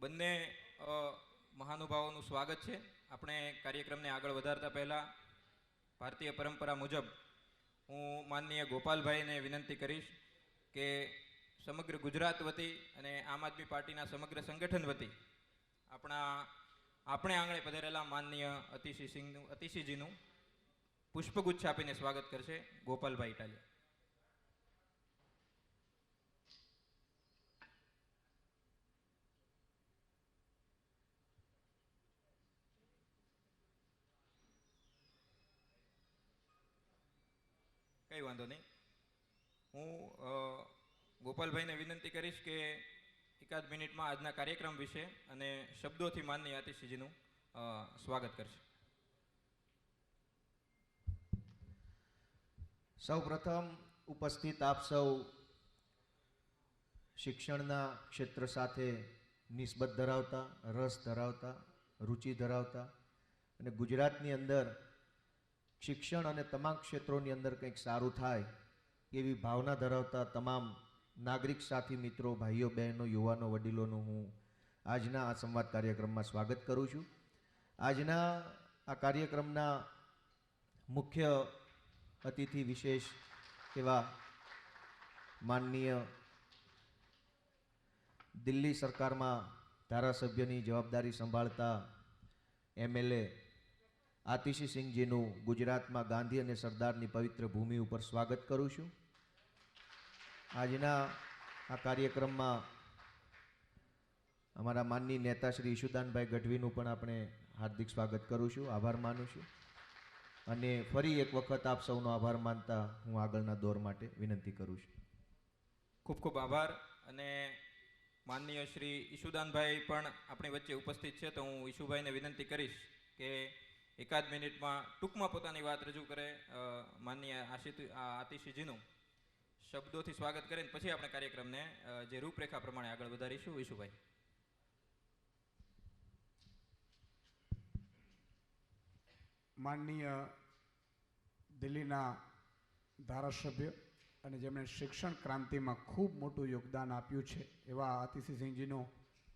બંને મહાનુભાવોનું સ્વાગત છે. આપણે કાર્યક્રમને આગળ વધારતા પહેલાં ભારતીય પરંપરા મુજબ હું માનનીય ગોપાલભાઈને વિનંતી કરીશ કે સમગ્ર ગુજરાત વતી અને આમ આદમી પાર્ટીના સમગ્ર સંગઠન વતી આપણે આંગણે પધારેલા માનનીય અતિશીજીનું પુષ્પગુચ્છ આપીને સ્વાગત કરશે ગોપાલભાઈ ઇટાલિયા. કંઈ વાંધો નહીં. હું ગોપાલભાઈને વિનંતી કરીશ કે એકાદ મિનિટમાં આજના કાર્યક્રમ વિશે અને શબ્દોથી માનનીય આતિશીજીનું સ્વાગત કરશે. સૌ પ્રથમ ઉપસ્થિત આપ સૌ શિક્ષણના ક્ષેત્ર સાથે નિસ્બત ધરાવતા, રસ ધરાવતા, રુચિ ધરાવતા અને ગુજરાતની અંદર શિક્ષણ અને તમામ ક્ષેત્રોની અંદર કંઈક સારું થાય એવી ભાવના ધરાવતા તમામ નાગરિક સાથી મિત્રો, ભાઈઓ, બહેનો, યુવાનો, વડીલોનું હું આજના આ સંવાદ કાર્યક્રમમાં સ્વાગત કરું છું. આજના આ કાર્યક્રમના મુખ્ય અતિથિ વિશેષ એવા માનનીય દિલ્હી સરકારમાં ધારાસભ્યની જવાબદારી સંભાળતા MLA આતિશીસિંહજીનું ગુજરાતમાં ગાંધી અને સરદારની પવિત્ર ભૂમિ ઉપર સ્વાગત કરું છું. આજના આ કાર્યક્રમમાં અમારા માનનીય નેતા શ્રી ઈશુદાનભાઈ ગઢવીનું પણ આપણે હાર્દિક સ્વાગત કરું છું, આભાર માનું છું અને ફરી એક વખત આપ સૌનો આભાર માનતા હું આગળના દોર માટે વિનંતી કરું છું. ખૂબ ખૂબ આભાર. અને માનનીય શ્રી ઈશુદાનભાઈ પણ આપણી વચ્ચે ઉપસ્થિત છે, તો હું ઈશુભાઈને વિનંતી કરીશ કે એકાદ મિનિટમાં ટૂંકમાં પોતાની વાત રજૂ કરે. માનનીય આતિશીજીનું શબ્દોથી સ્વાગત કરીને પછી આપણે કાર્યક્રમને જે રૂપરેખા પ્રમાણે આગળ વધારીશું. ઈશુભાઈ. માનનીય દિલ્હીના ધારાસભ્ય અને જેમણે શિક્ષણ ક્રાંતિમાં ખૂબ મોટું યોગદાન આપ્યું છે એવા આતિશીસિંહજીનું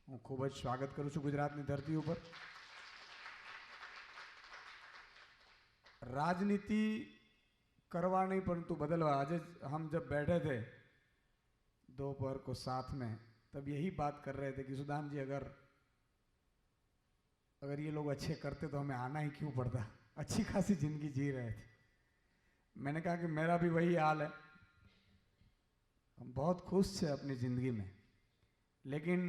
હું ખૂબ જ સ્વાગત કરું છું ગુજરાતની ધરતી ઉપર. राजनीति करवा नहीं परंतु बदलवा. आज हम जब बैठे थे दोपहर को साथ में, तब यही बात कर रहे थे कि सुदान जी अगर ये लोग अच्छे करते तो हमें आना ही क्यों पड़ता, अच्छी खासी जिंदगी जी रहे थे. मैंने कहा कि मेरा भी वही हाल है. हम बहुत खुश थे अपनी ज़िंदगी में, लेकिन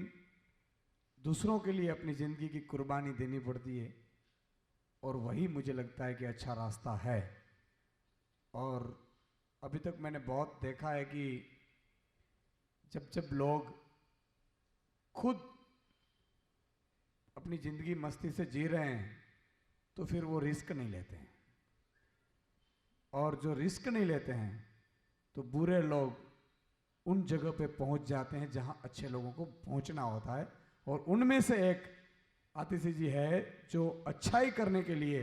दूसरों के लिए अपनी ज़िंदगी की कुर्बानी देनी पड़ती है और वही मुझे लगता है कि अच्छा रास्ता है. और अभी तक मैंने बहुत देखा है कि जब लोग खुद अपनी ज़िंदगी मस्ती से जी रहे हैं तो फिर वो रिस्क नहीं लेते हैं, और जो रिस्क नहीं लेते हैं तो बुरे लोग उन जगह पे पहुंच जाते हैं जहां अच्छे लोगों को पहुंचना होता है. और उनमें से एक आतिशी जी है जो अच्छाई करने के लिए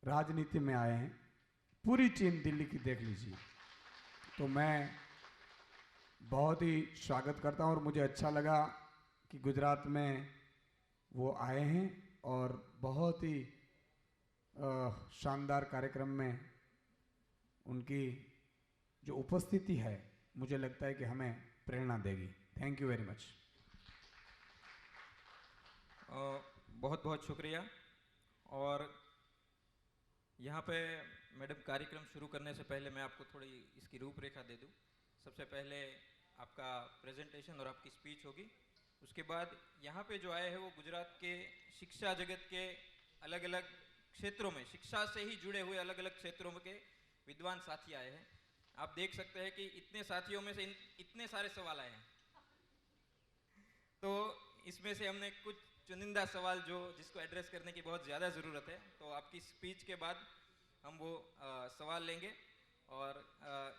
राजनीति में आए हैं. पूरी टीम दिल्ली की देख लीजिए. तो मैं बहुत ही स्वागत करता हूं और मुझे अच्छा लगा कि गुजरात में वो आए हैं और बहुत ही शानदार कार्यक्रम में उनकी जो उपस्थिति है मुझे लगता है कि हमें प्रेरणा देगी. Thank you very much. बहुत बहुत शुक्रिया. और यहाँ पे मैडम कार्यक्रम शुरू करने से पहले मैं आपको थोड़ी इसकी रूपरेखा दे दूँ. सबसे पहले आपका प्रेजेंटेशन और आपकी स्पीच होगी. उसके बाद यहाँ पे जो आए हैं वो गुजरात के शिक्षा जगत के अलग अलग क्षेत्रों में, शिक्षा से ही जुड़े हुए अलग अलग क्षेत्रों के विद्वान साथी आए हैं. आप देख सकते हैं कि इतने साथियों में से इतने सारे सवाल आए हैं, तो इसमें से हमने कुछ चुनिंदा सवाल जिसको एड्रेस करने की बहुत ज़्यादा ज़रूरत है, तो आपकी स्पीच के बाद हम वो सवाल लेंगे और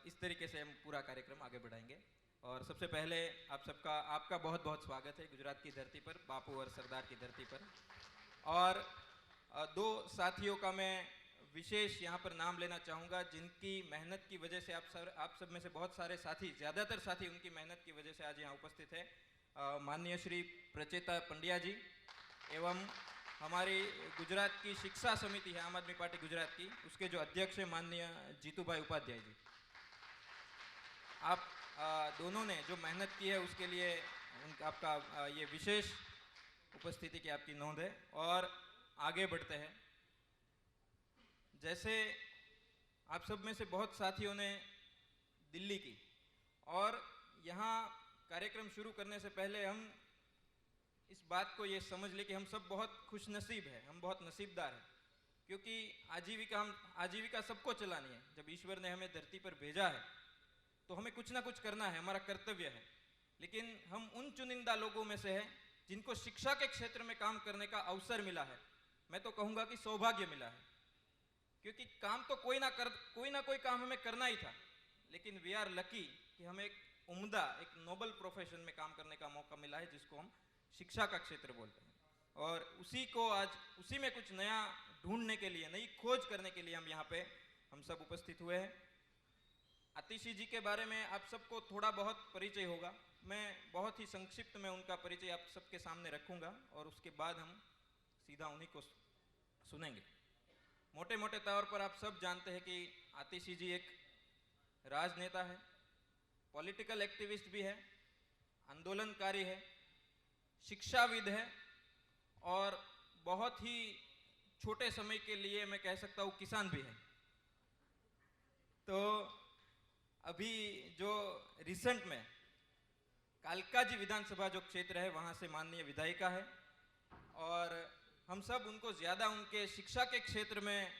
इस तरीके से हम पूरा कार्यक्रम आगे बढ़ाएंगे. और सबसे पहले आपका बहुत बहुत स्वागत है गुजरात की धरती पर, बापू और सरदार की धरती पर. और दो साथियों का मैं विशेष यहाँ पर नाम लेना चाहूँगा जिनकी मेहनत की वजह से आप सब में से बहुत सारे साथी, ज़्यादातर साथी उनकी मेहनत की वजह से आज यहाँ उपस्थित है. माननीय श्री प्रचेता पंड्या जी एवं हमारी गुजरात की शिक्षा समिति है आम आदमी पार्टी गुजरात की, उसके जो अध्यक्ष हैं माननीय जीतूभाई उपाध्याय जी। आप दोनों ने जो मेहनत की है उसके लिए आपका ये विशेष उपस्थिति की आपकी नोंद है। और आगे बढ़ते हैं। जैसे आप सब में से बहुत साथियों ने दिल्ली की, और यहाँ कार्यक्रम शुरू करने से पहले हम इस बात को ये समझ ले कि हम सब बहुत खुशनसीब हैं, हम बहुत नसीबदार हैं, क्योंकि आजीविका सबको चलानी है। जब ईश्वर ने हमें धरती पर भेजा है तो हमें कुछ ना कुछ करना है, हमारा कर्तव्य है। लेकिन हम उन चुनिंदा लोगों में से हैं जिनको शिक्षा के क्षेत्र में काम करने का अवसर मिला है। मैं तो कहूँगा कि सौभाग्य मिला है, क्योंकि काम तो कोई ना कोई काम हमें करना ही था, लेकिन वी आर लकी कि हमें एक उम्दा, एक नोबल प्रोफेशन में काम करने का मौका मिला है, जिसको हम शिक्षा का क्षेत्र बोलते हैं। और उसी को आज उसी में कुछ नया ढूंढने के लिए, नई खोज करने के लिए हम सब उपस्थित हुए हैं। आतिशी जी के बारे में आप सबको थोड़ा बहुत परिचय होगा। मैं बहुत ही संक्षिप्त में उनका परिचय आप सबके सामने रखूंगा और उसके बाद हम सीधा उन्हीं को सुनेंगे। मोटे मोटे तौर पर आप सब जानते हैं कि आतिशी जी एक राजनेता है, पॉलिटिकल एक्टिविस्ट भी है, आंदोलनकारी है, शिक्षाविद है और बहुत ही छोटे समय के लिए मैं कह सकता हूँ किसान भी है। तो अभी जो रिसेंट में कालकाजी विधानसभा जो क्षेत्र है वहाँ से माननीय विधायिका है, और हम सब उनको ज़्यादा उनके शिक्षा के क्षेत्र में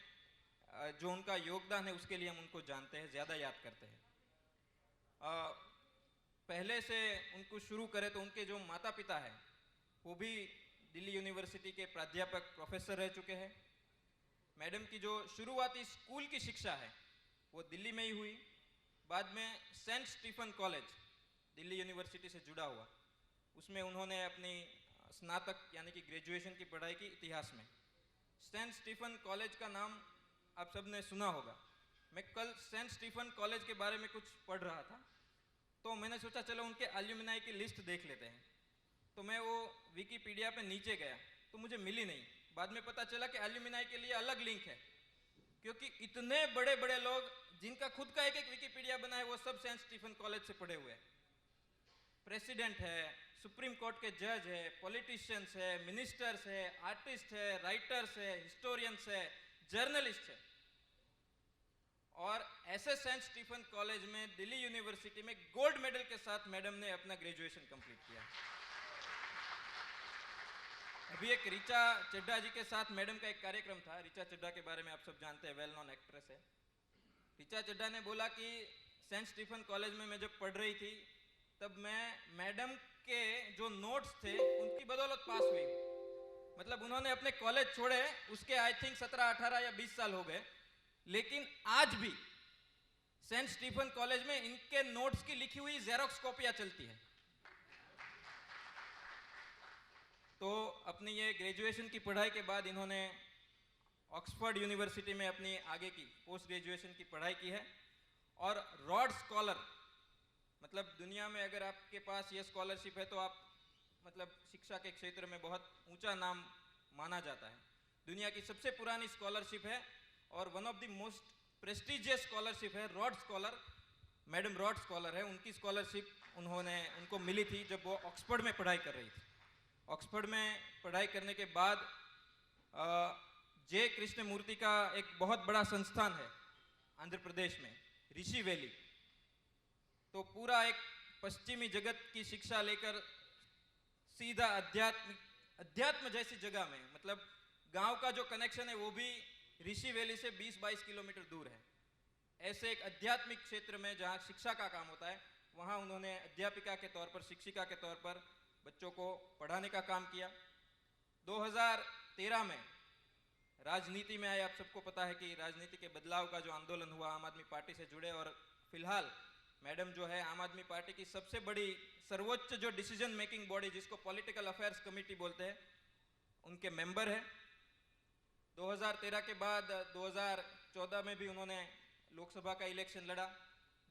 जो उनका योगदान है उसके लिए हम उनको जानते हैं, ज़्यादा याद करते हैं। पहले से उनको शुरू करें तो उनके जो माता पिता हैं वो भी दिल्ली यूनिवर्सिटी के प्राध्यापक प्रोफेसर रह चुके हैं। मैडम की जो शुरुआती स्कूल की शिक्षा है वो दिल्ली में ही हुई। बाद में Saint Stephen college Delhi university से जुड़ा हुआ, उसमें उन्होंने अपनी स्नातक यानी कि ग्रेजुएशन की पढ़ाई की इतिहास में। सेंट स्टीफन कॉलेज का नाम आप सब ने सुना होगा। मैं कल सेंट स्टीफन कॉलेज के बारे में कुछ पढ़ रहा था, तो मैंने सोचा चलो उनके एल्यूमिनाई की लिस्ट देख लेते हैं। तो मैं वो विकीपीडिया पे नीचे गया तो मुझे मिली नहीं। बाद में पता चला कि एल्यूमिनाई के लिए अलग लिंक है, क्योंकि इतने बड़े बड़े लोग जिनका खुद का एक विकीपीडिया बना है वो सब सेंट स्टीफन कॉलेज से पढ़े हुए हैं। प्रेसिडेंट है, सुप्रीम कोर्ट के जज है, पॉलिटिशियंस है, मिनिस्टर्स है, आर्टिस्ट है, राइटर्स है, हिस्टोरियंस है, जर्नलिस्ट है। और ऐसे सेंट स्टीफन कॉलेज में दिल्ली यूनिवर्सिटी में गोल्ड मेडल के साथ मैडम ने अपना ग्रेजुएशन कंप्लीट किया। अभी एक ऋचा चड्ढा जी के साथ मैडम का एक कार्यक्रम था। ऋचा चड्ढा के बारे में आप सब जानते हैं, वेल नोन एक्ट्रेस है। ऋचा चड्ढा ने बोला कि सेंट स्टीफन कॉलेज में मैं जब पढ़ रही थी तब मैं मैडम के जो नोट्स थे उनकी बदौलत पास हुई। मतलब उन्होंने अपने कॉलेज छोड़े, उसके आई थिंक 17, 18 या 20 साल हो गए, लेकिन आज भी सेंट स्टीफन कॉलेज में इनके नोट्स की लिखी हुई जेरोक्स कॉपियां चलती है। तो अपनी ये ग्रेजुएशन की पढ़ाई के बाद इन्होंने ऑक्सफोर्ड यूनिवर्सिटी में अपनी आगे की पोस्ट ग्रेजुएशन की पढ़ाई की है। और रॉड स्कॉलर, मतलब दुनिया में अगर आपके पास ये स्कॉलरशिप है तो आप मतलब शिक्षा के क्षेत्र में बहुत ऊंचा नाम माना जाता है। दुनिया की सबसे पुरानी स्कॉलरशिप है और one of the most prestigious scholarship है Rhodes scholar. Madam Rhodes scholar है, उनकी स्कॉलरशिप उनको मिली थी जब वो ऑक्सफोर्ड में पढ़ाई कर रही थी। ऑक्सफोर्ड में पढ़ाई करने के बाद जे कृष्णमूर्ति का एक बहुत बड़ा संस्थान है आंध्र प्रदेश में, ऋषि वैली। तो पूरा एक पश्चिमी जगत की शिक्षा लेकर सीधा अध्यात्म जैसी जगह में, मतलब गांव का जो कनेक्शन है वो भी ऋषि वैली से 20-22 किलोमीटर दूर है। ऐसे एक आध्यात्मिक क्षेत्र में जहाँ शिक्षा का काम होता है, वहाँ उन्होंने अध्यापिका के तौर पर, शिक्षिका के तौर पर बच्चों को पढ़ाने का काम किया। 2013 में राजनीति में आए। आप सबको पता है कि राजनीति के बदलाव का जो आंदोलन हुआ, आम आदमी पार्टी से जुड़े, और फिलहाल मैडम जो है आम आदमी पार्टी की सबसे बड़ी सर्वोच्च जो डिसीजन मेकिंग बॉडी जिसको पॉलिटिकल अफेयर्स कमेटी बोलते हैं, उनके मेंबर है। 2013 के बाद 2014 में भी उन्होंने लोकसभा का इलेक्शन लड़ा।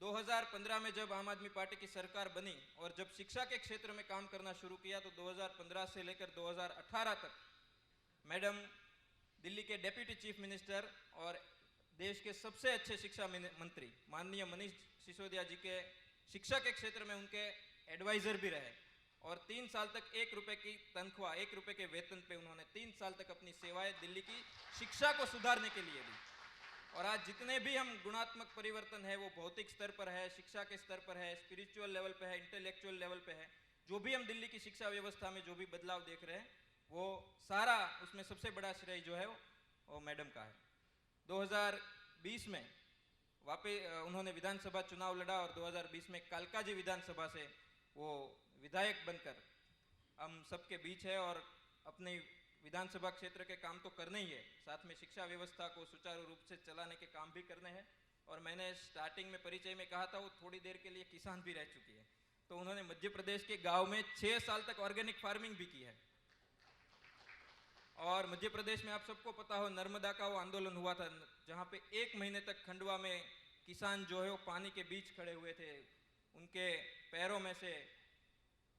2015 में जब आम आदमी पार्टी की सरकार बनी और जब शिक्षा के क्षेत्र में काम करना शुरू किया तो 2015 से लेकर 2018 तक मैडम दिल्ली के डेप्यूटी चीफ मिनिस्टर और देश के सबसे अच्छे शिक्षा मंत्री माननीय मनीष सिसोदिया जी के शिक्षा के क्षेत्र में उनके एडवाइजर भी रहे और 3 साल तक 1 रुपए की तनख्वाह 1 रुपए के वेतन पे उन्होंने 3 साल तक अपनी सेवाएं दिल्ली की शिक्षा को सुधारने के लिए दी। और आज जितने भी हम गुणात्मक परिवर्तन है वो भौतिक स्तर पर है, शिक्षा के स्तर पर है, स्पिरिचुअल लेवल पे है, इंटेलेक्चुअल लेवल पे है, जो भी हम दिल्ली की शिक्षा व्यवस्था में जो भी बदलाव देख रहे हैं वो सारा उसमें सबसे बड़ा श्रेय जो है वो मैडम का है। 2020 में वापस उन्होंने विधानसभा चुनाव लड़ा और 2020 में कालकाजी विधानसभा से वो विधायक बनकर हम सबके बीच है और अपने विधानसभा क्षेत्र के काम तो करने ही है, साथ में शिक्षा व्यवस्था को सुचारू रूप से चलाने के काम भी करने हैं। और मैंने स्टार्टिंग में परिचय में कहा था वो थोड़ी देर के लिए किसान भी रह चुकी है, तो उन्होंने मध्य प्रदेश के गांव में 6 साल तक ऑर्गेनिक फार्मिंग भी की है। और मध्य प्रदेश में आप सबको पता हो नर्मदा का वो आंदोलन हुआ था जहाँ पे 1 महीने तक खंडवा में किसान जो है वो पानी के बीच खड़े हुए थे, उनके पैरों में से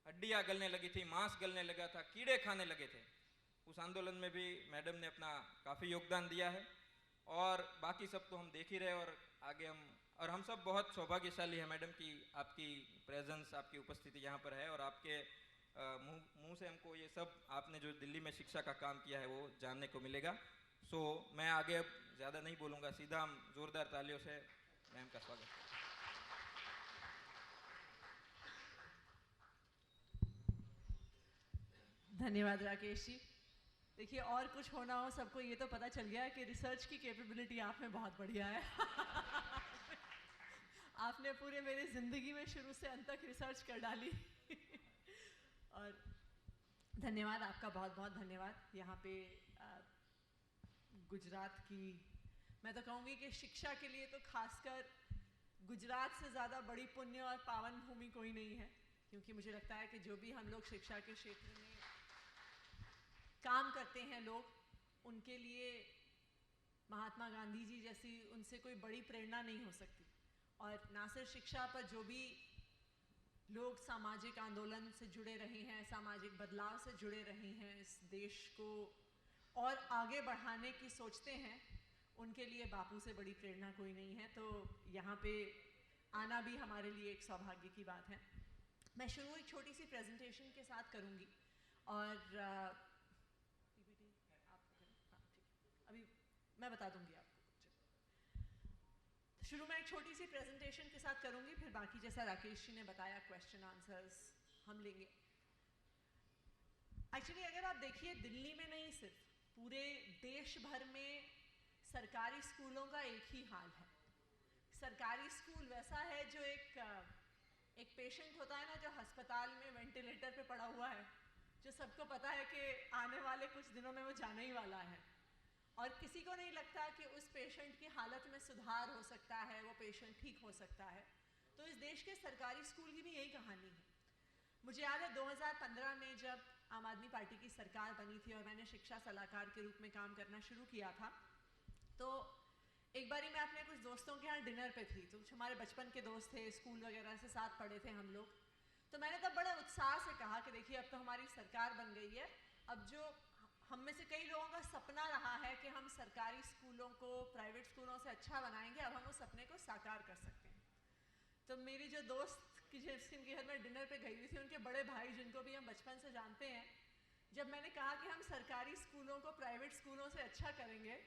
हड्डियाँ गलने लगी थी, मांस गलने लगा था, कीड़े खाने लगे थे। उस आंदोलन में भी मैडम ने अपना काफ़ी योगदान दिया है और बाकी सब तो हम देख ही रहे और आगे हम सब बहुत सौभाग्यशाली हैं मैडम की आपकी प्रेजेंस, आपकी उपस्थिति यहाँ पर है और आपके मुंह से हमको ये सब आपने जो दिल्ली में शिक्षा का काम किया है वो जानने को मिलेगा। सो मैं आगे अब ज़्यादा नहीं बोलूँगा, सीधा हम जोरदार तालियों से मैम का स्वागत करें। धन्यवाद राकेश जी। देखिए और कुछ होना हो सबको ये तो पता चल गया है कि रिसर्च की कैपेबिलिटी आप में बहुत बढ़िया है। आपने पूरे मेरी ज़िंदगी में शुरू से अंत तक रिसर्च कर डाली। और धन्यवाद आपका, बहुत बहुत धन्यवाद। यहाँ पे गुजरात की मैं तो कहूँगी कि शिक्षा के लिए तो खासकर गुजरात से ज़्यादा बड़ी पुण्य और पावन भूमि कोई नहीं है, क्योंकि मुझे लगता है कि जो भी हम लोग शिक्षा के क्षेत्र में काम करते हैं लोग, उनके लिए महात्मा गांधी जी जैसी उनसे कोई बड़ी प्रेरणा नहीं हो सकती। और ना सिर्फ शिक्षा पर जो भी लोग सामाजिक आंदोलन से जुड़े रहे हैं, सामाजिक बदलाव से जुड़े रहे हैं, इस देश को और आगे बढ़ाने की सोचते हैं, उनके लिए बापू से बड़ी प्रेरणा कोई नहीं है। तो यहाँ पे आना भी हमारे लिए एक सौभाग्य की बात है। मैं शुरू एक छोटी सी प्रेजेंटेशन के साथ करूँगी और अभी मैं बता दूंगी आपको। शुरू में एक छोटी सी प्रेजेंटेशन के साथ करूंगी, फिर बाकी जैसा राकेश जी ने बताया क्वेश्चन आंसर्स हम लेंगे। एक्चुअली अगर आप देखिए दिल्ली में नहीं सिर्फ पूरे देश भर में सरकारी स्कूलों का एक ही हाल है। सरकारी स्कूल वैसा है जो एक पेशेंट होता है ना जो अस्पताल में वेंटिलेटर पे पड़ा हुआ है, जो सबको पता है कि आने वाले कुछ दिनों में वो जाने ही वाला है और किसी को नहीं लगता कि उस पेशेंट की हालत में सुधार हो सकता है, वो पेशेंट ठीक हो सकता है। तो इस देश के सरकारी स्कूल की भी यही कहानी है। मुझे याद है 2015 में जब आम आदमी पार्टी की सरकार बनी थी और मैंने शिक्षा सलाहकार के रूप में काम करना शुरू किया था, तो एक बारी मैं अपने कुछ दोस्तों के यहाँ डिनर पे थी, तो कुछ हमारे बचपन के दोस्त थे, स्कूल वगैरह से साथ पढ़े थे हम लोग। तो मैंने तब बड़े उत्साह से कहा कि देखिए अब तो हमारी सरकार बन गई है, अब जो हम में से कई लोगों का सपना रहा है कि हम सरकारी स्कूलों को प्राइवेट स्कूलों से अच्छा बनाएंगे, अब हम उस सपने को साकार कर सकते हैं। तो मेरी जो दोस्त की जिनके घर में डिनर पे गई हुई थी, उनके बड़े भाई जिनको भी हम बचपन से जानते हैं, जब मैंने कहा कि हम सरकारी स्कूलों को प्राइवेट स्कूलों से अच्छा करेंगे,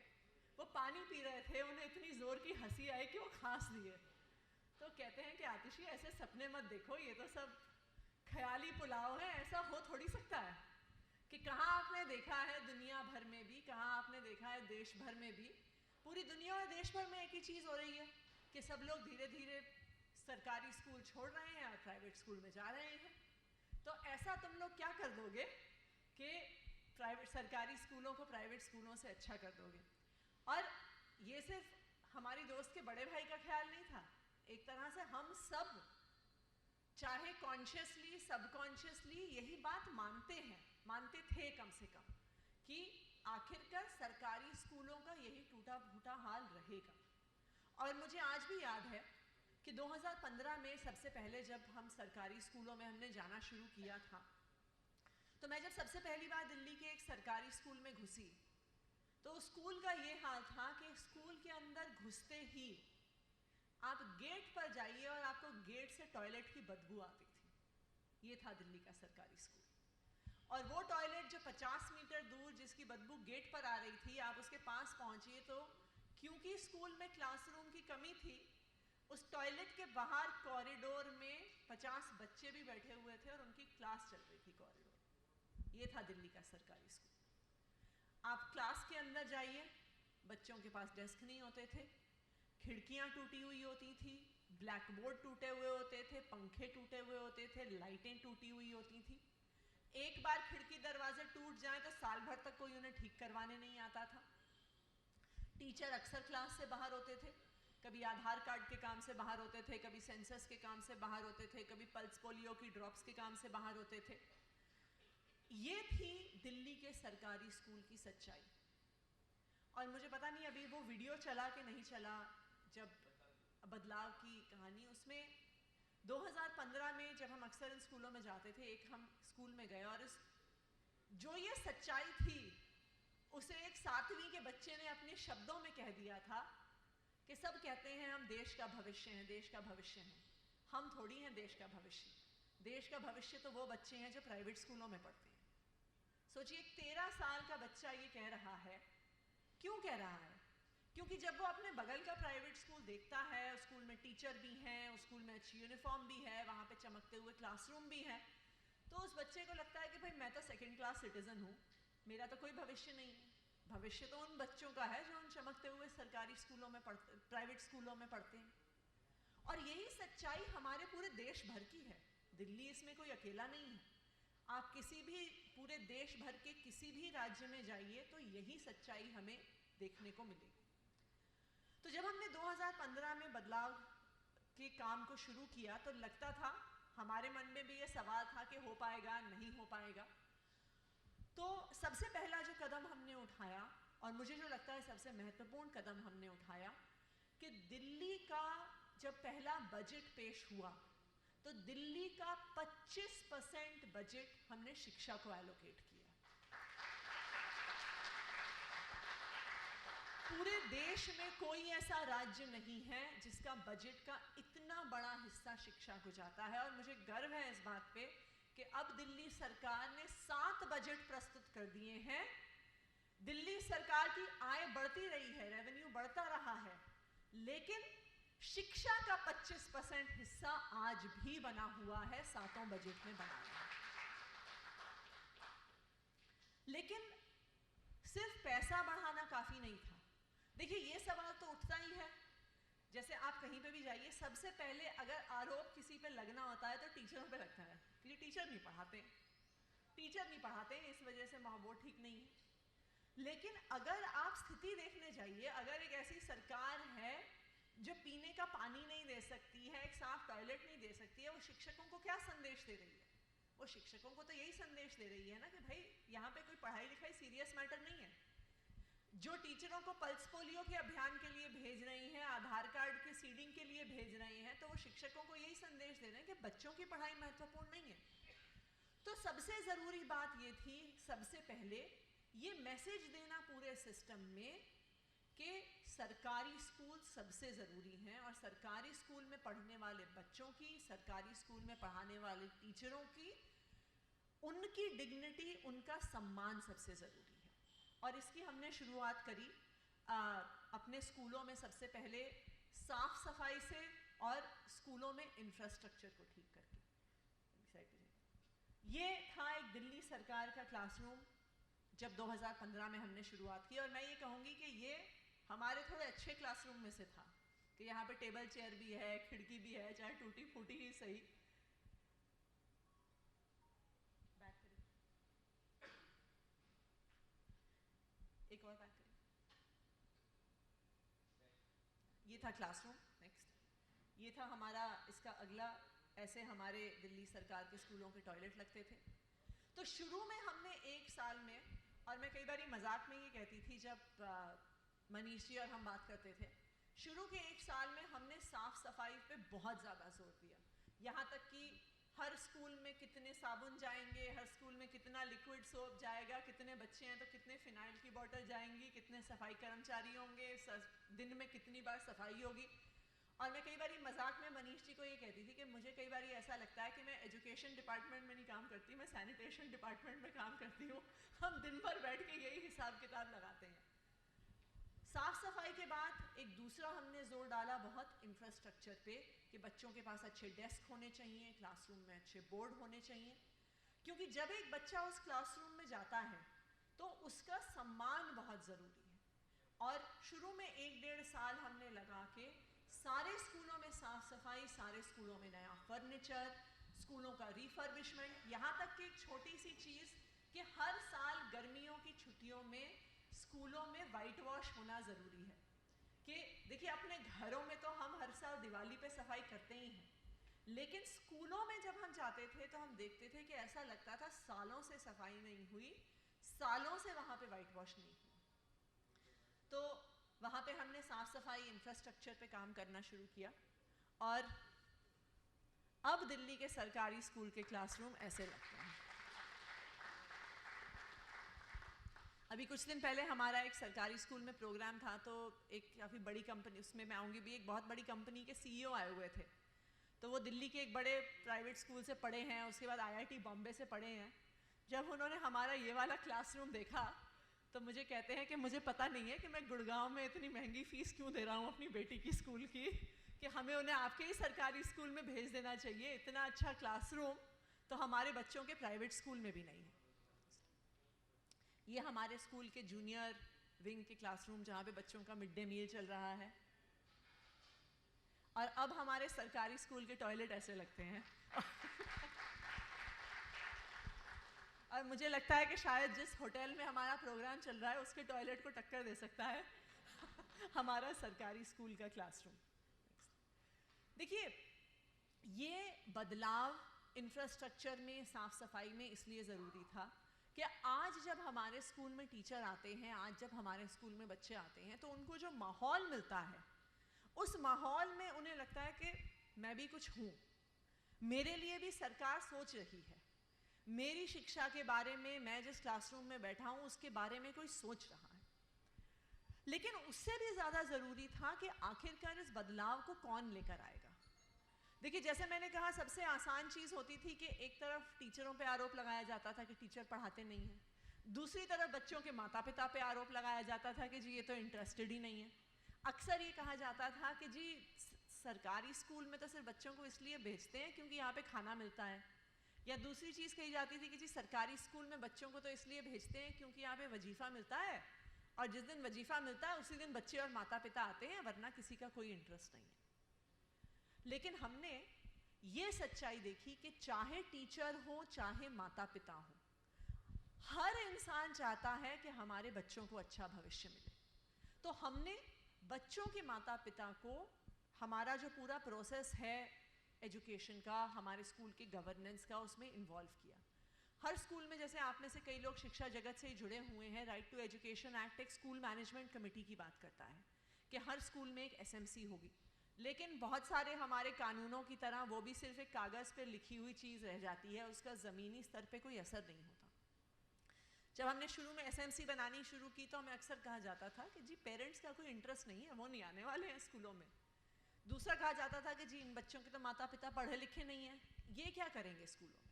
वो पानी पी रहे थे, उन्हें इतनी ज़ोर की हंसी आई कि वो खांस दिए। तो कहते हैं कि आतिशी ऐसे सपने मत देखो, ये तो सब ख्याली पुलाव है, ऐसा हो थोड़ी सकता है। कि कहाँ आपने देखा है दुनिया भर में भी, कहाँ आपने देखा है देश भर में भी, पूरी दुनिया और देश भर में एक ही चीज़ हो रही है कि सब लोग धीरे धीरे सरकारी स्कूल छोड़ रहे हैं और प्राइवेट स्कूल में जा रहे हैं। तो ऐसा तुम लोग क्या कर दोगे कि सरकारी स्कूलों को प्राइवेट स्कूलों से अच्छा कर दोगे। और ये सिर्फ हमारी दोस्त के बड़े भाई का ख्याल नहीं था, एक तरह से हम सब चाहे कॉन्शियसली सबकॉन्शियसली यही बात मानते थे कम से कम, कि आखिरकार सरकारी स्कूलों का यही टूटा फूटा हाल रहेगा। और मुझे आज भी याद है कि 2015 में सबसे पहले जब हम सरकारी स्कूलों में हमने जाना शुरू किया था, तो मैं जब सबसे पहली बार दिल्ली के एक सरकारी स्कूल में घुसी तो स्कूल का ये हाल था कि स्कूल के अंदर घुसते ही आप गेट पर जाइए और आपको गेट से टॉयलेट की बदबू आती थी। ये था दिल्ली का सरकारी स्कूल। और वो टॉयलेट जो 50 मीटर दूर जिसकी बदबू गेट पर आ रही थी, आप उसके पास पहुंचिए तो क्योंकि स्कूल में क्लासरूम की कमी थी, उस टॉयलेट के बाहर कॉरिडोर में 50 बच्चे भी बैठे हुए थे और उनकी क्लास चल रही थी कॉरिडोर। ये था दिल्ली का सरकारी स्कूल। आप क्लास के अंदर जाइए, बच्चों के पास डेस्क नहीं होते थे, खिड़कियां टूटी हुई होती थी, ब्लैक बोर्ड टूटे हुए होते थे, पंखे टूटे हुए होते थे, लाइटें टूटी हुई होती थी। एक बार खिड़की दरवाजे टूट जाए तो साल भर तक कोई उन्हें ठीक करवाने नहीं आता था। टीचर अक्सर क्लास से बाहर होते थे, कभी आधार कार्ड के काम से बाहर होते थे, कभी सेंसस के काम से बाहर होते थे, कभी पल्स पोलियो की ड्रॉप्स के काम से बाहर होते थे। ये थी दिल्ली के सरकारी स्कूल की सच्चाई। और मुझे पता नहीं अभी वो वीडियो चला कि नहीं चला, जब बदलाव की कहानी, उसमें 2015 में जब हम अक्सर इन स्कूलों में जाते थे, एक हम स्कूल में गए और जो ये सच्चाई थी उसे एक 7वीं के बच्चे ने अपने शब्दों में कह दिया था कि सब कहते हैं हम देश का भविष्य हैं, देश का भविष्य हैं। हम थोड़ी हैं देश का भविष्य। देश का भविष्य तो वो बच्चे हैं जो प्राइवेट स्कूलों में पढ़ते हैं। सोचिए, एक 13 साल का बच्चा ये कह रहा है। क्यों कह रहा है? क्योंकि जब वो अपने बगल का प्राइवेट स्कूल देखता है, उस स्कूल में टीचर भी हैं, उस स्कूल में अच्छी यूनिफॉर्म भी है, वहाँ पे चमकते हुए क्लासरूम भी है, तो उस बच्चे को लगता है कि भाई मैं तो सेकंड क्लास सिटीजन हूँ, मेरा तो कोई भविष्य नहीं है। भविष्य तो उन बच्चों का है जो उन चमकते हुए सरकारी स्कूलों में पढ़ते, प्राइवेट स्कूलों में पढ़ते हैं। और यही सच्चाई हमारे पूरे देश भर की है। दिल्ली इसमें कोई अकेला नहीं है। आप किसी भी पूरे देश भर के किसी भी राज्य में जाइए तो यही सच्चाई हमें देखने को मिलेगी। तो जब हमने 2015 में बदलाव के काम को शुरू किया तो लगता था, हमारे मन में भी ये सवाल था कि हो पाएगा नहीं हो पाएगा। तो सबसे पहला जो कदम हमने उठाया, और मुझे जो लगता है सबसे महत्वपूर्ण कदम हमने उठाया, कि दिल्ली का जब पहला बजट पेश हुआ तो दिल्ली का 25% बजट हमने शिक्षा को एलोकेट किया। पूरे देश में कोई ऐसा राज्य नहीं है जिसका बजट का इतना बड़ा हिस्सा शिक्षा को जाता है। और मुझे गर्व है इस बात पे कि अब दिल्ली सरकार ने 7 बजट प्रस्तुत कर दिए हैं। दिल्ली सरकार की आय बढ़ती रही है, रेवेन्यू बढ़ता रहा है, लेकिन शिक्षा का 25% हिस्सा आज भी बना हुआ है, 7 बजट में बना हुआ है। लेकिन सिर्फ पैसा बढ़ाना काफी नहीं था। देखिए, ये सवाल तो उठता ही है, जैसे आप कहीं पे भी जाइए, सबसे पहले अगर आरोप किसी पे लगना होता है तो टीचरों पे लगता है कि ये टीचर नहीं पढ़ाते, टीचर नहीं पढ़ाते, इस वजह से माहौल ठीक नहीं है। लेकिन अगर आप स्थिति देखने जाइए, अगर एक ऐसी सरकार है जो पीने का पानी नहीं दे सकती है, एक साफ टॉयलेट नहीं दे सकती है, वो शिक्षकों को क्या संदेश दे रही है? वो शिक्षकों को तो यही संदेश दे रही है ना कि भाई यहाँ पे कोई पढ़ाई लिखाई सीरियस मैटर नहीं है। जो टीचरों को पल्स पोलियो के अभियान के लिए भेज रही हैं, आधार कार्ड के सीडिंग के लिए भेज रहे हैं, तो वो शिक्षकों को यही संदेश दे रहे हैं कि बच्चों की पढ़ाई महत्वपूर्ण नहीं है। तो सबसे ज़रूरी बात ये थी, सबसे पहले ये मैसेज देना पूरे सिस्टम में कि सरकारी स्कूल सबसे ज़रूरी हैं और सरकारी स्कूल में पढ़ने वाले बच्चों की, सरकारी स्कूल में पढ़ाने वाले टीचरों की, उनकी डिग्निटी, उनका सम्मान सबसे ज़रूरी है। और इसकी हमने शुरुआत करी अपने स्कूलों में सबसे पहले साफ सफाई से और स्कूलों में इंफ्रास्ट्रक्चर को ठीक करके। ये था एक दिल्ली सरकार का क्लासरूम जब 2015 में हमने शुरुआत की। और मैं ये कहूँगी कि ये हमारे थोड़े अच्छे क्लासरूम में से था कि यहाँ पे टेबल चेयर भी है, खिड़की भी है, चाहे टूटी फूटी ही सही। बैक करिए, एक और बैक करिए। ये था क्लासरूम। नेक्स्ट, ये था हमारा, इसका अगला, ऐसे हमारे दिल्ली सरकार के स्कूलों के टॉयलेट लगते थे। तो शुरू में हमने 1 साल में, और मैं कई बार मजाक में ये कहती थी जब मनीष जी और हम बात करते थे शुरू के 1 साल में हमने साफ सफाई पे बहुत ज़्यादा जोर दिया, यहाँ तक कि हर स्कूल में कितने साबुन जाएंगे, हर स्कूल में कितना लिक्विड सोप जाएगा, कितने बच्चे हैं तो कितने फिनाइल की बोतल जाएंगी, कितने सफाई कर्मचारी होंगे, दिन में कितनी बार सफाई होगी। और मैं कई बार मजाक में मनीष जी को ये कहती थी कि मुझे कई बार ऐसा लगता है कि मैं एजुकेशन डिपार्टमेंट में नहीं काम करती, मैं सैनिटेशन डिपार्टमेंट में काम करती हूँ। हम दिन भर बैठ के यही हिसाब किताब लगाते हैं। साफ सफाई के बाद एक दूसरा हमने जोर डाला बहुत इंफ्रास्ट्रक्चर पे कि बच्चों के पास अच्छे डेस्क होने चाहिए, क्लासरूम में अच्छे बोर्ड होने चाहिए, क्योंकि जब एक बच्चा उस क्लासरूम में जाता है तो उसका सम्मान बहुत ज़रूरी है। और शुरू में 1-1.5 साल हमने लगा के सारे स्कूलों में साफ सफाई, सारे स्कूलों में नया फर्नीचर, स्कूलों का रिफर्बिशमेंट, यहाँ तक कि एक छोटी सी चीज़ कि हर साल गर्मियों की छुट्टियों में स्कूलों में वाइट वॉश होना ज़रूरी है। कि देखिए अपने घरों में तो हम हर साल दिवाली पे सफाई करते ही हैं, लेकिन स्कूलों में जब हम जाते थे तो हम देखते थे कि ऐसा लगता था सालों से सफाई नहीं हुई, सालों से वहाँ पे वाइट वॉश नहीं हुई। तो वहाँ पे हमने साफ सफाई इंफ्रास्ट्रक्चर पे काम करना शुरू किया और अब दिल्ली के सरकारी स्कूल के क्लासरूम ऐसे लगते हैं। अभी कुछ दिन पहले हमारा एक सरकारी स्कूल में प्रोग्राम था, तो एक काफ़ी बड़ी कंपनी, उसमें मैं आऊँगी भी, एक बहुत बड़ी कंपनी के CEO आए हुए थे। तो वो दिल्ली के एक बड़े प्राइवेट स्कूल से पढ़े हैं, उसके बाद IIT बॉम्बे से पढ़े हैं। जब उन्होंने हमारा ये वाला क्लासरूम देखा तो मुझे कहते हैं कि मुझे पता नहीं है कि मैं गुड़गांव में इतनी महंगी फ़ीस क्यों दे रहा हूँ अपनी बेटी की स्कूल की, कि हमें उन्हें आपके ही सरकारी स्कूल में भेज देना चाहिए। इतना अच्छा क्लासरूम तो हमारे बच्चों के प्राइवेट स्कूल में भी नहीं है। ये हमारे स्कूल के जूनियर विंग के क्लासरूम जहाँ पे बच्चों का मिड डे मील चल रहा है। और अब हमारे सरकारी स्कूल के टॉयलेट ऐसे लगते हैं। और मुझे लगता है कि शायद जिस होटल में हमारा प्रोग्राम चल रहा है उसके टॉयलेट को टक्कर दे सकता है हमारा सरकारी स्कूल का क्लासरूम। देखिए, ये बदलाव इंफ्रास्ट्रक्चर में, साफ सफाई में इसलिए ज़रूरी था कि आज जब हमारे स्कूल में टीचर आते हैं, आज जब हमारे स्कूल में बच्चे आते हैं, तो उनको जो माहौल मिलता है, उस माहौल में उन्हें लगता है कि मैं भी कुछ हूँ, मेरे लिए भी सरकार सोच रही है, मेरी शिक्षा के बारे में, मैं जिस क्लासरूम में बैठा हूँ उसके बारे में कोई सोच रहा है। लेकिन उससे भी ज़्यादा ज़रूरी था कि आखिरकार इस बदलाव को कौन लेकर आएगा। देखिए, जैसे मैंने कहा, सबसे आसान चीज़ होती थी कि एक तरफ टीचरों पे आरोप लगाया जाता था कि टीचर पढ़ाते नहीं हैं, दूसरी तरफ बच्चों के माता पिता पे आरोप लगाया जाता था कि जी ये तो इंटरेस्टेड ही नहीं है। अक्सर ये कहा जाता था कि जी सरकारी स्कूल में तो सिर्फ बच्चों को इसलिए भेजते हैं क्योंकि यहाँ पे खाना मिलता है, या दूसरी चीज़ कही जाती थी कि जी सरकारी स्कूल में बच्चों को तो इसलिए भेजते हैं क्योंकि यहाँ पे वजीफ़ा मिलता है, और जिस दिन वजीफ़ा मिलता है उसी दिन बच्चे और माता पिता आते हैं, वरना किसी का कोई इंटरेस्ट नहीं है। लेकिन हमने ये सच्चाई देखी कि चाहे टीचर हो, चाहे माता पिता हो, हर इंसान चाहता है कि हमारे बच्चों को अच्छा भविष्य मिले। तो हमने बच्चों के माता पिता को, हमारा जो पूरा प्रोसेस है एजुकेशन का, हमारे स्कूल के गवर्नेंस का, उसमें इन्वॉल्व किया। हर स्कूल में, जैसे आप में से कई लोग शिक्षा जगत से ही जुड़े हुए हैं, राइट टू एजुकेशन एक्ट एक स्कूल मैनेजमेंट कमेटी की बात करता है कि हर स्कूल में एक SMC होगी। लेकिन बहुत सारे हमारे कानूनों की तरह वो भी सिर्फ एक कागज़ पर लिखी हुई चीज़ रह जाती है, उसका ज़मीनी स्तर पे कोई असर नहीं होता। जब हमने शुरू में SMC बनानी शुरू की तो हमें अक्सर कहा जाता था कि जी पेरेंट्स का कोई इंटरेस्ट नहीं है, वो नहीं आने वाले हैं स्कूलों में। दूसरा कहा जाता था कि जी इन बच्चों के तो माता पिता पढ़े लिखे नहीं हैं, ये क्या करेंगे स्कूलों में।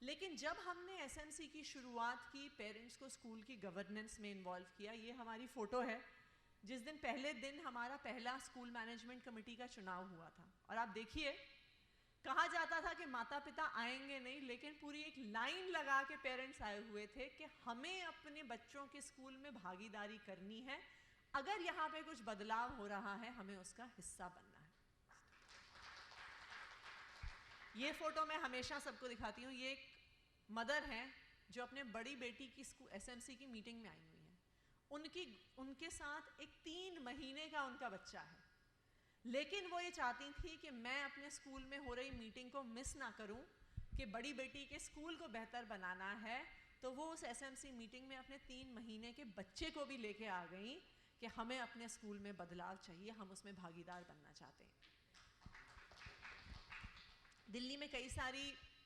लेकिन जब हमने SMC की शुरुआत की, पेरेंट्स को स्कूल की गवर्नेंस में इन्वॉल्व किया, ये हमारी फ़ोटो है जिस दिन पहले दिन हमारा पहला स्कूल मैनेजमेंट कमेटी का चुनाव हुआ था। और आप देखिए, कहा जाता था कि माता पिता आएंगे नहीं, लेकिन पूरी एक लाइन लगा के पेरेंट्स आए हुए थे कि हमें अपने बच्चों के स्कूल में भागीदारी करनी है, अगर यहाँ पे कुछ बदलाव हो रहा है हमें उसका हिस्सा बनना है। ये फ़ोटो मैं हमेशा सबको दिखाती हूँ। ये एक मदर हैं जो अपने बड़ी बेटी की SMC की मीटिंग में आई हुई हैं। उनके साथ एक 3 महीने का उनका बच्चा है, लेकिन वो ये चाहती थी कि मैं अपने स्कूल में हो रही मीटिंग को मिस ना करूं, कि बड़ी बेटी के स्कूल को बेहतर बनाना है। तो वो उस SMC मीटिंग में अपने 3 महीने के बच्चे को भी लेके आ गई कि हमें अपने स्कूल में बदलाव चाहिए, हम उसमें भागीदार बनना चाहते हैं। दिल्ली में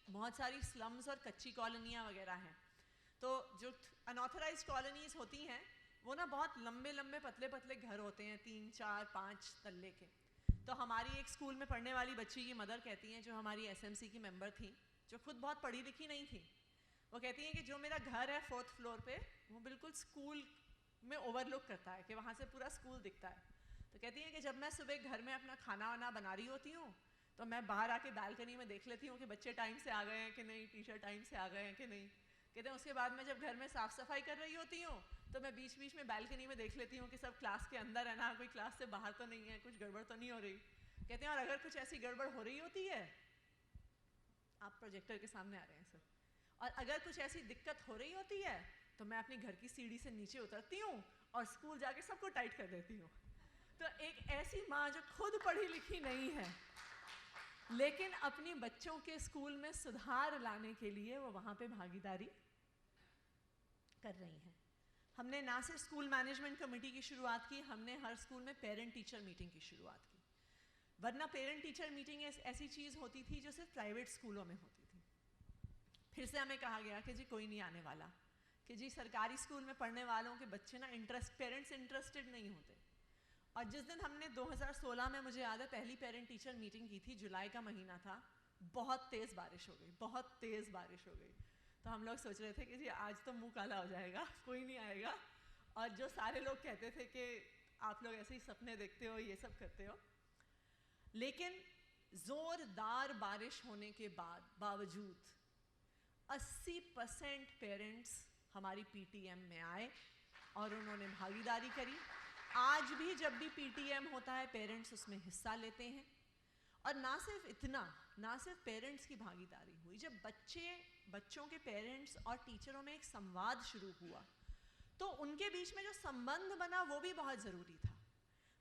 बहुत सारी स्लम्स और कच्ची कॉलोनियाँ वगैरह हैं, तो जो अनऑथराइज्ड कॉलोनीज होती हैं वो ना बहुत लंबे लंबे पतले पतले घर होते हैं, 3, 4, 5 तल्ले के। तो हमारी एक स्कूल में पढ़ने वाली बच्ची की मदर कहती हैं, जो हमारी एसएमसी की मेंबर थी, जो खुद बहुत पढ़ी लिखी नहीं थी, वो कहती हैं कि जो मेरा घर है 4th फ्लोर पे, वो बिल्कुल स्कूल में ओवरलुक करता है, कि वहाँ से पूरा स्कूल दिखता है। तो कहती हैं कि जब मैं सुबह घर में अपना खाना वाना बना रही होती हूँ तो मैं बाहर आके बालकनी में देख लेती हूँ कि बच्चे टाइम से आ गए हैं कि नहीं, टीचर टाइम से आ गए हैं कि नहीं। कहते हैं उसके बाद मैं जब घर में साफ़ सफाई कर रही होती हूँ तो मैं बीच बीच में बालकनी में देख लेती हूँ कि सब क्लास के अंदर है ना, कोई क्लास से बाहर तो नहीं है, कुछ गड़बड़ तो नहीं हो रही। कहते हैं और अगर कुछ ऐसी गड़बड़ हो रही होती है, आप प्रोजेक्टर के सामने आ रहे हैं सर, और अगर कुछ ऐसी दिक्कत हो रही होती है तो मैं अपनी घर की सीढ़ी से नीचे उतरती हूँ और स्कूल जाके सबको टाइट कर देती हूँ। तो एक ऐसी माँ जो खुद पढ़ी लिखी नहीं है लेकिन अपनी बच्चों के स्कूल में सुधार लाने के लिए वो वहाँ पे भागीदारी कर रही हैं। हमने ना सिर्फ स्कूल मैनेजमेंट कमेटी की शुरुआत की, हमने हर स्कूल में पेरेंट टीचर मीटिंग की शुरुआत की। वरना पेरेंट टीचर मीटिंग ऐसी चीज़ होती थी जो सिर्फ प्राइवेट स्कूलों में होती थी। फिर से हमें कहा गया कि जी कोई नहीं आने वाला, कि जी सरकारी स्कूल में पढ़ने वालों के बच्चे ना पेरेंट्स इंटरेस्टेड नहीं होते। और जिस दिन हमने 2016 में, मुझे याद है, पहली पेरेंट टीचर मीटिंग की थी, जुलाई का महीना था, बहुत तेज़ बारिश हो गई, बहुत तेज़ बारिश हो गई। तो हम लोग सोच रहे थे कि जी आज तो मुंह काला हो जाएगा, कोई नहीं आएगा। और जो सारे लोग कहते थे कि आप लोग ऐसे ही सपने देखते हो, ये सब करते हो, लेकिन ज़ोरदार बारिश होने के बावजूद 80% पेरेंट्स हमारी पीटीएम में आए और उन्होंने भागीदारी करी। आज भी जब भी पीटीएम होता है पेरेंट्स उसमें हिस्सा लेते हैं। और ना सिर्फ इतना, ना सिर्फ पेरेंट्स की भागीदारी हुई, जब बच्चों के पेरेंट्स और टीचरों में एक संवाद शुरू हुआ तो उनके बीच में जो संबंध बना वो भी बहुत ज़रूरी था।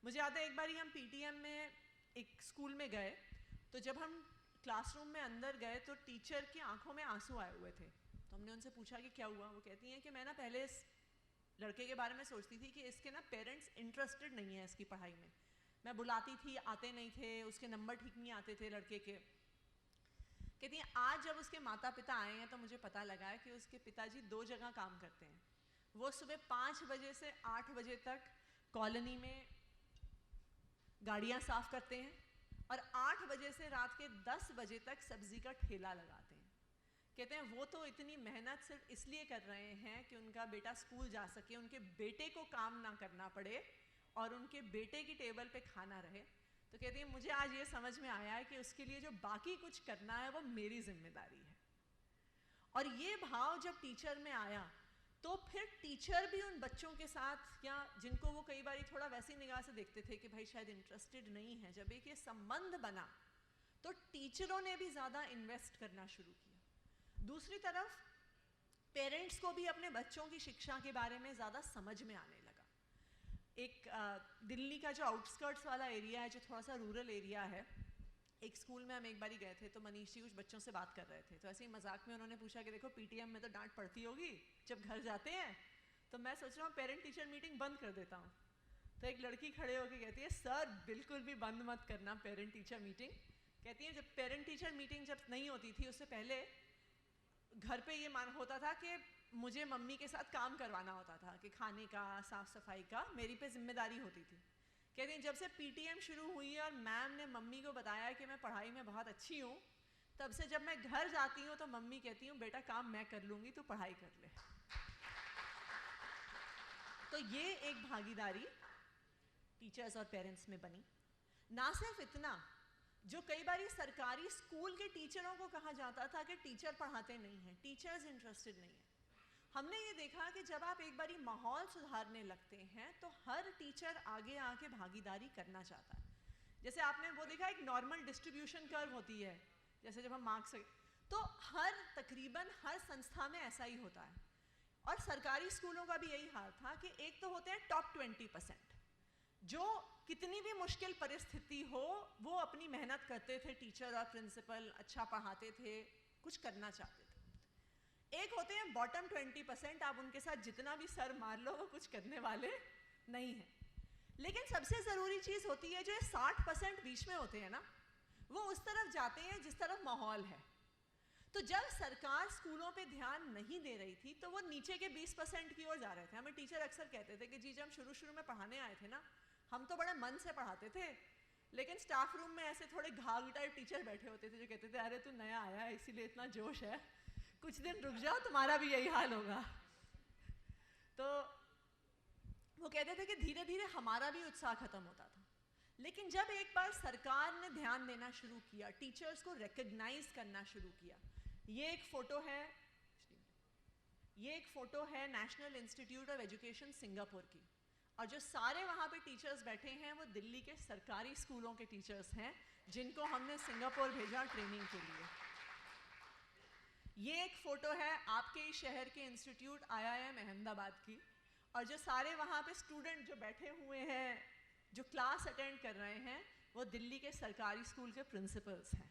मुझे याद है एक बार हम पीटीएम में एक स्कूल में गए, तो जब हम क्लासरूम में अंदर गए तो टीचर की आंखों में आंसू आए हुए थे। तो हमने उनसे पूछा कि क्या हुआ। वो कहती हैं कि मैं ना पहले इस लड़के के बारे में सोचती थी कि इसके ना पेरेंट्स इंटरेस्टेड नहीं है इसकी पढ़ाई में। मैं बुलाती थी, आते नहीं थे, उसके नंबर ठीक नहीं आते थे लड़के के। कहती हैं आज जब उसके माता पिता आए हैं तो मुझे पता लगा है कि उसके पिताजी 2 जगह काम करते हैं। वो सुबह 5 बजे से 8 बजे तक कॉलोनी में गाड़ियाँ साफ़ करते हैं और 8 बजे से रात के 10 बजे तक सब्ज़ी का ठेला लगाते हैं। कहते हैं वो तो इतनी मेहनत सिर्फ इसलिए कर रहे हैं कि उनका बेटा स्कूल जा सके, उनके बेटे को काम ना करना पड़े और उनके बेटे की टेबल पे खाना रहे। तो कहती है मुझे आज ये समझ में आया है कि उसके लिए जो बाकी कुछ करना है वो मेरी जिम्मेदारी है। और ये भाव जब टीचर में आया तो फिर टीचर भी उन बच्चों के साथ, या जिनको वो कई बार थोड़ा वैसी निगाह से देखते थे कि भाई शायद इंटरेस्टेड नहीं है, जब एक ये संबंध बना तो टीचरों ने भी ज़्यादा इन्वेस्ट करना शुरू किया। दूसरी तरफ पेरेंट्स को भी अपने बच्चों की शिक्षा के बारे में ज़्यादा समझ में आने लगा। एक दिल्ली का जो आउटस्कर्ट्स वाला एरिया है, जो थोड़ा सा रूरल एरिया है, एक स्कूल में हम एक बार गए थे तो मनीष जी कुछ बच्चों से बात कर रहे थे, तो ऐसे ही मजाक में उन्होंने पूछा कि देखो पीटीएम में तो डांट पड़ती होगी जब घर जाते हैं, तो मैं सोच रहा हूँ पेरेंट टीचर मीटिंग बंद कर देता हूँ। तो एक लड़की खड़े होकर कहती है सर बिल्कुल भी बंद मत करना पेरेंट टीचर मीटिंग। कहती है जब पेरेंट टीचर मीटिंग जब नहीं होती थी उससे पहले घर पे ये मान होता था कि मुझे मम्मी के साथ काम करवाना होता था, कि खाने का, साफ़ सफाई का मेरी पे जिम्मेदारी होती थी। कहती हैं जब से पीटीएम शुरू हुई है और मैम ने मम्मी को बताया कि मैं पढ़ाई में बहुत अच्छी हूँ, तब से जब मैं घर जाती हूँ तो मम्मी कहती हूँ बेटा काम मैं कर लूँगी, तू पढ़ाई कर ले। तो ये एक भागीदारी टीचर्स और पेरेंट्स में बनी। ना सिर्फ इतना, जो कई बार सरकारी स्कूल के टीचरों को कहा जाता था कि टीचर पढ़ाते नहीं हैं, टीचर्स इंटरेस्टेड नहीं है, हमने ये देखा कि जब आप एक बारी माहौल सुधारने लगते हैं तो हर टीचर आगे आके भागीदारी करना चाहता है। जैसे आपने वो देखा एक नॉर्मल डिस्ट्रीब्यूशन कर्व होती है, जैसे जब हम मार्क्स, तो तकरीबन हर संस्था में ऐसा ही होता है। और सरकारी स्कूलों का भी यही हाल था कि एक तो होते हैं टॉप 20%, जो कितनी भी मुश्किल परिस्थिति हो वो अपनी मेहनत करते थे, टीचर और प्रिंसिपल अच्छा पढ़ाते थे, कुछ करना चाहते थे। एक होते हैं बॉटम 20%, आप उनके साथ जितना भी सर मार लो वो कुछ करने वाले नहीं हैं। लेकिन सबसे ज़रूरी चीज़ होती है जो 60% बीच में होते हैं ना, वो उस तरफ जाते हैं जिस तरफ माहौल है। तो जब सरकार स्कूलों पे ध्यान नहीं दे रही थी तो वो नीचे के 20% की ओर जा रहे थे। हमें टीचर अक्सर कहते थे कि जी जब हम शुरू में पढ़ाने आए थे ना, हम तो बड़े मन से पढ़ाते थे, लेकिन स्टाफ रूम में ऐसे थोड़े घाघ टाइप टीचर बैठे होते थे जो कहते थे अरे तू नया आया है इसीलिए इतना जोश है, कुछ दिन रुक जाओ तुम्हारा भी यही हाल होगा। तो वो कहते थे कि धीरे धीरे हमारा भी उत्साह खत्म होता था। लेकिन जब एक बार सरकार ने ध्यान देना शुरू किया, टीचर्स को रिकग्नाइज करना शुरू किया, ये एक फोटो है national institute of education Singapore की, और जो सारे वहाँ पे टीचर्स बैठे हैं वो दिल्ली के सरकारी स्कूलों के टीचर्स हैं जिनको हमने सिंगापुर भेजा ट्रेनिंग के लिए। ये एक फ़ोटो है आपके ही शहर के इंस्टीट्यूट IIM अहमदाबाद की, और जो सारे वहाँ पे स्टूडेंट जो बैठे हुए हैं, जो क्लास अटेंड कर रहे हैं, वो दिल्ली के सरकारी स्कूल के प्रिंसिपल्स हैं।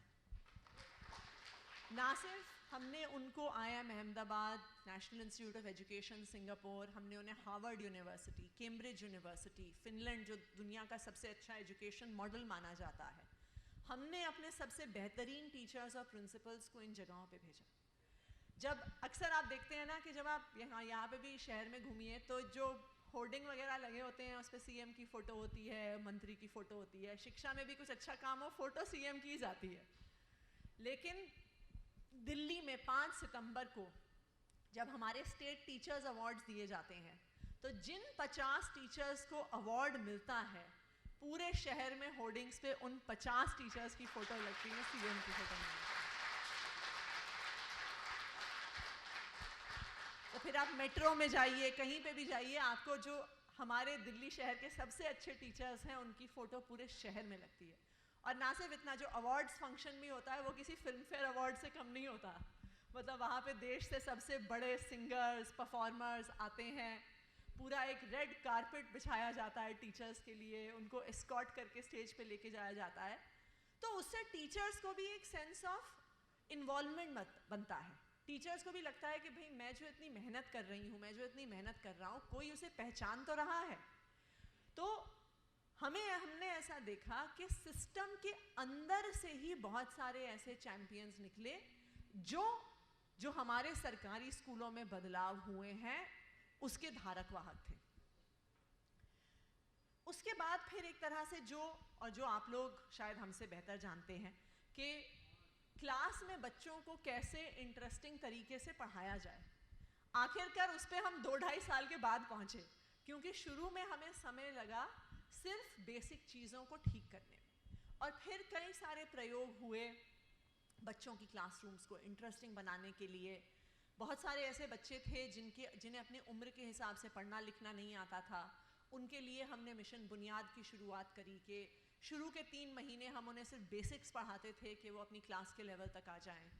ना सिर्फ हमने उनको IIM Ahmedabad, national institute of education Singapore, हमने उन्हें Harvard university, Cambridge university, Finland जो दुनिया का सबसे अच्छा एजुकेशन मॉडल माना जाता है, हमने अपने सबसे बेहतरीन टीचर्स और प्रिंसिपल्स को इन जगहों पे भेजा। जब अक्सर आप देखते हैं ना कि जब आप यहाँ पे भी शहर में घूमिए तो जो होर्डिंग वगैरह लगे होते हैं उस पर CM की फ़ोटो होती है, मंत्री की फ़ोटो होती है, शिक्षा में भी कुछ अच्छा काम हो फ़ोटो CM की जाती है। लेकिन दिल्ली में 5 सितंबर को जब हमारे स्टेट टीचर्स अवार्ड्स दिए जाते हैं तो जिन 50 टीचर्स को अवार्ड मिलता है, पूरे शहर में होर्डिंग्स पे उन 50 टीचर्स की फ़ोटो लगती है, CM की फ़ोटो नहीं। तो फिर आप मेट्रो में जाइए, कहीं पे भी जाइए, आपको जो हमारे दिल्ली शहर के सबसे अच्छे टीचर्स हैं उनकी फ़ोटो पूरे शहर में लगती है। और ना सिर्फ इतना, जो अवार्ड्स फंक्शन भी होता है वो किसी फिल्म फेयर अवार्ड से कम नहीं होता। मतलब वहाँ पे देश से सबसे बड़े सिंगर्स, परफॉर्मर्स आते हैं, पूरा एक रेड कारपेट बिछाया जाता है टीचर्स के लिए, उनको एस्कॉर्ट करके स्टेज पे लेके जाया जाता है। तो उससे टीचर्स को भी एक सेंस ऑफ इन्वॉल्वमेंट बनता है। टीचर्स को भी लगता है कि भाई मैं जो इतनी मेहनत कर रही हूँ, मैं जो इतनी मेहनत कर रहा हूँ, कोई उसे पहचान तो रहा है। तो हमने ऐसा देखा कि सिस्टम के अंदर से ही बहुत सारे ऐसे चैंपियंस निकले जो हमारे सरकारी स्कूलों में बदलाव हुए हैं उसके धारक वाहक थे। उसके बाद फिर एक तरह से जो आप लोग शायद हमसे बेहतर जानते हैं कि क्लास में बच्चों को कैसे इंटरेस्टिंग तरीके से पढ़ाया जाए, आखिरकार उस पर हम 2-2.5 साल के बाद पहुँचे, क्योंकि शुरू में हमें समय लगा सिर्फ बेसिक चीज़ों को ठीक करने में, और फिर कई सारे प्रयोग हुए बच्चों की क्लासरूम्स को इंटरेस्टिंग बनाने के लिए। बहुत सारे ऐसे बच्चे थे जिन्हें अपनी उम्र के हिसाब से पढ़ना लिखना नहीं आता था, उनके लिए हमने मिशन बुनियाद की शुरुआत करी कि शुरू के 3 महीने हम उन्हें सिर्फ बेसिक्स पढ़ाते थे कि वो अपनी क्लास के लेवल तक आ जाएं।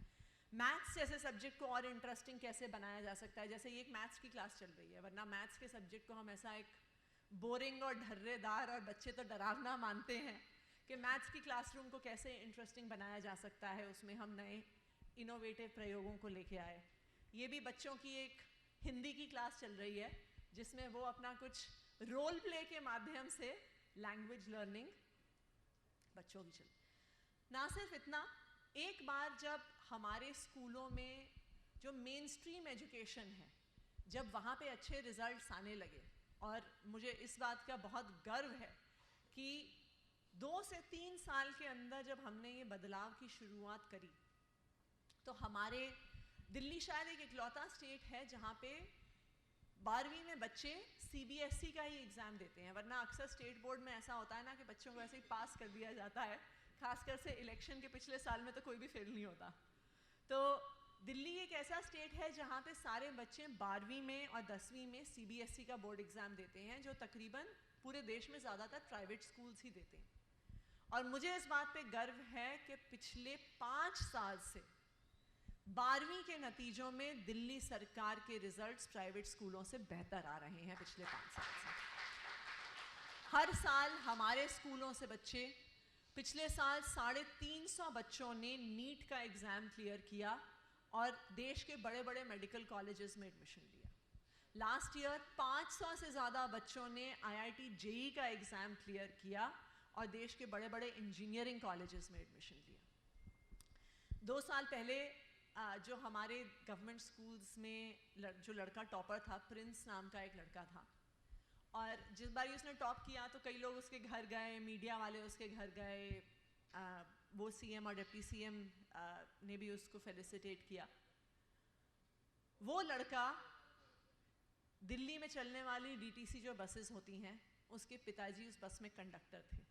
मैथ्स जैसे सब्जेक्ट को और इंटरेस्टिंग कैसे बनाया जा सकता है, जैसे ये एक मैथ्स की क्लास चल रही है, वरना मैथ्स के सब्जेक्ट को हम ऐसा एक बोरिंग और ढर्रेदार, और बच्चे तो डरावना मानते हैं, कि मैथ्स की क्लासरूम को कैसे इंटरेस्टिंग बनाया जा सकता है। उसमें हम नए इनोवेटिव प्रयोगों को लेके आए। ये भी बच्चों की एक हिंदी की क्लास चल रही है जिसमें वो अपना कुछ रोल प्ले के माध्यम से लैंग्वेज लर्निंग बच्चों की चल। ना सिर्फ इतना, एक बार जब हमारे स्कूलों में जो मेन स्ट्रीम एजुकेशन है, जब वहाँ पे अच्छे रिजल्ट्स आने लगे, और मुझे इस बात का बहुत गर्व है कि 2 से 3 साल के अंदर जब हमने ये बदलाव की शुरुआत करी, तो हमारे दिल्ली शायद एक इकलौता स्टेट है जहाँ पे 12वीं में बच्चे CBSE का ही एग्ज़ाम देते हैं, वरना अक्सर स्टेट बोर्ड में ऐसा होता है ना कि बच्चों को ऐसे ही पास कर दिया जाता है, खासकर से इलेक्शन के पिछले साल में तो कोई भी फेल नहीं होता। तो दिल्ली एक ऐसा स्टेट है जहाँ पे सारे बच्चे 12वीं में और 10वीं में CBSE का बोर्ड एग्ज़ाम देते हैं, जो तकरीबन पूरे देश में ज़्यादातर प्राइवेट स्कूल्स ही देते हैं। और मुझे इस बात पे गर्व है कि पिछले 5 साल से 12वीं के नतीजों में दिल्ली सरकार के रिजल्ट्स प्राइवेट स्कूलों से बेहतर आ रहे हैं पिछले 5 साल से। हर साल हमारे स्कूलों से बच्चे, पिछले साल 350 बच्चों ने नीट का एग्ज़ाम क्लियर किया और देश के बड़े बड़े मेडिकल कॉलेजेस में एडमिशन लिया। लास्ट ईयर 500 से ज़्यादा बच्चों ने IIT JEE का एग्ज़ाम क्लियर किया और देश के बड़े बड़े इंजीनियरिंग कॉलेजेस में एडमिशन लिया। 2 साल पहले जो हमारे गवर्नमेंट स्कूल्स में जो लड़का टॉपर था, प्रिंस नाम का एक लड़का था, और जिस बार उसने टॉप किया तो कई लोग उसके घर गए, मीडिया वाले उसके घर गए, वो CM और डिप्टी CM ने भी उसको फेलिसिटेट किया। वो लड़का दिल्ली में चलने वाली DTC जो बसेस होती हैं, उसके पिताजी उस बस में कंडक्टर थे।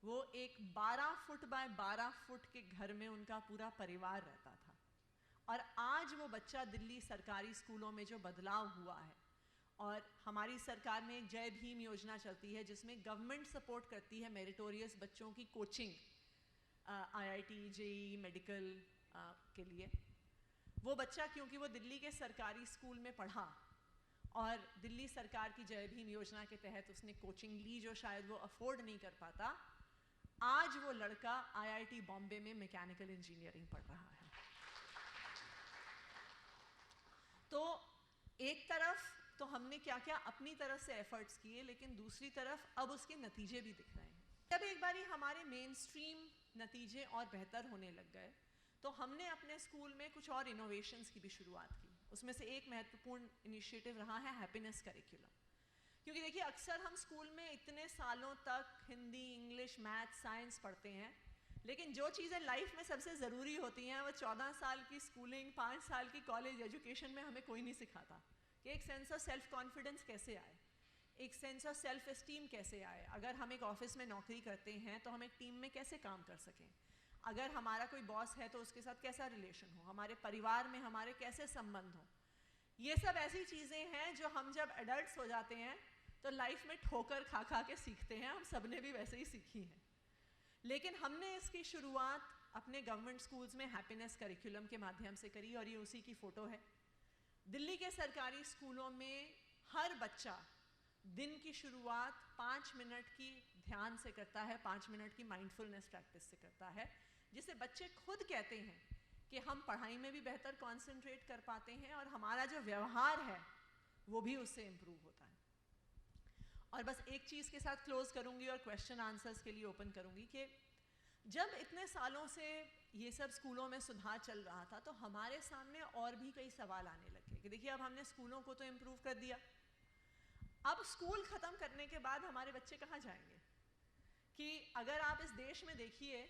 वो एक 12 फुट बाय 12 फुट के घर में उनका पूरा परिवार रहता था। और आज वो बच्चा दिल्ली सरकारी स्कूलों में जो बदलाव हुआ है, और हमारी सरकार में एक जय भीम योजना चलती है जिसमें गवर्नमेंट सपोर्ट करती है मेरिटोरियस बच्चों की कोचिंग IIT JEE मेडिकल के लिए। वो बच्चा, क्योंकि वो दिल्ली के सरकारी स्कूल में पढ़ा और दिल्ली सरकार की जय भीम योजना के तहत उसने कोचिंग ली जो शायद वो अफोर्ड नहीं कर पाता, आज वो लड़का IIT बॉम्बे में मैकेनिकल इंजीनियरिंग पढ़ रहा है। तो एक तरफ तो हमने क्या क्या अपनी तरफ से एफर्ट्स किए, लेकिन दूसरी तरफ अब उसके नतीजे भी दिख रहे हैं। जब एक बारी हमारे मेन स्ट्रीम नतीजे और बेहतर होने लग गए तो हमने अपने स्कूल में कुछ और इनोवेशंस की भी शुरुआत की। उसमें से एक महत्वपूर्ण इनिशिएटिव रहा है हैप्पीनेस करिकुलम। क्योंकि देखिए, अक्सर हम स्कूल में इतने सालों तक हिंदी, इंग्लिश, मैथ, साइंस पढ़ते हैं, लेकिन जो चीज़ें लाइफ में सबसे ज़रूरी होती हैं वो 14 साल की स्कूलिंग, 5 साल की कॉलेज एजुकेशन में हमें कोई नहीं सिखाता। कि एक सेंस ऑफ सेल्फ कॉन्फिडेंस कैसे आए, एक सेंस ऑफ सेल्फ एस्टीम कैसे आए, अगर हम एक ऑफिस में नौकरी करते हैं तो हम एक टीम में कैसे काम कर सकें, अगर हमारा कोई बॉस है तो उसके साथ कैसा रिलेशन हो, हमारे परिवार में हमारे कैसे संबंध हो। ये सब ऐसी चीज़ें हैं जो हम जब एडल्ट्स हो जाते हैं तो लाइफ में ठोकर खा खा के सीखते हैं। हम सब ने भी वैसे ही सीखी है। लेकिन हमने इसकी शुरुआत अपने गवर्नमेंट स्कूल्स में हैप्पीनेस करिकुलम के माध्यम से करी, और ये उसी की फ़ोटो है। दिल्ली के सरकारी स्कूलों में हर बच्चा दिन की शुरुआत 5 मिनट की ध्यान से करता है, 5 मिनट की माइंडफुलनेस प्रैक्टिस से करता है, जिसे बच्चे खुद कहते हैं कि हम पढ़ाई में भी बेहतर कॉन्सेंट्रेट कर पाते हैं और हमारा जो व्यवहार है वो भी उससे इम्प्रूव होता है। और बस एक चीज़ के साथ क्लोज करूँगी और क्वेश्चन आंसर्स के लिए ओपन करूँगी कि जब इतने सालों से ये सब स्कूलों में सुधार चल रहा था तो हमारे सामने और भी कई सवाल आने लगे कि देखिए, अब हमने स्कूलों को तो इम्प्रूव कर दिया, अब स्कूल ख़त्म करने के बाद हमारे बच्चे कहाँ जाएंगे? कि अगर आप इस देश में देखिए,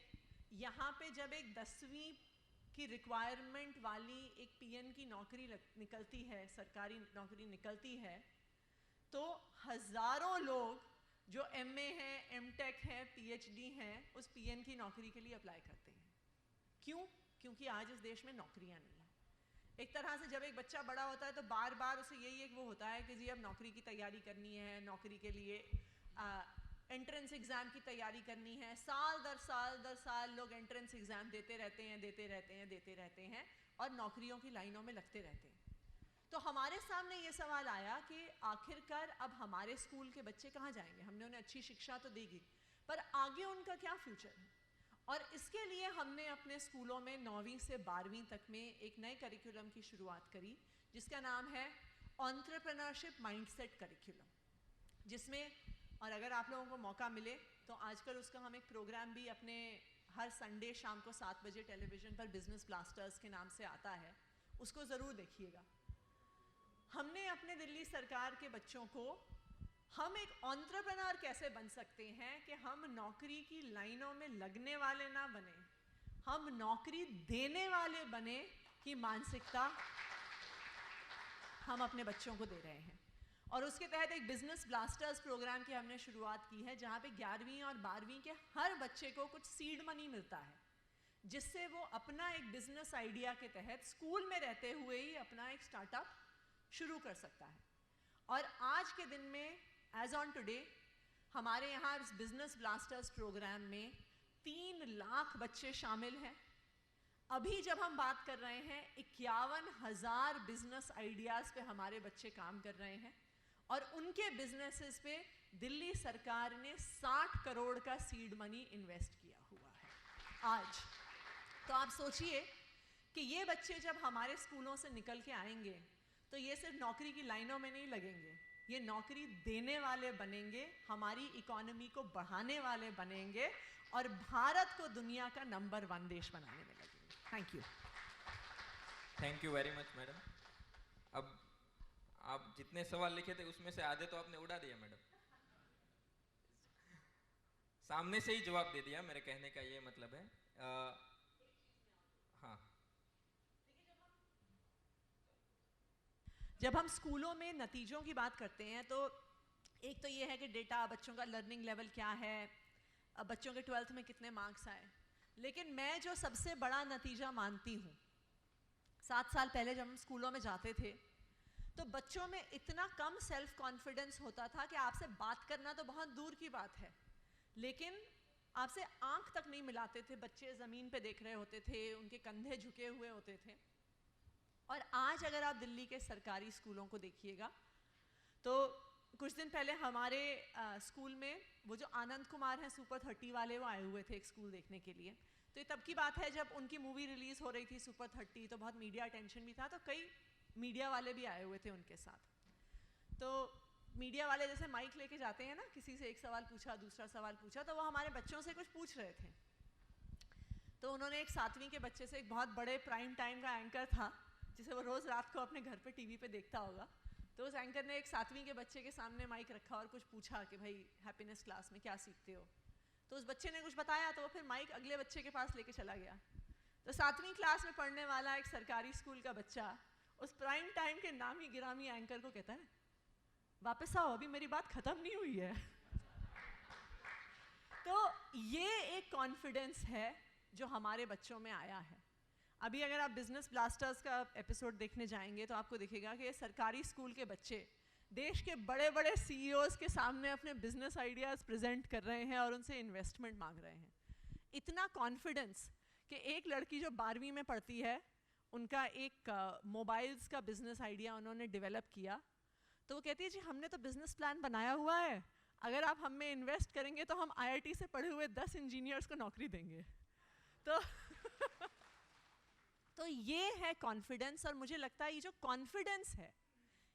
यहाँ पे जब एक 10वीं की रिक्वायरमेंट वाली एक PN की नौकरी निकलती है, सरकारी नौकरी निकलती है, तो हज़ारों लोग जो MA हैं, MTech हैं, PhD हैं, उस PN की नौकरी के लिए अप्लाई करते हैं। क्यों? क्योंकि आज इस देश में नौकरियां नहीं हैं। एक तरह से जब एक बच्चा बड़ा होता है तो बार बार उसे यही एक वो होता है कि जी अब नौकरी की तैयारी करनी है, नौकरी के लिए एंट्रेंस एग्ज़ाम की तैयारी करनी है। साल दर साल लोग एंट्रेंस एग्ज़ाम देते रहते हैं और नौकरियों की लाइनों में लगते रहते हैं। तो हमारे सामने ये सवाल आया कि आखिरकार अब हमारे स्कूल के बच्चे कहाँ जाएंगे? हमने उन्हें अच्छी शिक्षा तो देगी, पर आगे उनका क्या फ्यूचर है? और इसके लिए हमने अपने स्कूलों में 9वीं से 12वीं तक में एक नए करिकुलम की शुरुआत करी जिसका नाम है एंटरप्रेन्योरशिप माइंडसेट करिकुलम, जिसमें, और अगर आप लोगों को मौका मिले तो आजकल उसका हम एक प्रोग्राम भी अपने हर संडे शाम को 7 बजे टेलीविज़न पर बिजनेस ब्लास्टर्स के नाम से आता है, उसको ज़रूर देखिएगा। हमने अपने दिल्ली सरकार के बच्चों को हम एक एंटरप्रेन्योर कैसे बन सकते हैं कि हम नौकरी की लाइनों में लगने वाले ना बने, हम नौकरी देने वाले बने की मानसिकता हम अपने बच्चों को दे रहे हैं। और उसके तहत एक बिजनेस ब्लास्टर्स प्रोग्राम की हमने शुरुआत की है जहाँ पे 11वीं और 12वीं के हर बच्चे को कुछ सीड मनी मिलता है, जिससे वो अपना एक बिजनेस आइडिया के तहत स्कूल में रहते हुए ही अपना एक स्टार्टअप शुरू कर सकता है। और आज के दिन में एज ऑन टुडे हमारे यहाँ इस बिजनेस ब्लास्टर्स प्रोग्राम में 3 लाख बच्चे शामिल हैं। अभी जब हम बात कर रहे हैं 51,000 बिजनेस आइडियाज़ पे हमारे बच्चे काम कर रहे हैं और उनके बिजनेसेस पे दिल्ली सरकार ने 60 करोड़ का सीड मनी इन्वेस्ट किया हुआ है आज। तो आप सोचिए कि ये बच्चे जब हमारे स्कूलों से निकल के आएंगे तो ये सिर्फ नौकरी की लाइनों में नहीं लगेंगे, ये नौकरी देने वाले बनेंगे, हमारी इकोनॉमी को बढ़ाने वाले बनेंगे और भारत को दुनिया का नंबर 1 देश बनाने में लगेंगे। Thank you. Thank you very much madam. अब आप जितने सवाल लिखे थे उसमें से आधे तो आपने उड़ा दिया मैडम, सामने से ही जवाब दे दिया, मेरे कहने का ये मतलब है। हाँ, जब हम स्कूलों में नतीजों की बात करते हैं तो एक तो ये है कि डेटा, बच्चों का लर्निंग लेवल क्या है, बच्चों के 12th में कितने मार्क्स आए, लेकिन मैं जो सबसे बड़ा नतीजा मानती हूँ, 7 साल पहले जब हम स्कूलों में जाते थे तो बच्चों में इतना कम सेल्फ कॉन्फिडेंस होता था कि आपसे बात करना तो बहुत दूर की बात है, लेकिन आपसे आंख तक नहीं मिलाते थे, बच्चे ज़मीन पे देख रहे होते थे, उनके कंधे झुके हुए होते थे। और आज अगर आप दिल्ली के सरकारी स्कूलों को देखिएगा तो कुछ दिन पहले हमारे स्कूल में वो जो आनंद कुमार हैं सुपर 30 वाले, वो आए हुए थे एक स्कूल देखने के लिए। तो ये तब की बात है जब उनकी मूवी रिलीज़ हो रही थी सुपर 30, तो बहुत मीडिया अटेंशन भी था, तो कई मीडिया वाले भी आए हुए थे उनके साथ। तो मीडिया वाले जैसे माइक लेके जाते हैं ना, किसी से एक सवाल पूछा, दूसरा सवाल पूछा, तो वो हमारे बच्चों से कुछ पूछ रहे थे। तो उन्होंने एक 7वीं के बच्चे से, एक बहुत बड़े प्राइम टाइम का एंकर था जिसे वो रोज़ रात को अपने घर पे टीवी पे देखता होगा, तो उस एंकर ने एक 7वीं के बच्चे के सामने माइक रखा और कुछ पूछा कि भाई हैप्पीनेस क्लास में क्या सीखते हो। तो उस बच्चे ने कुछ बताया, तो वो फिर माइक अगले बच्चे के पास लेके चला गया। तो 7वीं क्लास में पढ़ने वाला एक सरकारी स्कूल का बच्चा उस प्राइम टाइम के नामी गिरामी एंकर को कहता है, वापस आओ, अभी मेरी बात खत्म नहीं हुई है। तो ये एक कॉन्फिडेंस है जो हमारे बच्चों में आया है। अभी अगर आप बिजनेस ब्लास्टर्स का एपिसोड देखने जाएंगे तो आपको दिखेगा कि सरकारी स्कूल के बच्चे देश के बड़े बड़े सीईओज के सामने अपने बिजनेस आइडियाज़ प्रेजेंट कर रहे हैं और उनसे इन्वेस्टमेंट मांग रहे हैं। इतना कॉन्फिडेंस कि एक लड़की जो 12वीं में पढ़ती है, उनका एक मोबाइल्स का बिजनेस आइडिया उन्होंने डेवलप किया, तो वो कहती है जी हमने तो बिजनेस प्लान बनाया हुआ है, अगर आप हम में इन्वेस्ट करेंगे तो हम IIT से पढ़े हुए 10 इंजीनियर्स को नौकरी देंगे। तो तो ये है कॉन्फिडेंस, और मुझे लगता है ये जो कॉन्फिडेंस है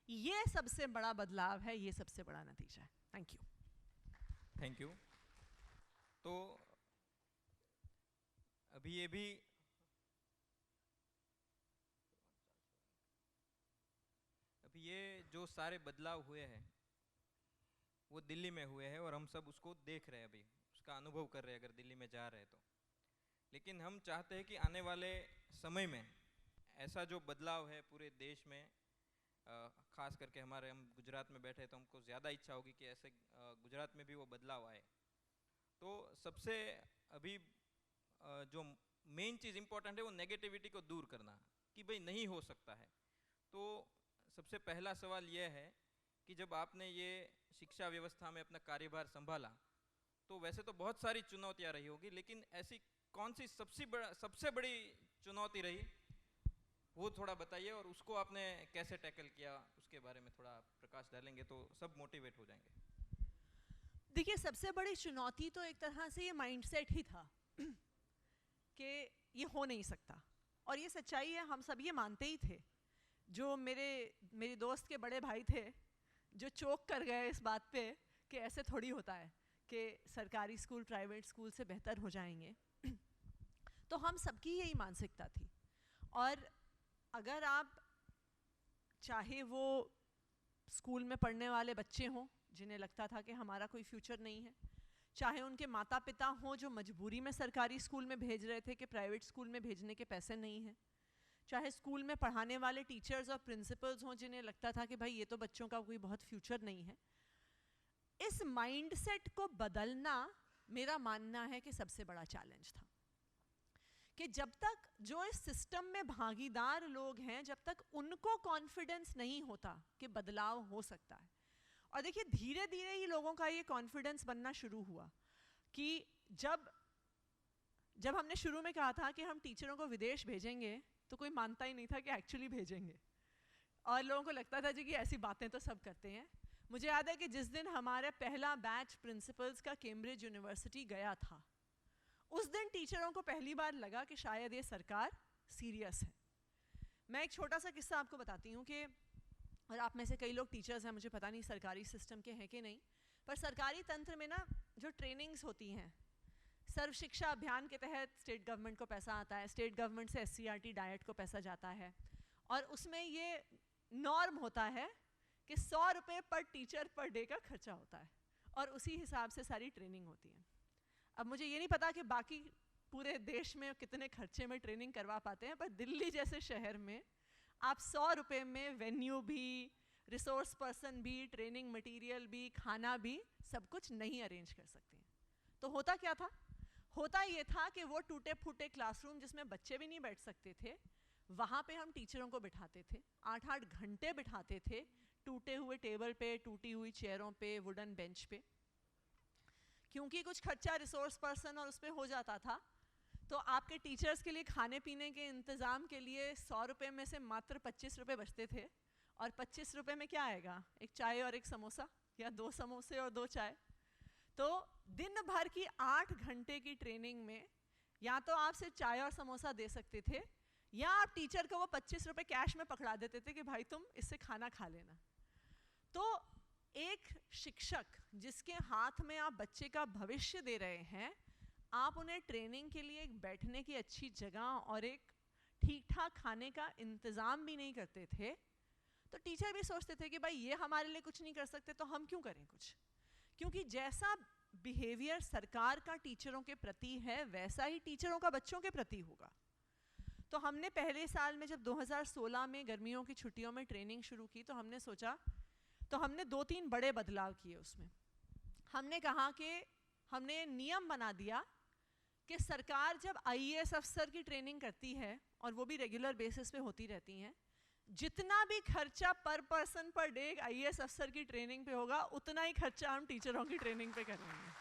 ये सबसे बड़ा बदलाव है, ये सबसे बड़ा नतीजा है। Thank you. Thank you. तो अभी ये भी जो सारे बदलाव हुए हैं वो दिल्ली में हुए हैं और हम सब उसको देख रहे हैं, अभी उसका अनुभव कर रहे हैं अगर दिल्ली में जा रहे हैं तो। लेकिन हम चाहते हैं कि आने वाले समय में ऐसा जो बदलाव है पूरे देश में, ख़ास करके हम गुजरात में बैठे तो हमको ज़्यादा इच्छा होगी कि ऐसे गुजरात में भी वो बदलाव आए। तो सबसे अभी जो मेन चीज़ इम्पोर्टेंट है वो नेगेटिविटी को दूर करना, कि भाई नहीं हो सकता है। तो सबसे पहला सवाल ये है कि जब आपने ये शिक्षा व्यवस्था में अपना कार्यभार संभाला तो वैसे तो बहुत सारी चुनौतियाँ रही होगी, लेकिन ऐसी कौन सी सबसे बड़ी चुनौती रही वो थोड़ा बताइए, और उसको आपने कैसे टैकल किया उसके बारे में थोड़ा प्रकाश डालेंगे तो सब मोटिवेट हो जाएंगे। देखिए, सबसे बड़ी चुनौती तो एक तरह से ये माइंडसेट ही था कि ये हो नहीं सकता, और ये सच्चाई है, हम सब ये मानते ही थे। जो मेरी दोस्त के बड़े भाई थे जो चौंक कर गए इस बात पे कि ऐसे थोड़ी होता है कि सरकारी स्कूल प्राइवेट स्कूल से बेहतर हो जाएंगे, तो हम सबकी यही मानसिकता थी। और अगर आप चाहे वो स्कूल में पढ़ने वाले बच्चे हों जिन्हें लगता था कि हमारा कोई फ्यूचर नहीं है, चाहे उनके माता पिता हों जो मजबूरी में सरकारी स्कूल में भेज रहे थे कि प्राइवेट स्कूल में भेजने के पैसे नहीं हैं, चाहे स्कूल में पढ़ाने वाले टीचर्स और प्रिंसिपल्स हों जिन्हें लगता था कि भाई ये तो बच्चों का कोई बहुत फ्यूचर नहीं है, इस माइंडसेट को बदलना मेरा मानना है कि सबसे बड़ा चैलेंज था। कि जब तक जो इस सिस्टम में भागीदार लोग हैं, जब तक उनको कॉन्फिडेंस नहीं होता कि बदलाव हो सकता है, और देखिए धीरे धीरे ही लोगों का ये कॉन्फिडेंस बनना शुरू हुआ कि जब हमने शुरू में कहा था कि हम टीचरों को विदेश भेजेंगे तो कोई मानता ही नहीं था कि एक्चुअली भेजेंगे, और लोगों को लगता था जी कि ऐसी बातें तो सब करते हैं। मुझे याद है कि जिस दिन हमारा पहला बैच प्रिंसिपल्स का कैम्ब्रिज यूनिवर्सिटी गया था, उस दिन टीचरों को पहली बार लगा कि शायद ये सरकार सीरियस है। मैं एक छोटा सा किस्सा आपको बताती हूँ कि और आप में से कई लोग टीचर्स हैं, मुझे पता नहीं सरकारी सिस्टम के हैं कि नहीं, पर सरकारी तंत्र में ना जो ट्रेनिंग्स होती हैं, सर्व शिक्षा अभियान के तहत स्टेट गवर्नमेंट को पैसा आता है, स्टेट गवर्नमेंट से SCRT डाइट को पैसा जाता है, और उसमें ये नॉर्म होता है कि 100 रुपये पर टीचर पर डे का खर्चा होता है, और उसी हिसाब से सारी ट्रेनिंग होती है। अब मुझे ये नहीं पता कि बाकी पूरे देश में कितने खर्चे में ट्रेनिंग करवा पाते हैं, पर दिल्ली जैसे शहर में आप 100 रुपये में वेन्यू भी, रिसोर्स पर्सन भी, ट्रेनिंग मटेरियल भी, खाना भी, सब कुछ नहीं अरेंज कर सकते हैं। तो होता क्या था? होता ये था कि वो टूटे फूटे क्लासरूम जिसमें बच्चे भी नहीं बैठ सकते थे, वहाँ पे हम टीचरों को बिठाते थे, 8-8 घंटे बिठाते थे, टूटे हुए टेबल पे, टूटी हुई चेयरों पे, वुडन बेंच पे। क्योंकि कुछ खर्चा रिसोर्स पर्सन और उस पर हो जाता था, तो आपके टीचर्स के लिए खाने पीने के इंतज़ाम के लिए 100 रुपये में से मात्र 25 रुपये बचते थे, और 25 रुपये में क्या आएगा? एक चाय और एक समोसा, या 2 समोसे और 2 चाय। तो दिन भर की 8 घंटे की ट्रेनिंग में या तो आप सिर्फ चाय और समोसा दे सकते थे, या आप टीचर को वो 25 रुपये कैश में पकड़ा देते थे कि भाई तुम इससे खाना खा लेना। तो एक शिक्षक जिसके हाथ में आप बच्चे का भविष्य दे रहे हैं, आप उन्हें ट्रेनिंग के लिए एक बैठने की अच्छी जगह और एक ठीक ठाक खाने का इंतज़ाम भी नहीं करते थे, तो टीचर भी सोचते थे कि भाई ये हमारे लिए कुछ नहीं कर सकते तो हम क्यों करें कुछ। क्योंकि जैसा बिहेवियर सरकार का टीचरों के प्रति है, वैसा ही टीचरों का बच्चों के प्रति होगा। तो हमने पहले साल में जब 2016 में गर्मियों की छुट्टियों में ट्रेनिंग शुरू की, तो हमने सोचा, तो हमने 2-3 बड़े बदलाव किए उसमें। हमने कहा कि हमने नियम बना दिया कि सरकार जब IAS अफसर की ट्रेनिंग करती है, और वो भी रेगुलर बेसिस पे होती रहती हैं, जितना भी खर्चा पर पर्सन पर डे IAS अफसर की ट्रेनिंग पे होगा, उतना ही खर्चा हम टीचरों की ट्रेनिंग पे करेंगे।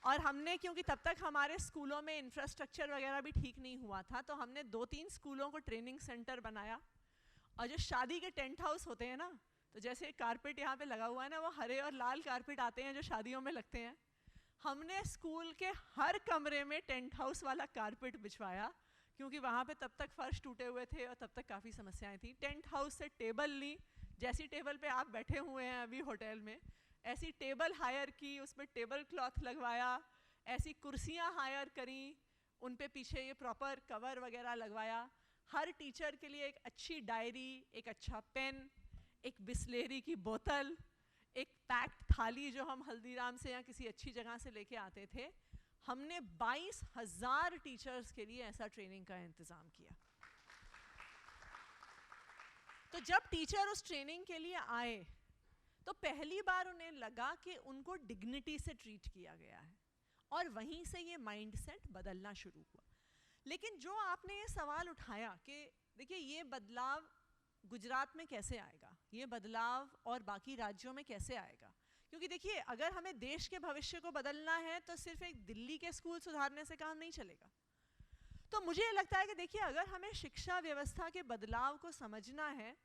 और हमने, क्योंकि तब तक हमारे स्कूलों में इंफ्रास्ट्रक्चर वगैरह भी ठीक नहीं हुआ था, तो हमने 2-3 स्कूलों को ट्रेनिंग सेंटर बनाया। और जो शादी के टेंट हाउस होते हैं ना, तो जैसे कारपेट यहाँ पे लगा हुआ है ना, वो हरे और लाल कारपेट आते हैं जो शादियों में लगते हैं, हमने स्कूल के हर कमरे में टेंट हाउस वाला कारपेट बिछवाया, क्योंकि वहाँ पे तब तक फर्श टूटे हुए थे और तब तक काफ़ी समस्याएं थी। टेंट हाउस से टेबल ली, जैसी टेबल पे आप बैठे हुए हैं अभी होटल में, ऐसी टेबल हायर की, उस पर टेबल क्लॉथ लगवाया, ऐसी कुर्सियाँ हायर करी, उन पे पीछे ये प्रॉपर कवर वगैरह लगवाया। हर टीचर के लिए एक अच्छी डायरी, एक अच्छा पेन, एक बिस्लेरी की बोतल, एक पैक्ड थाली जो हम हल्दीराम से या किसी अच्छी जगह से लेके आते थे। हमने 22,000 टीचर्स के लिए ऐसा ट्रेनिंग का इंतज़ाम किया। तो जब टीचर उस ट्रेनिंग के लिए आए, तो पहली बार उन्हें लगा कि उनको डिग्निटी से ट्रीट किया गया है, और वहीं से ये माइंडसेट बदलना शुरू हुआ। लेकिन जो आपने ये सवाल उठाया कि देखिए ये बदलाव गुजरात में कैसे आएगा, ये बदलाव और बाकी राज्यों में कैसे आएगा, क्योंकि देखिए अगर हमें देश के भविष्य को बदलना है तो सिर्फ एक दिल्ली के स्कूल सुधारने से काम नहीं चलेगा। तो मुझे ये लगता है कि देखिए अगर हमें शिक्षा व्यवस्था के बदलाव को समझना है,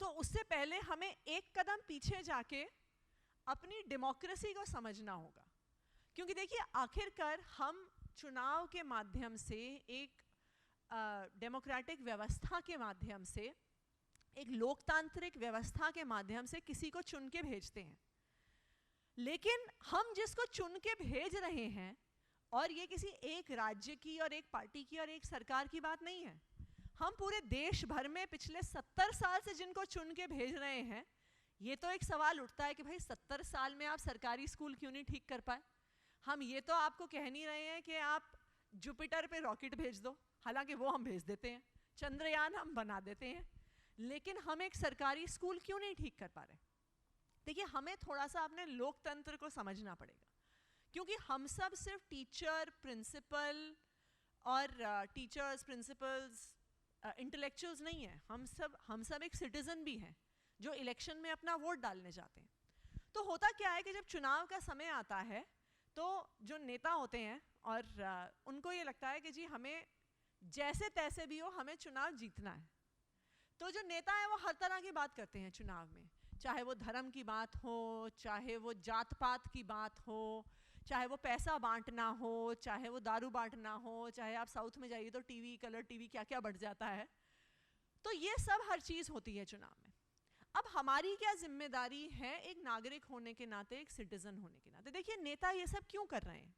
तो उससे पहले हमें एक कदम पीछे जाके अपनी डेमोक्रेसी को समझना होगा। क्योंकि देखिए आखिरकार हम चुनाव के माध्यम से, एक डेमोक्रेटिक व्यवस्था के माध्यम से, एक लोकतांत्रिक व्यवस्था के माध्यम से किसी को चुन के भेजते हैं। लेकिन हम जिसको चुन के भेज रहे हैं, और ये किसी एक राज्य की और एक पार्टी की और एक सरकार की बात नहीं है, हम पूरे देश भर में पिछले 70 साल से जिनको चुन के भेज रहे हैं, ये तो एक सवाल उठता है कि भाई 70 साल में आप सरकारी स्कूल क्यों नहीं ठीक कर पाए। हम ये तो आपको कह नहीं रहे हैं कि आप जुपिटर पे रॉकेट भेज दो, हालांकि वो हम भेज देते हैं, चंद्रयान हम बना देते हैं, लेकिन हम एक सरकारी स्कूल क्यों नहीं ठीक कर पा रहे। देखिए हमें थोड़ा सा अपने लोकतंत्र को समझना पड़ेगा, क्योंकि हम सब सिर्फ टीचर, प्रिंसिपल और टीचर्स, प्रिंसिपल्स, इंटेलेक्चुअल्स नहीं हैं। हम सब एक सिटीज़न भी हैं जो इलेक्शन में अपना वोट डालने जाते हैं। तो होता क्या है कि जब चुनाव का समय आता है, तो जो नेता होते हैं और उनको ये लगता है कि जी हमें जैसे तैसे भी हो हमें चुनाव जीतना है। तो जो नेता है वो हर तरह की बात करते हैं चुनाव में, चाहे वो धर्म की बात हो, चाहे वो जात पात की बात हो, चाहे वो पैसा बांटना हो, चाहे वो दारू बांटना हो, चाहे आप साउथ में जाइए तो टीवी, कलर टीवी क्या क्या बढ़ जाता है। तो ये सब हर चीज़ होती है चुनाव में। अब हमारी क्या जिम्मेदारी है एक नागरिक होने के नाते, एक सिटीजन होने के नाते? देखिए नेता ये सब क्यों कर रहे हैं?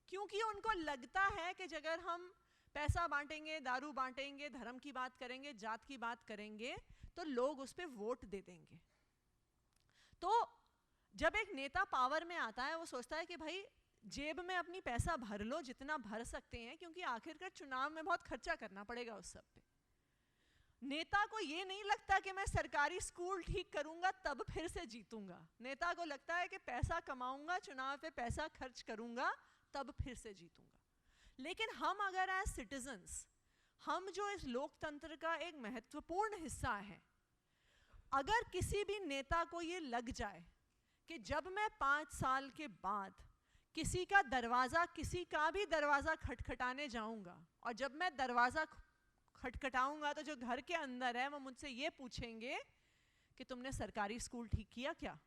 क्योंकि उनको लगता है कि अगर हम पैसा बांटेंगे, दारू बांटेंगे, धर्म की बात करेंगे, जात की बात करेंगे, तो लोग उस पर वोट दे देंगे। तो जब एक नेता पावर में आता है, वो सोचता है कि भाई जेब में अपनी पैसा भर लो जितना भर सकते हैं, क्योंकि आखिरकार चुनाव में बहुत खर्चा करना पड़ेगा उस सब पे। नेता को ये नहीं लगता कि मैं सरकारी स्कूल ठीक करूंगा तब फिर से जीतूंगा। नेता को लगता है कि पैसा कमाऊंगा, चुनाव पे पैसा खर्च करूंगा, तब फिर से जीतूंगा। लेकिन हम अगर एज सिटीजन्स, हम जो इस लोकतंत्र का एक महत्वपूर्ण हिस्सा है, अगर किसी भी नेता को ये लग जाए कि जब मैं 5 साल के बाद किसी का दरवाज़ा, किसी का भी दरवाज़ा खटखटाने जाऊंगा, और जब मैं दरवाज़ा खटखटाऊंगा तो जो घर के अंदर है वो मुझसे ये पूछेंगे कि तुमने सरकारी स्कूल ठीक किया क्या,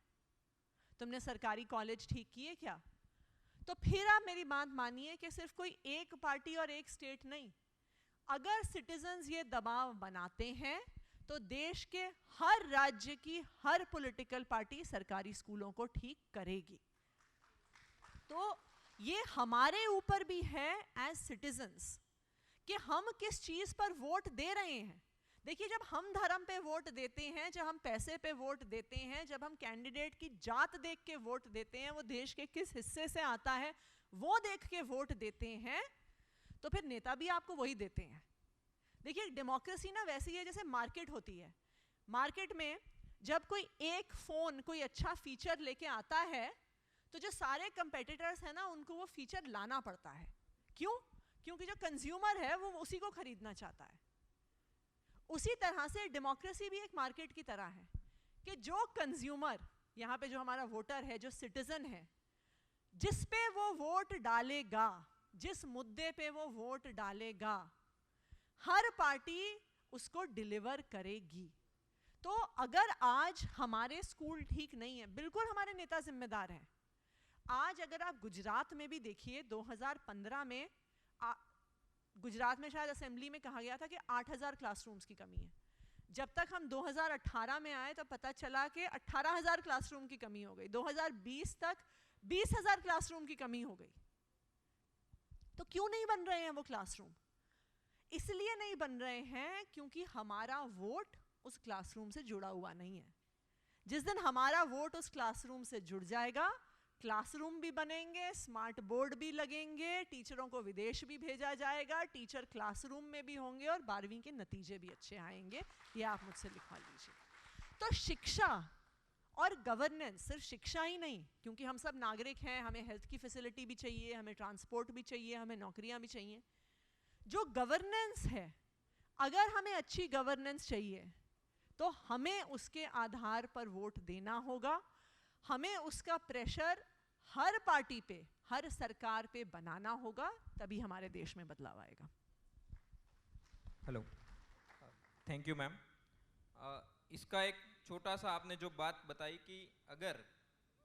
तुमने सरकारी कॉलेज ठीक किए क्या, तो फिर आप मेरी बात मानिए कि सिर्फ कोई एक पार्टी और एक स्टेट नहीं, अगर सिटीजन्स ये दबाव बनाते हैं तो देश के हर राज्य की हर पॉलिटिकल पार्टी सरकारी स्कूलों को ठीक करेगी। तो ये हमारे ऊपर भी है एज सिटीजन्स कि हम किस चीज़ पर वोट दे रहे हैं। देखिए जब हम धर्म पे वोट देते हैं, जब हम पैसे पे वोट देते हैं, जब हम कैंडिडेट की जात देख के वोट देते हैं, वो देश के किस हिस्से से आता है वो देख के वोट देते हैं, तो फिर नेता भी आपको वही देते हैं। देखिए डेमोक्रेसी ना वैसी है जैसे मार्केट होती है। मार्केट में जब कोई एक फ़ोन कोई अच्छा फीचर लेके आता है तो जो सारे कंपेटिटर्स हैं ना उनको वो फीचर लाना पड़ता है। क्यों? क्योंकि जो कंज्यूमर है वो उसी को खरीदना चाहता है। उसी तरह से डेमोक्रेसी भी एक मार्केट की तरह है कि जो कंज्यूमर, यहाँ पे जो हमारा वोटर है, जो सिटीजन है, जिस पे वो वोट डालेगा, जिस मुद्दे पे वो वोट डालेगा, हर पार्टी उसको डिलीवर करेगी। तो अगर आज हमारे स्कूल ठीक नहीं है, बिल्कुल हमारे नेता जिम्मेदार हैं। आज अगर आप गुजरात में भी देखिए, 2015 में गुजरात में शायद असेंबली में कहा गया था कि 8000 क्लासरूम्स की कमी है। जब तक हम 2018 में आए तो पता चला कि 18000 क्लासरूम की कमी हो गई। 2020 तक 20000 क्लासरूम की कमी हो गई। तो क्यों नहीं बन रहे हैं वो क्लासरूम? इसलिए नहीं बन रहे हैं क्योंकि हमारा वोट उस क्लासरूम से जुड़ा हुआ नहीं है। जिस दिन हमारा वोट उस क्लासरूम से जुड़ जाएगा, क्लासरूम भी बनेंगे, स्मार्ट बोर्ड भी लगेंगे, टीचरों को विदेश भी भेजा जाएगा, टीचर क्लासरूम में भी होंगे और 12वीं के नतीजे भी अच्छे आएंगे। ये आप मुझसे लिखवा लीजिए। तो शिक्षा और गवर्नेंस, सिर्फ शिक्षा ही नहीं, क्योंकि हम सब नागरिक हैं, हमें हेल्थ की फैसिलिटी भी चाहिए, हमें ट्रांसपोर्ट भी चाहिए, हमें नौकरियां भी चाहिए। जो गवर्नेंस है, अगर हमें अच्छी गवर्नेंस चाहिए तो हमें उसके आधार पर वोट देना होगा। हमें उसका प्रेशर हर पार्टी पे, हर सरकार पे बनाना होगा, तभी हमारे देश में बदलाव आएगा। Hello, thank you ma'am. इसका एक छोटा सा आपने जो बात बताई कि अगर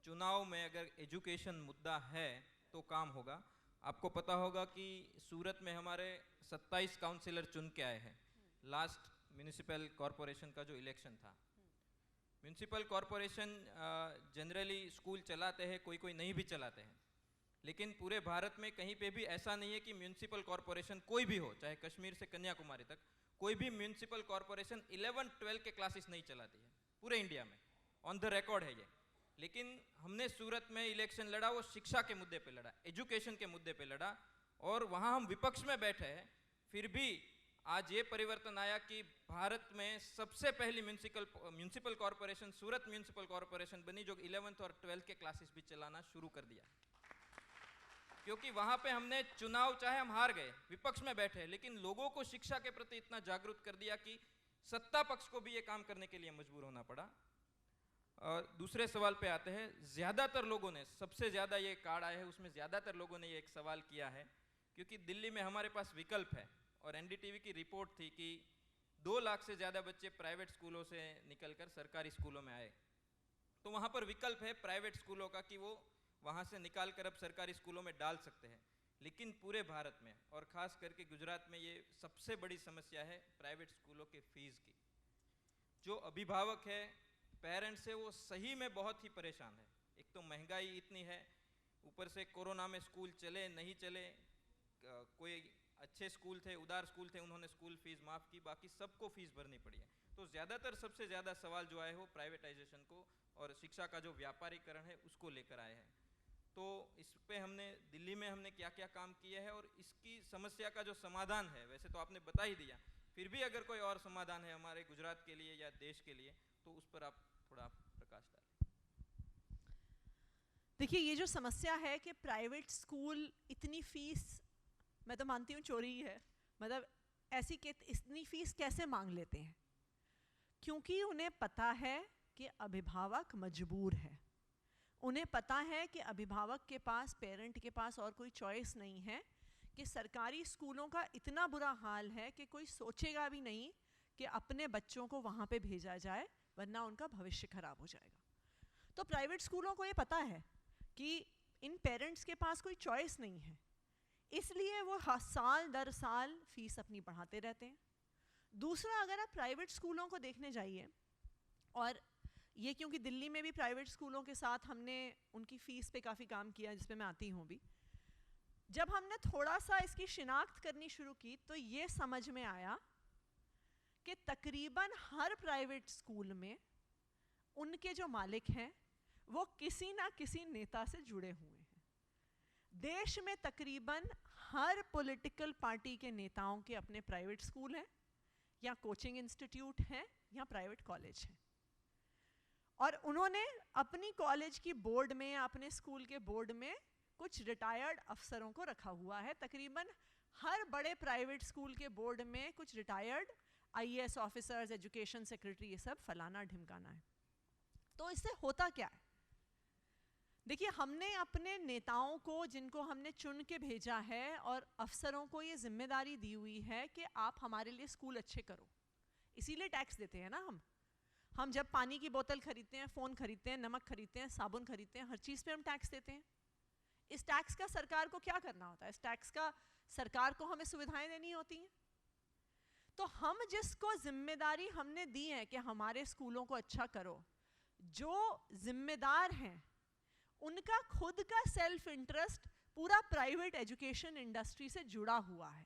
चुनाव में अगर एजुकेशन मुद्दा है तो काम होगा। आपको पता होगा कि सूरत में हमारे 27 काउंसिलर चुन के आए हैं लास्ट म्यूनिसिपल कॉरपोरेशन का जो इलेक्शन था। म्यूनिसिपल कॉरपोरेशन जनरली स्कूल चलाते हैं, कोई कोई नहीं भी चलाते हैं, लेकिन पूरे भारत में कहीं पे भी ऐसा नहीं है कि म्यूनिसिपल कॉरपोरेशन कोई भी हो, चाहे कश्मीर से कन्याकुमारी तक, कोई भी म्यूनिसिपल कॉरपोरेशन 11-12 के क्लासेस नहीं चलाती है पूरे इंडिया में। ऑन द रिकॉर्ड है ये। लेकिन हमने सूरत में इलेक्शन लड़ा, वो शिक्षा के मुद्दे पे लड़ा, एजुकेशन के मुद्दे पे लड़ा, और वहाँ हम विपक्ष में बैठे हैं, फिर भी आज ये परिवर्तन आया कि भारत में सबसे पहली म्यूनिसिपल कॉरपोरेशन सूरत म्यूनिसिपल कॉरपोरेशन बनी, जो 11th और 12th के क्लासेस भी चलाना शुरू कर दिया। क्योंकि वहाँ पे हमने चुनाव, चाहे हम हार गए, विपक्ष में बैठे, लेकिन लोगों को शिक्षा के प्रति इतना जागरूक कर दिया कि सत्ता पक्ष को भी ये काम करने के लिए मजबूर होना पड़ा। और दूसरे सवाल पे आते हैं। ज़्यादातर लोगों ने, सबसे ज़्यादा ये कार्ड आया है उसमें ज़्यादातर लोगों ने ये एक सवाल किया है, क्योंकि दिल्ली में हमारे पास विकल्प है, और एनडीटीवी की रिपोर्ट थी कि 2 लाख से ज़्यादा बच्चे प्राइवेट स्कूलों से निकलकर सरकारी स्कूलों में आए। तो वहाँ पर विकल्प है प्राइवेट स्कूलों का कि वो वहाँ से निकाल कर अब सरकारी स्कूलों में डाल सकते हैं। लेकिन पूरे भारत में और ख़ास करके गुजरात में ये सबसे बड़ी समस्या है प्राइवेट स्कूलों के फीस की। जो अभिभावक है, पेरेंट्स है, वो सही में बहुत ही परेशान है। एक तो महंगाई इतनी है, ऊपर से कोरोना में स्कूल चले नहीं चले, कोई अच्छे स्कूल थे, उदार स्कूल थे, उन्होंने स्कूल फीस माफ़ की, बाकी सबको फीस भरनी पड़ी है। तो ज़्यादातर सबसे ज़्यादा सवाल जो आए हो प्राइवेटाइजेशन को और शिक्षा का जो व्यापारीकरण है उसको लेकर आए हैं। तो इस पे हमने दिल्ली में हमने क्या क्या काम किए हैं और इसकी समस्या का जो समाधान है, वैसे तो आपने बता ही दिया, फिर भी अगर कोई और समाधान है हमारे गुजरात के लिए या देश के लिए तो उस पर आप थोड़ा प्रकाश डालें। देखिए, ये जो समस्या है कि प्राइवेट स्कूल इतनी फीस, मैं तो मानती हूँ चोरी ही है, मतलब ऐसी कि इतनी फीस कैसे मांग लेते हैं, क्योंकि उन्हें पता है कि अभिभावक मजबूर है। उन्हें पता है कि अभिभावक के पास, पेरेंट के पास और कोई चॉइस नहीं है, कि सरकारी स्कूलों का इतना बुरा हाल है कि कोई सोचेगा भी नहीं कि अपने बच्चों को वहाँ पे भेजा जाए, वरना उनका भविष्य खराब हो जाएगा। तो प्राइवेट स्कूलों को ये पता है कि इन पेरेंट्स के पास कोई चॉइस नहीं है, इसलिए वो साल दर साल फीस अपनी बढ़ाते रहते हैं। दूसरा, अगर आप प्राइवेट स्कूलों को देखने जाइए, और ये क्योंकि दिल्ली में भी प्राइवेट स्कूलों के साथ हमने उनकी फ़ीस पे काफ़ी काम किया, जिस पे मैं आती हूँ भी, जब हमने थोड़ा सा इसकी शिनाख्त करनी शुरू की तो ये समझ में आया कि तकरीबन हर प्राइवेट स्कूल में उनके जो मालिक हैं वो किसी ना किसी नेता से जुड़े हुए हैं। देश में तकरीबन हर पॉलिटिकल पार्टी के नेताओं के अपने प्राइवेट स्कूल हैं, या कोचिंग इंस्टीट्यूट हैं, या प्राइवेट कॉलेज हैं, और उन्होंने अपनी कॉलेज की बोर्ड में या अपने स्कूल के बोर्ड में कुछ रिटायर्ड अफसरों को रखा हुआ है। तकरीबन हर बड़े प्राइवेट स्कूल के बोर्ड में कुछ retired IAS officers, education secretary, ये सब फलाना ढिमकाना है। तो इससे होता क्या है? देखिए, हमने अपने नेताओं को, जिनको हमने चुन के भेजा है, और अफसरों को ये जिम्मेदारी दी हुई है कि आप हमारे लिए स्कूल अच्छे करो, इसीलिए टैक्स देते हैं ना। हम जब पानी की बोतल खरीदते हैं, फ़ोन खरीदते हैं, नमक खरीदते हैं, साबुन खरीदते हैं, हर चीज़ पे हम टैक्स देते हैं। इस टैक्स का सरकार को क्या करना होता है? इस टैक्स का सरकार को हमें सुविधाएं देनी होती हैं। तो हम जिसको जिम्मेदारी हमने दी है कि हमारे स्कूलों को अच्छा करो, जो जिम्मेदार हैं उनका खुद का सेल्फ इंटरेस्ट पूरा प्राइवेट एजुकेशन इंडस्ट्री से जुड़ा हुआ है।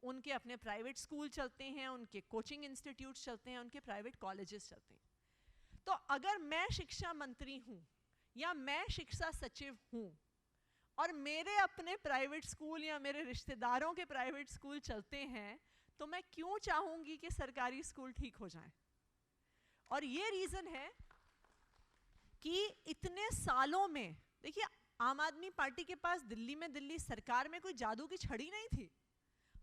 उनके अपने प्राइवेट स्कूल चलते हैं, उनके कोचिंग इंस्टीट्यूट्स चलते हैं, उनके प्राइवेट कॉलेजेस चलते हैं। तो अगर मैं शिक्षा मंत्री हूँ या मैं शिक्षा सचिव हूँ और मेरे अपने प्राइवेट स्कूल या मेरे रिश्तेदारों के प्राइवेट स्कूल चलते हैं, तो मैं क्यों चाहूँगी कि सरकारी स्कूल ठीक हो जाएं? और ये रीज़न है कि इतने सालों में, देखिए, आम आदमी पार्टी के पास दिल्ली सरकार में कोई जादू की छड़ी नहीं थी।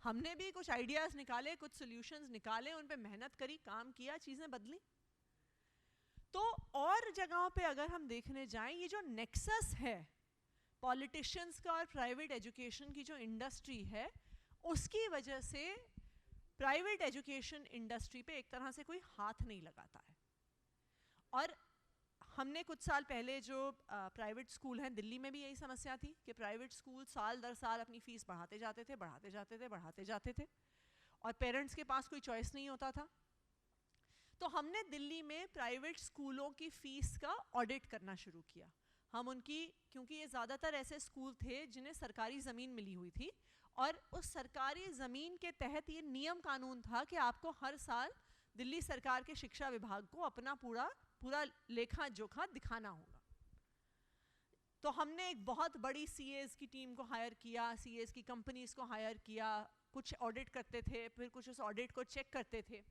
हमने भी कुछ आइडियाज़ निकाले, कुछ सॉल्यूशंस निकाले, उन पे मेहनत करी, काम किया, चीज़ें बदली। तो और जगहों पे अगर हम देखने जाएं, ये जो नेक्सस है पॉलिटिशियंस का और प्राइवेट एजुकेशन की जो इंडस्ट्री है, उसकी वजह से प्राइवेट एजुकेशन इंडस्ट्री पे एक तरह से कोई हाथ नहीं लगाता है। और हमने कुछ साल पहले जो प्राइवेट स्कूल हैं, दिल्ली में भी यही समस्या थी कि प्राइवेट स्कूल साल दर साल अपनी फ़ीस बढ़ाते जाते थे और पेरेंट्स के पास कोई चॉइस नहीं होता था। तो हमने दिल्ली में प्राइवेट स्कूलों की फ़ीस का ऑडिट करना शुरू किया। हम उनकी, क्योंकि ये ज़्यादातर ऐसे स्कूल थे जिन्हें सरकारी ज़मीन मिली हुई थी, और उस सरकारी ज़मीन के तहत ये नियम कानून था कि आपको हर साल दिल्ली सरकार के शिक्षा विभाग को अपना पूरा लेखा जोखा दिखाना होगा। तो हमने एक बहुत बड़ी सीएस की टीम को हायर किया, सीएस की कंपनीज को हायर किया, कुछ ऑडिट करते थे, फिर कुछ उस ऑडिट को चेक करते थे।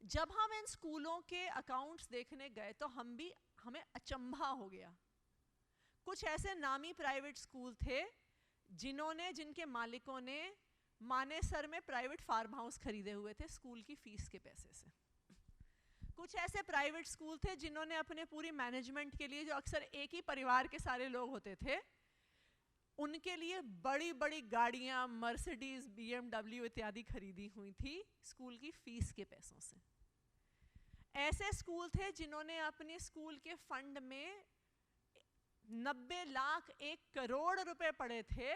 जब हम इन स्कूलों के अकाउंट्स देखने गए तो हमें अचंभा हो गया। कुछ ऐसे नामी प्राइवेट स्कूल थे जिनके मालिकों ने मानेसर में प्राइवेट फार्म हाउस खरीदे हुए थे स्कूल की फीस के पैसे से। कुछ ऐसे प्राइवेट स्कूल थे जिन्होंने अपने पूरी मैनेजमेंट के लिए, जो अक्सर एक ही परिवार के सारे लोग होते थे, उनके लिए बड़ी बड़ी गाड़ियां, मर्सिडीज, BMW इत्यादि खरीदी हुई थी स्कूल की फीस के पैसों से। ऐसे स्कूल थे जिन्होंने अपने स्कूल के फंड में 90 लाख, 1 करोड़ रुपए पड़े थे,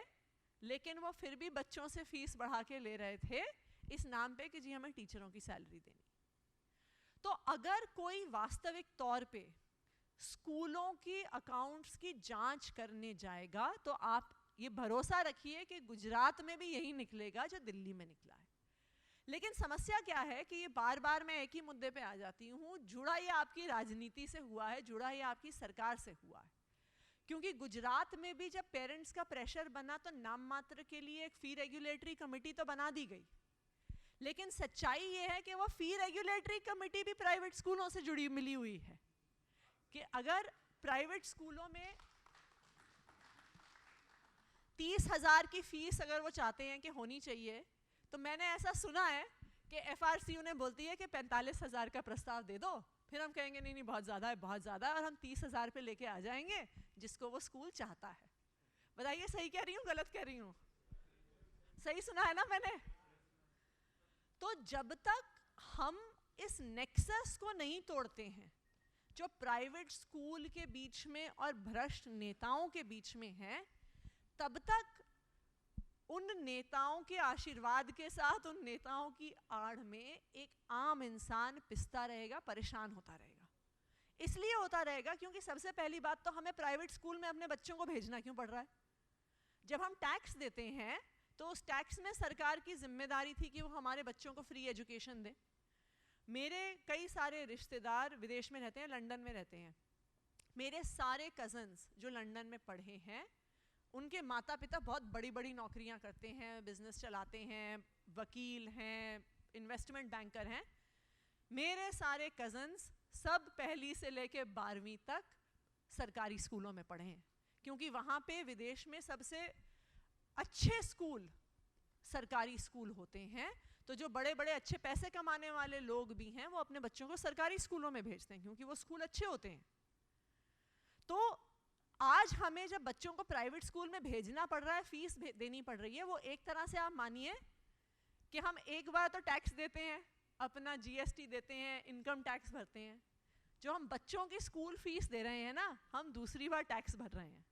लेकिन वो फिर भी बच्चों से फीस बढ़ा के ले रहे थे इस नाम पे कि जी हमें टीचरों की सैलरी देनी। तो अगर कोई वास्तविक तौर पे स्कूलों की अकाउंट्स की जांच करने जाएगा तो आप ये भरोसा रखिए कि गुजरात में भी यही निकलेगा जो दिल्ली में निकला है। लेकिन समस्या क्या है कि ये बार बार मैं एक ही मुद्दे पे आ जाती हूँ, जुड़ा ये आपकी राजनीति से हुआ है, जुड़ा ये आपकी सरकार से हुआ है। क्योंकि गुजरात में भी जब पेरेंट्स का प्रेशर बना तो नाम मात्र के लिए एक फी रेगुलेटरी कमेटी तो बना दी गई, लेकिन सच्चाई ये है कि वो फी रेगुलेटरी कमेटी भी प्राइवेट स्कूलों से जुड़ी मिली हुई है कि अगर प्राइवेट स्कूलों में 30,000 की फीस अगर वो चाहते हैं कि होनी चाहिए, तो मैंने ऐसा सुना है कि FRCU ने बोलती है कि 45,000 का प्रस्ताव दे दो, फिर हम कहेंगे नहीं नहीं बहुत ज़्यादा है, बहुत ज़्यादा है, और हम 30,000 पे लेके आ जाएंगे जिसको वो स्कूल चाहता है। बताइए सही कह रही हूँ गलत कह रही हूँ? सही सुना है ना मैंने? तो जब तक हम इस नेक्सस को नहीं तोड़ते हैं जो प्राइवेट स्कूल के बीच में और भ्रष्ट नेताओं के बीच में है, तब तक उन नेताओं के आशीर्वाद के साथ, उन नेताओं की आड़ में एक आम इंसान पिसता रहेगा, परेशान होता रहेगा। इसलिए होता रहेगा क्योंकि सबसे पहली बात तो हमें प्राइवेट स्कूल में अपने बच्चों को भेजना क्यों पड़ रहा है? जब हम टैक्स देते हैं तो उस टैक्स में सरकार की जिम्मेदारी थी कि वो हमारे बच्चों को फ्री एजुकेशन दे। मेरे कई सारे रिश्तेदार विदेश में रहते हैं, लंदन में रहते हैं। मेरे सारे कज़न्स जो लंदन में पढ़े हैं, उनके माता पिता बहुत बड़ी बड़ी नौकरियां करते हैं, बिजनेस चलाते हैं, वकील हैं, इन्वेस्टमेंट बैंकर हैं। मेरे सारे कज़न्स सब पहली से लेके 12वीं तक सरकारी स्कूलों में पढ़े हैं, क्योंकि वहाँ पे विदेश में सबसे अच्छे स्कूल सरकारी स्कूल होते हैं। तो जो बड़े बड़े अच्छे पैसे कमाने वाले लोग भी हैं वो अपने बच्चों को सरकारी स्कूलों में भेजते हैं क्योंकि वो स्कूल अच्छे होते हैं। तो आज हमें जब बच्चों को प्राइवेट स्कूल में भेजना पड़ रहा है, फीस देनी पड़ रही है, वो एक तरह से आप मानिए कि हम एक बार तो टैक्स देते हैं, अपना GST देते हैं, इनकम टैक्स भरते हैं। जो हम बच्चों की स्कूल फीस दे रहे हैं ना, हम दूसरी बार टैक्स भर रहे हैं।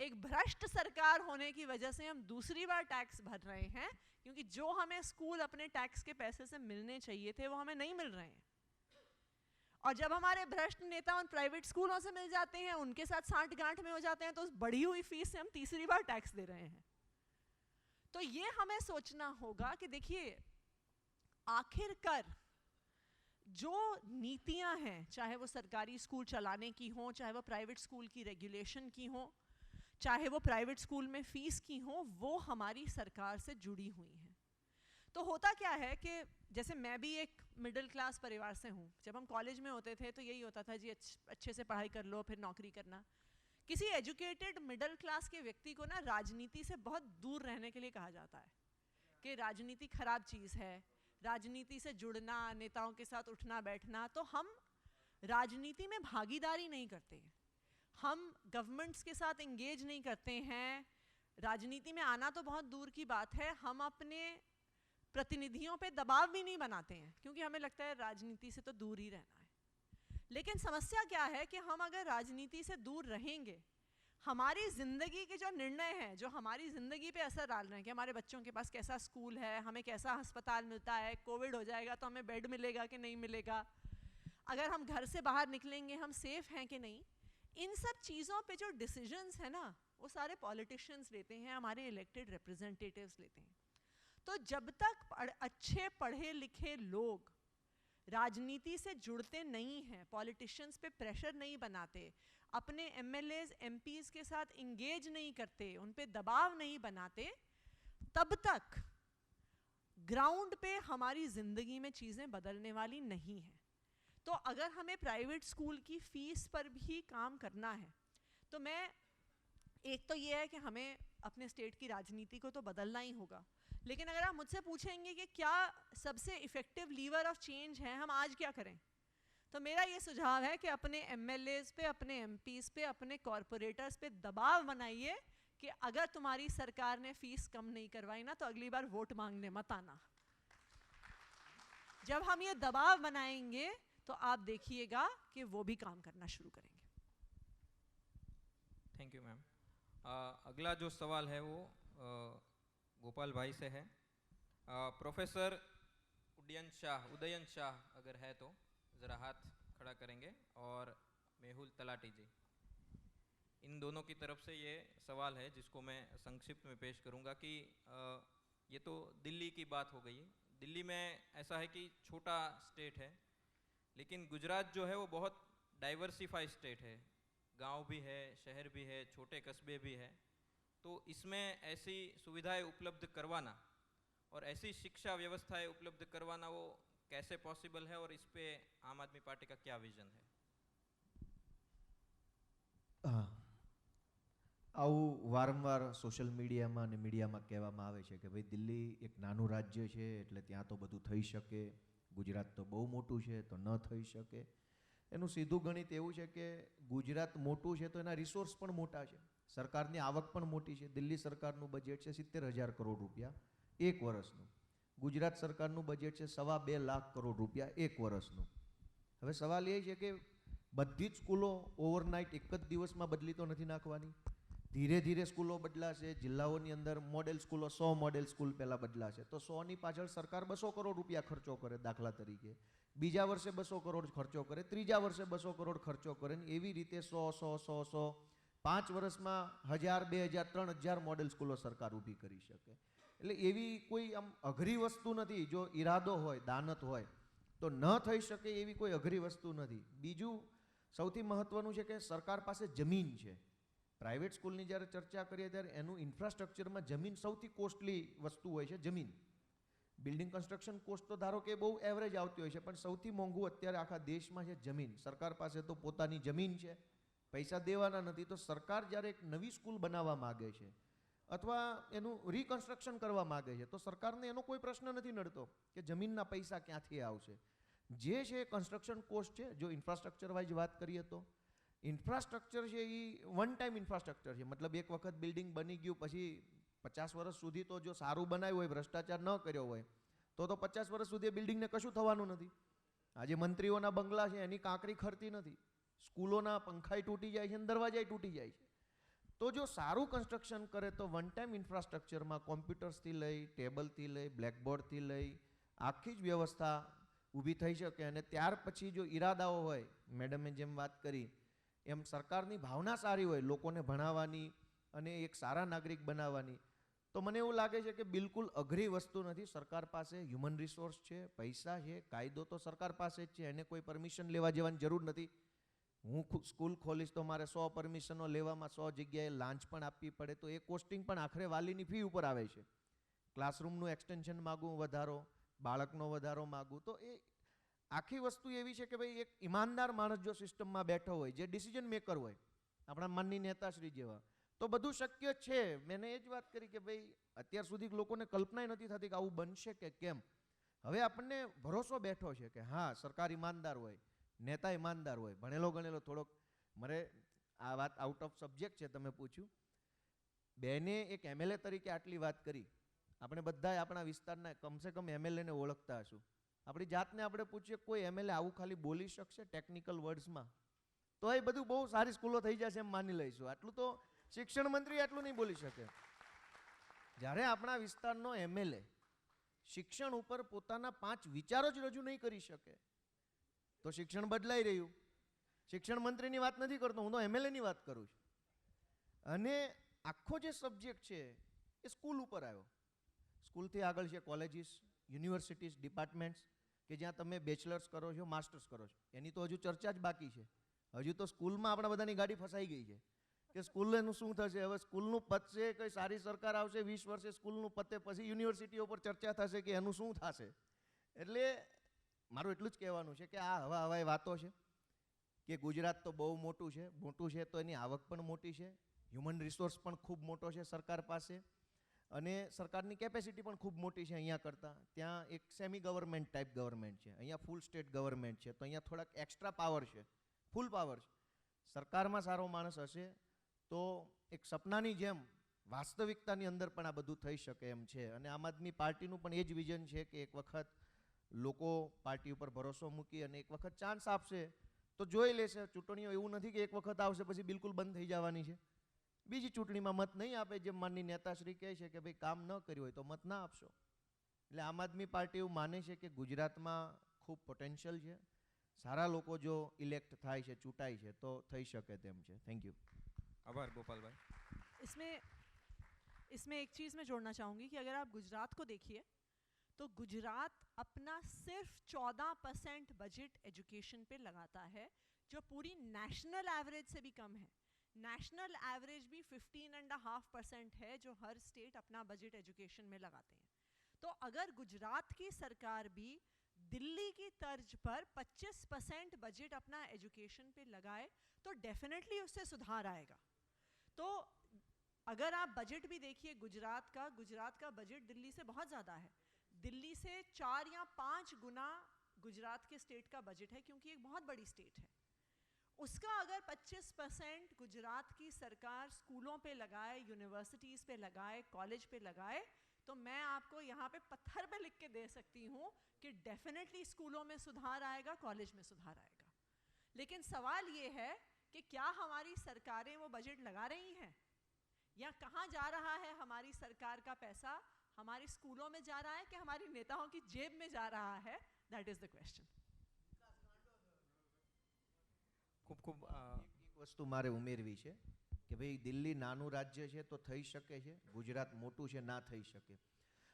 एक भ्रष्ट सरकार होने की वजह से हम दूसरी बार टैक्स भर रहे हैं, क्योंकि जो हमें स्कूल अपने टैक्स के पैसे से मिलने चाहिए थे वो हमें नहीं मिल रहे हैं। और जब हमारे भ्रष्ट नेता उन प्राइवेट स्कूलों से मिल जाते हैं, उनके साथ सांठ गांठ में हो जाते हैं, तो उस बढ़ी हुई फीस से हम तीसरी बार टैक्स दे रहे हैं। तो ये हमें सोचना होगा कि देखिए आखिरकार जो नीतियां हैं, चाहे वो सरकारी स्कूल चलाने की हो, चाहे वो प्राइवेट स्कूल की रेगुलेशन की हो, चाहे वो प्राइवेट स्कूल में फीस की हो, वो हमारी सरकार से जुड़ी हुई हैं। तो होता क्या है कि जैसे मैं भी एक मिडिल क्लास परिवार से हूँ। जब हम कॉलेज में होते थे तो यही होता था जी, अच्छे से पढ़ाई कर लो फिर नौकरी करना। किसी एजुकेटेड मिडिल क्लास के व्यक्ति को ना राजनीति से बहुत दूर रहने के लिए कहा जाता है कि राजनीति खराब चीज़ है, राजनीति से जुड़ना, नेताओं के साथ उठना बैठना। तो हम राजनीति में भागीदारी नहीं करते हैं, हम गवर्नमेंट्स के साथ इंगेज नहीं करते हैं, राजनीति में आना तो बहुत दूर की बात है, हम अपने प्रतिनिधियों पे दबाव भी नहीं बनाते हैं, क्योंकि हमें लगता है राजनीति से तो दूर ही रहना है। लेकिन समस्या क्या है कि हम अगर राजनीति से दूर रहेंगे, हमारी ज़िंदगी के जो निर्णय हैं, जो हमारी ज़िंदगी पे असर डाल रहे हैं कि हमारे बच्चों के पास कैसा स्कूल है, हमें कैसा अस्पताल मिलता है, कोविड हो जाएगा तो हमें बेड मिलेगा कि नहीं मिलेगा, अगर हम घर से बाहर निकलेंगे हम सेफ हैं कि नहीं, इन सब चीज़ों पे जो डिसीजंस है ना, वो सारे पॉलिटिशियंस लेते हैं, हमारे इलेक्टेड रिप्रेजेंटेटिव्स लेते हैं। तो जब तक अच्छे पढ़े लिखे लोग राजनीति से जुड़ते नहीं हैं, पॉलिटिशियंस पे प्रेशर नहीं बनाते, अपने MLAs MPs के साथ इंगेज नहीं करते, उन पे दबाव नहीं बनाते, तब तक ग्राउंड पे हमारी ज़िंदगी में चीज़ें बदलने वाली नहीं हैं। तो अगर हमें प्राइवेट स्कूल की फ़ीस पर भी काम करना है, तो मैं एक तो ये है कि हमें अपने स्टेट की राजनीति को तो बदलना ही होगा। लेकिन अगर आप मुझसे पूछेंगे कि क्या सबसे इफ़ेक्टिव लीवर ऑफ चेंज है, हम आज क्या करें, तो मेरा ये सुझाव है कि अपने MLAs पे, अपने MPs पे, अपने कॉरपोरेटर्स पे दबाव बनाइए कि अगर तुम्हारी सरकार ने फ़ीस कम नहीं करवाई ना, तो अगली बार वोट मांगने मत आना। जब हम ये दबाव बनाएंगे तो आप देखिएगा कि वो भी काम करना शुरू करेंगे। Thank you ma'am. अगला जो सवाल है वो गोपाल भाई से है। प्रोफेसर उदयन शाह अगर है तो ज़रा हाथ खड़ा करेंगे, और मेहुल तलाटी जी। इन दोनों की तरफ से ये सवाल है जिसको मैं संक्षिप्त में पेश करूंगा कि ये तो दिल्ली की बात हो गई। दिल्ली में ऐसा है कि छोटा स्टेट है, लेकिन गुजरात जो है वो बहुत डाइवर्सिफाई स्टेट है। गांव भी है, शहर भी है, छोटे कस्बे भी है। तो इसमें ऐसी सुविधाएं उपलब्ध करवाना और ऐसी शिक्षा व्यवस्थाएं उपलब्ध करवाना वो कैसे पॉसिबल है, और इस पे आम आदमी पार्टी का क्या विजन है? હા, આવું વારંવાર સોશિયલ મીડિયામાં અને મીડિયામાં કહેવામાં આવે છે કે ભાઈ દિલ્હી એક નાનું રાજ્ય છે એટલે ત્યાં તો બધું થઈ શકે, ગુજરાત તો બહુ મોટું છે તો ન થઈ શકે. એનું સીધું ગણિત એવું છે કે ગુજરાત મોટું છે તો એના રિસોર્સ પણ મોટા છે, સરકારની આવક પણ મોટી છે. દિલ્હી સરકારનું બજેટ છે 70,000 કરોડ રૂપિયા એક વર્ષનું. ગુજરાત સરકારનું બજેટ છે 2.25 લાખ કરોડ રૂપિયા એક વર્ષનું. હવે સવાલ એ છે કે બધી જ સ્કૂલો ઓવરનાઇટ એક જ દિવસમાં બદલી તો નથી નાખવાની. ધીરે ધીરે સ્કૂલો બદલાશે. જિલ્લાઓની અંદર મોડેલ સ્કૂલો 100 મોડેલ સ્કૂલ પહેલાં બદલાશે તો 100ની પાછળ સરકાર 200 કરોડ રૂપિયા ખર્ચો કરે દાખલા તરીકે, બીજા વર્ષે 200 કરોડ ખર્ચો કરે, ત્રીજા વર્ષે 200 કરોડ ખર્ચો કરે, ને એવી રીતે 100 5 વર્ષમાં 1000, 2000, 3000 મોડેલ સ્કૂલો સરકાર ઊભી કરી શકે. એટલે એવી કોઈ આમ અઘરી વસ્તુ નથી. જો ઈરાદો હોય, દાનત હોય તો ન થઈ શકે એવી કોઈ અઘરી વસ્તુ નથી. બીજું સૌથી મહત્વનું છે કે સરકાર પાસે જમીન છે. પ્રાઇવેટ સ્કૂલની જ્યારે ચર્ચા કરીએ ત્યારે એનું ઇન્ફ્રાસ્ટ્રક્ચરમાં જમીન સૌથી કોસ્ટલી વસ્તુ હોય છે. જમીન, બિલ્ડિંગ કન્સ્ટ્રક્શન કોસ્ટ તો ધારો કે બહુ એવરેજ આવતી હોય છે, પણ સૌથી મોંઘું અત્યારે આખા દેશમાં છે જમીન. સરકાર પાસે તો પોતાની જમીન છે, પૈસા દેવાના નથી. તો સરકાર જ્યારે એક નવી સ્કૂલ બનાવવા માગે છે અથવા એનું રિકન્સ્ટ્રક્શન કરવા માગે છે તો સરકારને એનો કોઈ પ્રશ્ન નથી નડતો કે જમીનના પૈસા ક્યાંથી આવશે. જે છે કન્સ્ટ્રક્શન કોસ્ટ છે. જો ઇન્ફ્રાસ્ટ્રક્ચર વાઇઝ વાત કરીએ તો ઇન્ફ્રાસ્ટ્રક્ચર છે એ વન ટાઈમ ઇન્ફ્રાસ્ટ્રક્ચર છે. મતલબ એક વખત બિલ્ડિંગ બની ગયું પછી 50 વર્ષ સુધી તો જો સારું બનાવ્યું હોય, ભ્રષ્ટાચાર ન કર્યો હોય તો 50 વર્ષ સુધી એ બિલ્ડિંગને કશું થવાનું નથી. આજે મંત્રીઓના બંગલા છે એની કાંકરી ખરતી નથી, સ્કૂલોના પંખાઈ તૂટી જાય છે અને દરવાજાય તૂટી જાય છે. તો જો સારું કન્સ્ટ્રક્શન કરે તો વન ટાઈમ ઇન્ફ્રાસ્ટ્રક્ચરમાં કોમ્પ્યુટર્સથી લઈ, ટેબલથી લઈ, બ્લેકબોર્ડથી લઈ આખી જ વ્યવસ્થા ઊભી થઈ શકે. અને ત્યાર પછી જો ઈરાદાઓ હોય, મેડમે જેમ વાત કરી એમ સરકારની ભાવના સારી હોય લોકોને ભણાવવાની અને એક સારા નાગરિક બનાવવાની, તો મને એવું લાગે છે કે બિલકુલ અઘરી વસ્તુ નથી. સરકાર પાસે હ્યુમન રિસોર્સ છે, પૈસા છે, કાયદો તો સરકાર પાસે જ છે, એને કોઈ પરમિશન લેવા જવાની જરૂર નથી. હું સ્કૂલ ખોલીશ તો મારે 100 પરમિશનો લેવામાં 100 જગ્યાએ લાંચ પણ આપવી પડે, તો એ કોસ્ટિંગ પણ આખરે વાલીની ફી ઉપર આવે છે. ક્લાસરૂમનું એક્સટેન્શન માગું વધારો, બાળકનો વધારો માગું, તો એ આખી વસ્તુ એવી છે કે ભાઈ એક ઈમાનદાર માણસ જો સિસ્ટમમાં બેઠો હોય, જે ડિસિઝન મેકર હોય, આપણા માનની નેતાશ્રી જેવા, તો બધું શક્ય છે. મેં એ જ વાત કરી કે ભાઈ અત્યાર સુધી લોકોને કલ્પના નથી થતી કે આવું બનશે કે કેમ. હવે આપણને ભરોસો બેઠો છે કે હા સરકાર ઈમાનદાર હોય, નેતા ઈમાનદાર હોય, ભણેલો ગણેલો. થોડોક મારે આ વાત આઉટ ઓફ સબ્જેક્ટ છે, તમે પૂછ્યું. બેને એક એમએલએ તરીકે આટલી વાત કરી. આપણે બધા આપણા વિસ્તારના કમસે કમ એમએલએને ઓળખતા હશું. આપણી જાતને આપણે પૂછીએ કોઈ એમએલએ આવું ખાલી બોલી શકશે ટેકનિકલ વર્ડ્સમાં? તો એ બધું બહુ સારી સ્કૂલો થઈ જશે એમ માની લઈશું. આટલું તો શિક્ષણ મંત્રી આટલું નહીં બોલી શકે. જ્યારે આપણા વિસ્તારનો એમએલએ શિક્ષણ ઉપર પોતાના 5 વિચારો જ રજૂ નહીં કરી શકે તો શિક્ષણ બદલાઈ રહ્યું. શિક્ષણ મંત્રીની વાત નથી કરતો, હું તો એમએલએની વાત કરું છું. અને આખો જે સબ્જેક્ટ છે એ સ્કૂલ ઉપર આવ્યો. સ્કૂલથી આગળ છે કોલેજીસ, યુનિવર્સિટીઝ, ડિપાર્ટમેન્ટ્સ કે જ્યાં તમે બેચલર્સ કરો છો, માસ્ટર્સ કરો છો. એની તો હજુ ચર્ચા જ બાકી છે. હજુ તો સ્કૂલમાં આપણા બધાની ગાડી ફસાઈ ગઈ છે કે સ્કૂલનું શું થશે. હવે સ્કૂલનું પતશે, કઈ સારી સરકાર આવશે, 20 વર્ષે સ્કૂલનું પતે પછી યુનિવર્સિટીઓ પર ચર્ચા થશે કે એનું શું થશે. એટલે મારું એટલું જ કહેવાનું છે કે આ હવાઈ વાતો છે કે ગુજરાત તો બહુ મોટું છે તો એની આવક પણ મોટી છે, હ્યુમન રિસોર્સ પણ ખૂબ મોટો છે સરકાર પાસે, અને સરકારની કેપેસિટી પણ ખૂબ મોટી છે અહીંયા કરતાં. ત્યાં એક સેમી ગવર્મેન્ટ ટાઈપ ગવર્મેન્ટ છે, અહીંયા ફૂલ સ્ટેટ ગવર્મેન્ટ છે, તો અહીંયા થોડાક એક્સ્ટ્રા પાવર છે, ફૂલ પાવર છે. સરકારમાં સારો માણસ હશે તો એક સપનાની જેમ વાસ્તવિકતાની અંદર પણ આ બધું થઈ શકે એમ છે. અને આમ આદમી પાર્ટીનું પણ એ જ વિઝન છે કે એક વખત લોકો પાર્ટી ઉપર ભરોસો મૂકી અને એક વખત ચાન્સ આપશે તો જોઈ લેશે. ચૂંટણીઓ એવું નથી કે એક વખત આવશે પછી બિલકુલ બંધ થઈ જવાની છે. બીજી ચૂંટણીમાં મત નહીં આપે, જેમ માનની નેતાશ્રી કહે છે કે ભાઈ કામ ન કર્યું હોય તો મત ના આપશો. એટલે આમ આદમી પાર્ટી એવું માને છે કે ગુજરાતમાં ખૂબ પોટેન્શિયલ છે, સારા લોકો જો ઇલેક્ટ થાય છે, ચૂંટાય છે, તો થઈ શકે તેમ છે. Thank you. આભાર ગોપાલભાઈ. इसमें इसमें एक चीज़ मैं जोड़ना चाहूँगी कि अगर आप गुजरात को देखिए तो गुजरात अपना सिर्फ 14% बजट एजुकेशन पे लगाता है, जो पूरी नेशनल एवरेज से भी कम है. नेशनल एवरेज भी 15.5% है जो हर स्टेट अपना बजट एजुकेशन में लगाते हैं. तो अगर गुजरात की सरकार भी दिल्ली की तर्ज पर 25% बजट अपना एजुकेशन पे लगाए तो डेफिनेटली उससे सुधार आएगा. तो अगर आप बजट भी देखिए गुजरात का बजट दिल्ली से बहुत ज़्यादा है. दिल्ली से 4 या 5 गुना गुजरात के स्टेट का बजट है, क्योंकि एक बहुत बड़ी स्टेट है. उसका अगर 25% गुजरात की सरकार स्कूलों पे लगाए, यूनिवर्सिटीज़ पे लगाए, कॉलेज पे लगाए, तो मैं आपको यहाँ पे पत्थर पे लिख के दे सकती हूँ कि डेफिनेटली स्कूलों में सुधार आएगा, कॉलेज में सुधार आएगा. लेकिन सवाल ये है कि क्या हमारी सरकारें वो बजट लगा रही हैं, या कहाँ जा रहा है हमारी सरकार का पैसा? हमारे स्कूलों में जा रहा है कि हमारी नेताओं की जेब में जा रहा है? That is the question. ખૂબ ખૂબ એક વસ્તુ મારે ઉમેરવી છે કે ભાઈ દિલ્હી નાનું રાજ્ય છે તો થઈ શકે છે, ગુજરાત મોટું છે ના થઈ શકે.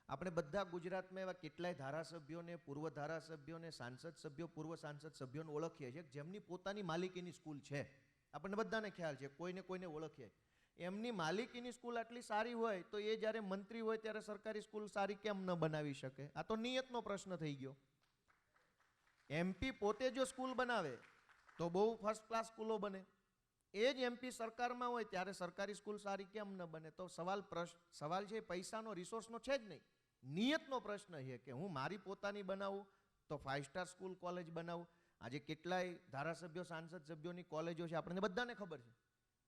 આપણે બધા ગુજરાતમાં એવા કેટલાય ધારાસભ્યોને, પૂર્વ ધારાસભ્યોને, સાંસદ સભ્યો, પૂર્વ સાંસદ સભ્યોને ઓળખીએ છીએ જેમની પોતાની માલિકીની સ્કૂલ છે. આપણને બધાને ખ્યાલ છે, કોઈને ઓળખીએ. એમની માલિકીની સ્કૂલ આટલી સારી હોય તો એ જ્યારે મંત્રી હોય ત્યારે સરકારી સ્કૂલ સારી કેમ ન બનાવી શકે? આ તો નિયતનો પ્રશ્ન થઈ ગયો. એમપી પોતે જો સ્કૂલ બનાવે તો બહુ ફર્સ્ટ ક્લાસ સ્કૂલો બને. એ જ એમપી સરકારમાં હોય ત્યારે સરકારી સ્કૂલ સારી કેમ ન બને? તો સવાલ છે પૈસાનો, રિસોર્સનો છે જ નહીં. નિયતનો પ્રશ્ન છે કે હું મારી પોતાની બનાવું તો 5 સ્ટાર સ્કૂલ, કોલેજ બનાવું. આજે કેટલાય ધારાસભ્યો, સાંસદ સભ્યોની કોલેજો છે, આપણને બધાને ખબર છે.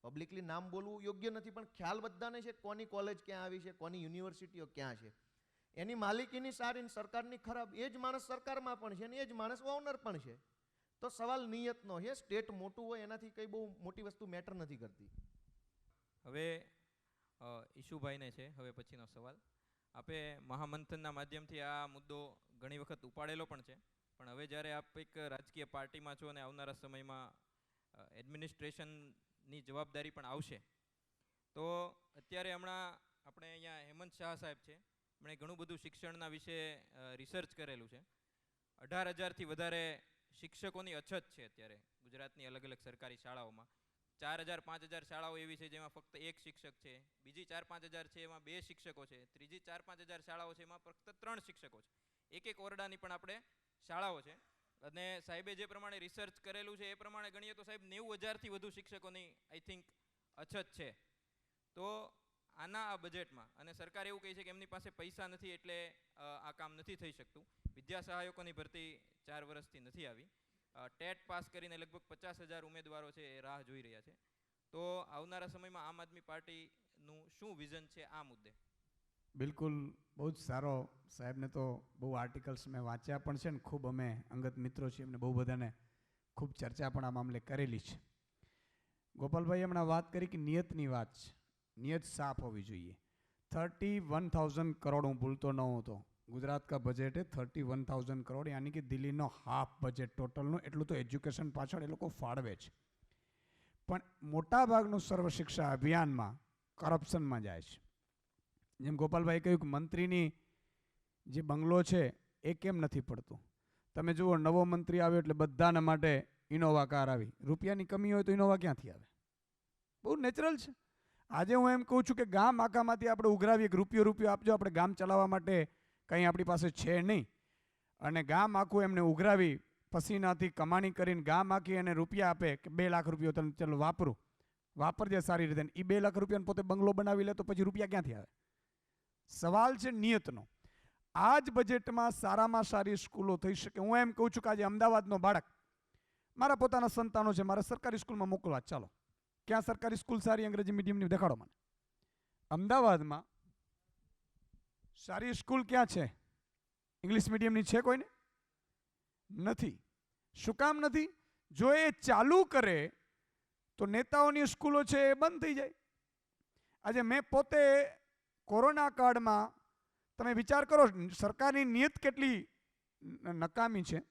પબ્લિકલી નામ બોલવું યોગ્ય નથી, પણ ખ્યાલ બધાને છે કોની કોલેજ ક્યાં આવી છે, કોની યુનિવર્સિટીઓ ક્યાં છે. એની માલિકીની સારી, સરકારની ખરાબ. એ જ માણસ સરકારમાં પણ છે અને એ જ માણસ ઓનર પણ છે. તો સવાલ નિયતનો છે. સ્ટેટ મોટું હોય એનાથી કંઈ બહુ મોટી વસ્તુ મેટર નથી કરતી. હવે ઈશુભાઈને છે હવે પછીનો સવાલ. આપે મહામંથનના માધ્યમથી આ મુદ્દો ઘણી વખત ઉપાડેલો પણ છે, પણ હવે જ્યારે આપ એક રાજકીય પાર્ટીમાં છો અને આવનારા સમયમાં એડમિનિસ્ટ્રેશનની જવાબદારી પણ આવશે, તો અત્યારે હમણાં આપણે અહીંયા હેમંત શાહ સાહેબ છે, એમણે ઘણું બધું શિક્ષણના વિશે રિસર્ચ કરેલું છે. 18,000થી વધારે શિક્ષકોની અછત છે અત્યારે ગુજરાતની અલગ અલગ સરકારી શાળાઓમાં. 4,000-5,000 શાળાઓ એવી છે જેમાં ફક્ત 1 શિક્ષક છે, બીજી 4-5,000 છે એમાં 2 શિક્ષકો છે, ત્રીજી 4-5,000 શાળાઓ છે એમાં ફક્ત 3 શિક્ષકો છે. એક ઓરડાની પણ આપણે શાળાઓ છે. અને સાહેબે જે પ્રમાણે રિસર્ચ કરેલું છે એ પ્રમાણે ગણીએ તો સાહેબ 90,000થી વધુ શિક્ષકોની આઈ થિંક અછત છે. તો આના આ બજેટમાં, અને સરકાર એવું કહે છે કે એમની પાસે પૈસા નથી એટલે આ કામ નથી થઈ શકતું. વિદ્યા સહાયકોની ભરતી 4 વર્ષથી નથી આવી. ટેટ પાસ કરીને લગભગ 50,000 ઉમેદવારો છે એ રાહ જોઈ રહ્યા છે. તો આવનારા સમયમાં આમ આદમી પાર્ટીનું શું વિઝન છે આ મુદ્દે? બિલકુલ, બહુ જ સારો. સાહેબને તો બહુ આર્ટિકલ્સ મેં વાંચ્યા પણ છે ને, ખૂબ અમે અંગત મિત્રો છીએ, એમને બહુ બધાને ખૂબ ચર્ચા પણ આ મામલે કરેલી છે. ગોપાલભાઈ હમણાં વાત કરી કે નિયતની વાત છે. નિયત સાફ હોવી જોઈએ. 31,000 કરોડ, હું ભૂલતો ન હોતો, गुजरात का बजट है 31,000 करोड़, यानी कि दिल्ली नो हाफ बजट टोटल नो एटलू तो एज्युकेशन पाछळ ए लोको फाळवे छे. पण मोटा भागनुं सर्व शिक्षा अभियान में करप्शन में जाए छे. जेम गोपालभाई कह्युं कि मंत्रीनी जे बंगलो छे ए केम नथी पड़तो? तमे जुओ, नवो मंत्री आव्यो एटले बधाना माटे इनोवा कार आवी. रूपियानी कमी होय तो इनोवा क्यांथी आवे? बहु नेचरल छे. આજે હું એમ કહું છું કે ગામ આખામાંથી આપણે ઉઘરાવીએ કે રૂપિયો આપજો, આપણે ગામ ચલાવવા માટે કંઈ આપણી પાસે છે નહીં, અને ગામ આખું એમને ઉઘરાવી પસીનાથી કમાણી કરીને ગામ આખી એને રૂપિયા આપે કે 2 લાખ રૂપિયો તને ચલો વાપરજે સારી રીતે, એ 2 લાખ રૂપિયાને પોતે બંગલો બનાવી લે તો પછી રૂપિયા ક્યાંથી આવે? સવાલ છે નિયતનો. આ જ બજેટમાં સારામાં સારી સ્કૂલો થઈ શકે. હું એમ કહું છું કે આજે અમદાવાદનો બાળક, મારા પોતાના સંતાનો છે, મારે સરકારી સ્કૂલમાં મોકલવા, ચાલો ક્યાં સરકારી સ્કૂલ સારી અંગ્રેજી મીડિયમની દેખાડો મને. અમદાવાદમાં સારી સ્કૂલ ક્યાં છે? ઇંગ્લિશ મીડિયમની છે કોઈને? નથી. શું કામ નથી? જો એ ચાલુ કરે તો નેતાઓની સ્કૂલો છે એ બંધ થઈ જાય. આજે મેં પોતે કોરોના કાળમાં, તમે વિચાર કરો સરકારની નિયત કેટલી નકામી છે.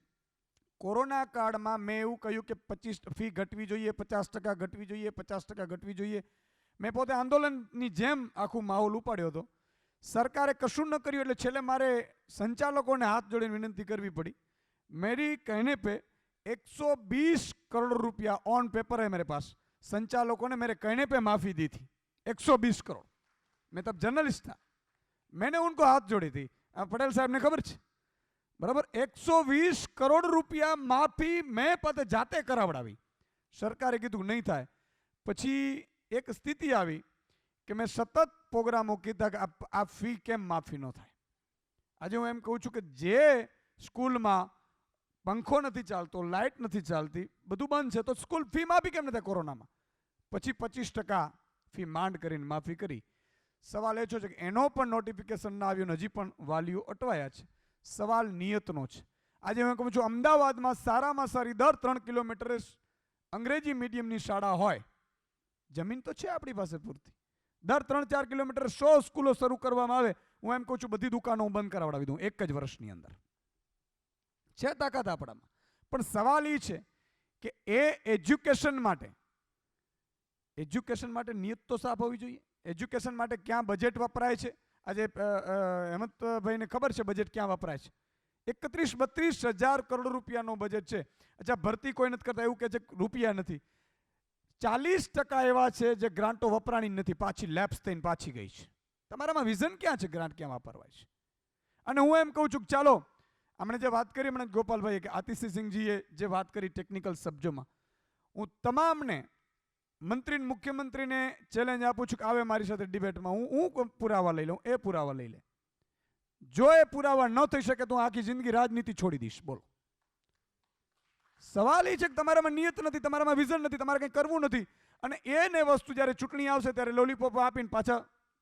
કોરોના કાળમાં મેં એવું કહ્યું કે 25 ફી ઘટવી જોઈએ, 50% ઘટવી જોઈએ, 50% ઘટવી જોઈએ. મેં પોતે આંદોલનની જેમ આખું માહોલ ઉપાડ્યો હતો. સરકારે કશું ન કર્યું એટલે છેલ્લે મારે સંચાલકોને હાથ જોડીને વિનંતી કરવી પડી. मेरी कहने पे 120 करोड़ रुपया ऑन पेपर है मेरे पास. संचालकों ने मेरे कहने पे माफी दी थी. 120 करोड़. मैं तब जर्नलिस्ट था, मैंने उनको हाथ जोड़ी थी. पटेल साहब ने खबर है बराबर. 120 करोड़ रुपया माफी मैं पद जाते करावડાવી. સરકારે કીધું નહીં થાય. પછી એક સ્થિતિ આવી કે મેં સતત પ્રોગ્રામો કીધા કે આ ફી કેમ માફી ન થાય. આજે હું એમ કહું છું કે જે સ્કૂલમાં પંખો નથી ચાલતો, લાઇટ નથી ચાલતી, બધું બંધ છે, તો સ્કૂલ ફી માફી કેમ ન થાય કોરોનામાં? પછી 25% ફી માંડ કરીને માફી કરી. સવાલ એ છે કે એનો પણ નોટિફિકેશન ના આવ્યું, હજી પણ વાલીઓ અટવાયા છે. સવાલ નિયતનો છે. આજે હું કહું છું અમદાવાદમાં સારામાં સારી દર 3 કિલોમીટરે અંગ્રેજી મીડિયમની શાળા હોય, જમીન તો છે આપણી પાસે પૂરતી, દર 3-4 કિલોમીટર 100 સ્કૂલો શરૂ કરવામાં આવે. હું એમ કહું છું બધી દુકાનો હું બંધ કરાવડાવી દઉં એક જ વર્ષની અંદર. છે તાકાત આપણામાં. પણ સવાલ એ છે કે એજ્યુકેશન માટે નિયત તો સાફ હોવી જોઈએ. એજ્યુકેશન માટે ક્યાં બજેટ વપરાય છે? આજે હેમંતભાઈને ખબર છે બજેટ ક્યાં વપરાય છે. 31-32 હજાર કરોડ રૂપિયાનો બજેટ છે. અચ્છા, ભરતી કોઈ નથી કરતા એવું કે છે રૂપિયા નથી. 40% એવા છે જે ગ્રાન્ટો વપરાણી નથી, પાછી લેપ્સ થઈને પાછી ગઈ છે. તમારામાં વિઝન ક્યાં છે? ગ્રાન્ટ ક્યાં વાપરવાય છે? અને હું એમ કહું છું કે ચાલો હમણે જે વાત કરી, હમણાં ગોપાલભાઈ કે આતિશસિંહજીએ જે વાત કરી ટેકનિકલ શબ્દોમાં, હું તમામને મંત્રી મુખ્યમંત્રીને ચેલેન્જ આપું છું કે આવે મારી સાથે ડિબેટમાં. હું પુરાવા લઈ લઉં, એ પુરાવા લઈ લે. જો એ પુરાવા ન થઈ શકે તો હું આખી જિંદગી રાજનીતિ છોડી દઈશ. બોલો. સવાલ એ છે કે તમારામાં નિયત નથી, તમારામાં વિઝન નથી, તમારે કંઈ કરવું નથી. અને એને વસ્તુ જ્યારે ચૂંટણી આવશે ત્યારે લોલીપોપ આપીને પાછા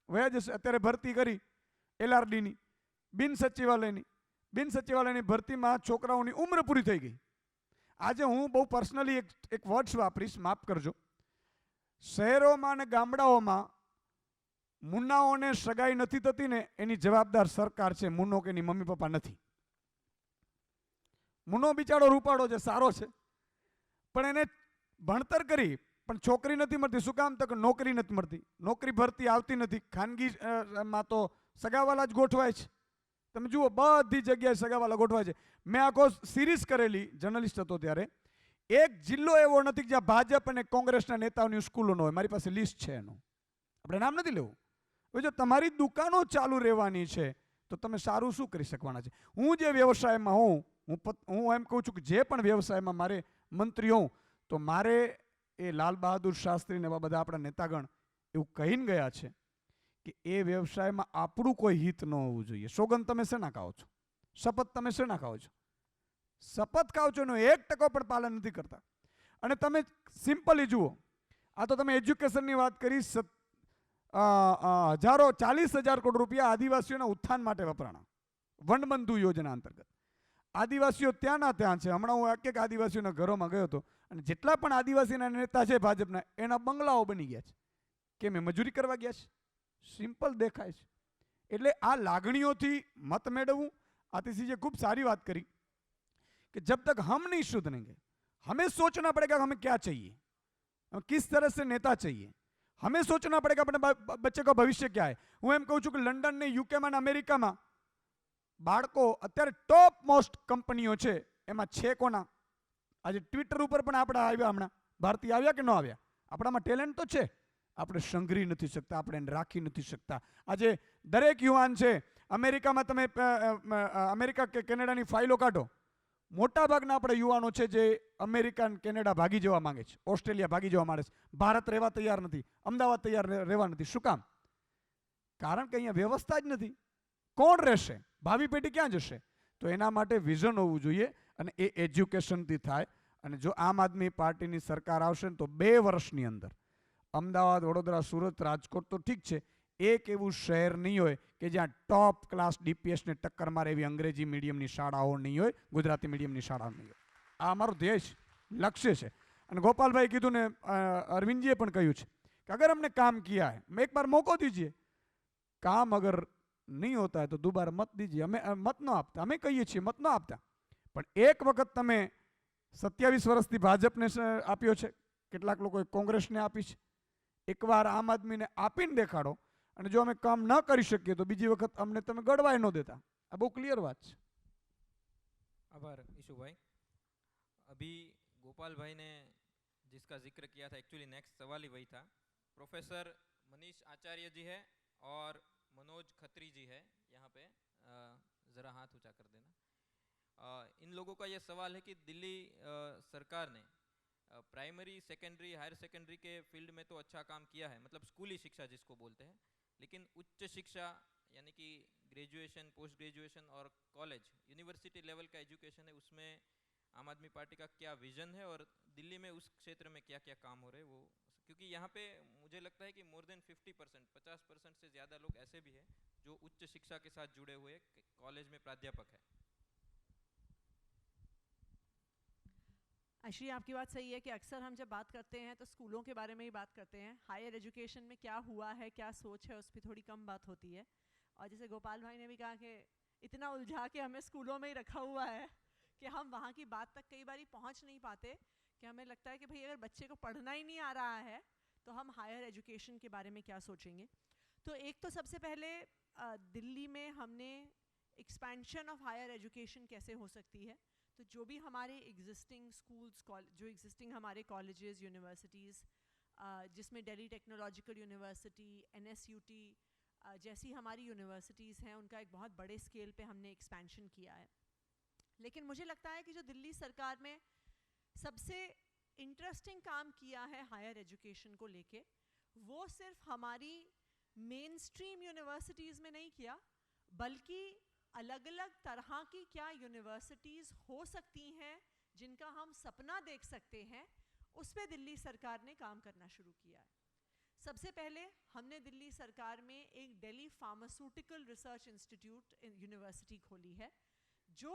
વયા જશે. અત્યારે ભરતી કરી LRDની, બિન સચિવાલયની ભરતીમાં છોકરાઓની ઉંમર પૂરી થઈ ગઈ. આજે હું બહુ પર્સનલી એક વર્ડ્સ વાપરીશ, માફ કરજો. શહેરોમાં અને ગામડાઓમાં મુન્નાઓને સગાઈ નથી થતી ને એની જવાબદાર સરકાર છે, મુન્નો કે એની મમ્મી પપ્પા નથી. મુન્નો બિચારો રૂપાળો છે, સારો છે, પણ એને ભણતર કરી પણ છોકરી નથી મળતી. શું કામ? તો કે નોકરી નથી મળતી, નોકરી ભરતી આવતી નથી. ખાનગીમાં તો સગાવાલા જ ગોઠવાય છે. તમે જુઓ બધી જગ્યાએ સગાવાલા ગોઠવાય છે. મેં આખો સિરીઝ કરેલી, જર્નલિસ્ટ હતો ત્યારે. એક જિલ્લો એવો નથી જ્યાં ભાજપ અને કોંગ્રેસના નેતાઓની સ્કૂલો ન હોય. મારી પાસે લિસ્ટ છે એનું, આપણે નામ નથી લેવું. હવે જો તમારી દુકાનો ચાલુ રહેવાની છે તો તમે સારું શું કરી શકવાના છે? હું જે વ્યવસાયમાં હું એમ કહું છું કે જે પણ વ્યવસાયમાં મારે મંત્રી હોઉં તો મારે એ લાલ બહાદુર શાસ્ત્રી ને એવા બધા આપણા નેતાગણ એવું કહીને ગયા છે કે એ વ્યવસાયમાં આપણું કોઈ હિત ન હોવું જોઈએ. સોગંદ તમે શેના ખાઓ છો? શપથ તમે શેના ખાઓ છો? શપથ ખાઓ છો એનો 1% પણ પાલન નથી કરતા. અને તમે સિમ્પલી જુઓ, આ તો તમે એજ્યુકેશનની વાત કરી, 40,000 કરોડ રૂપિયા આદિવાસીઓના ઉત્થાન માટે વપરાણા વનબંધુ યોજના અંતર્ગત. આદિવાસીઓ ત્યાંના ત્યાં છે. હમણાં હું એક આદિવાસીઓના ઘરોમાં ગયો હતો અને જેટલા પણ આદિવાસીના નેતા છે ભાજપના, એના બંગલાઓ બની ગયા છે. કેમ? એ મજૂરી કરવા ગયા છે. સિમ્પલ દેખાય છે. એટલે આ લાગણીઓથી મત મેળવવું. આતિશજીએ ખૂબ સારી વાત કરી कि जब तक हम नहीं सुधरेंगे, हमें सोचना पड़ेगा हमें क्या चाहिए, किस तरह से नेता चाहिए. हमें सोचना पड़ेगा अपने बच्चे का भविष्य क्या है. હું એમ કહું છું કે લંડન ને યુકેમાં અને અમેરિકામાં બાળકો અત્યારે ટોપ મોસ્ટ કંપનીઓ છે, એમાં છે કોના? આજે ટ્વિટર ઉપર પણ આપણા આવ્યા, હમણાં ભારતીય આવ્યા કે ન આવ્યા? આપણામાં ટેલેન્ટ તો છે, આપણે સંઘરી નથી શકતા, આપણે એને રાખી નથી શકતા. આજે દરેક યુવાન છે. અમેરિકામાં તમે અમેરિકા કે કેનેડાની ફાઇલો કાઢો, મોટાભાગના આપણે યુવાનો છે જે અમેરિકા કેનેડા ભાગી જવા માંગે છે, ઓસ્ટ્રેલિયા ભાગી જવા માંગે છે. ભારત રહેવા તૈયાર નથી, અમદાવાદ તૈયાર રહેવા નથી. શું કામ? કારણ કે અહીંયા વ્યવસ્થા જ નથી. કોણ રહેશે? ભાવિ પેઢી ક્યાં જશે? તો એના માટે વિઝન હોવું જોઈએ અને એ એજ્યુકેશનથી થાય. અને જો આમ આદમી પાર્ટીની સરકાર આવશે ને તો 2 વર્ષની અંદર અમદાવાદ, વડોદરા, સુરત, રાજકોટ તો ઠીક છે, એક એવું શહેર નહીં હોય કે જ્યાં ટોપ ક્લાસ DPSને ટક્કર મારે એવી અંગ્રેજી મીડિયમની શાળાઓ નહીં હોય, ગુજરાતી મીડિયમની શાળાઓ નહીં હોય. આ અમારું ધ્યેય છે, લક્ષ્ય છે. અને ગોપાલભાઈ કીધું ને અરવિંદજીએ પણ કહ્યું છે કે અગર हमने काम किया है, मैं एक बार मौका दीजिए. काम अगर नहीं होता है तो दोबारा मत दीजिए. અમે મત ન આપતા, અમે કહીએ છીએ મત ન આપતા, પણ એક વખત તમે 27 વર્ષથી ભાજપને આપ્યો છે, કેટલાક લોકોએ કોંગ્રેસને આપી છે. એકવાર આમ આદમીને આપીને દેખાડો, અને જો અમે કામ ન કરી શકીએ તો બીજી વખત અમને તમે ગળવાય ન દેતા. આ બહુ ક્લિયર વાત છે. आभार ईशु भाई. अभी गोपाल भाई ने जिसका जिक्र किया था, एक्चुअली नेक्स्ट सवाल ही वही था. प्रोफेसर मनीष आचार्य जी है और मनोज खत्री जी है यहाँ पे, ज़रा हाथ ऊंचा कर देना. इन लोगों का ये सवाल है कि दिल्ली सरकार ने प्राइमरी, सेकेंडरी, हायर सेकेंडरी के फील्ड में तो अच्छा काम किया है, मतलब स्कूली शिक्षा जिसको बोलते हैं, लेकिन उच्च शिक्षा यानी कि ग्रेजुएशन, पोस्ट ग्रेजुएशन और कॉलेज, यूनिवर्सिटी लेवल का एजुकेशन है, उसमें आम आदमी पार्टी का क्या विजन है और दिल्ली में उस क्षेत्र में क्या क्या काम हो रहे हैं वो. क्योंकि यहाँ पे मुझे लगता है कि मोर देन 50%, 50% से ज़्यादा लोग ऐसे भी हैं जो उच्च शिक्षा के साथ जुड़े हुए कॉलेज में प्राध्यापक है. आश्री, आपकी बात सही है कि अक्सर हम जब बात करते हैं तो स्कूलों के बारे में ही बात करते हैं. हायर एजुकेशन में क्या हुआ है, क्या सोच है, उस पर थोड़ी कम बात होती है. और जैसे गोपाल भाई ने भी कहा कि इतना उलझा के हमें स्कूलों में ही रखा हुआ है कि हम वहाँ की बात तक कई बार पहुँच नहीं पाते, कि हमें लगता है कि भाई अगर बच्चे को पढ़ना ही नहीं आ रहा है तो हम हायर एजुकेशन के बारे में क्या सोचेंगे. तो एक तो सबसे पहले दिल्ली में हमने एक्सपेंशन ऑफ हायर एजुकेशन कैसे हो सकती है, तो जो भी हमारे एग्जिस्टिंग स्कूल्स, जो एग्जिस्टिंग हमारे कॉलेजेस, यूनिवर्सिटीज़, जिसमें दिल्ली टेक्नोलॉजिकल यूनिवर्सिटी, NSUT जैसी हमारी यूनिवर्सिटीज़ हैं, उनका एक बहुत बड़े स्केल पे हमने एक्सपेंशन किया है. लेकिन मुझे लगता है कि जो दिल्ली सरकार ने सबसे इंटरेस्टिंग काम किया है हायर एजुकेशन को लेके, वो सिर्फ हमारी मेन स्ट्रीम यूनिवर्सिटीज़ में नहीं किया, बल्कि अलग अलग तरह की क्या यूनिवर्सिटीज़ हो सकती हैं जिनका हम सपना देख सकते हैं, उस पर दिल्ली सरकार ने काम करना शुरू किया है. सबसे पहले हमने दिल्ली सरकार में एक Delhi pharmaceutical research institute university खोली है, जो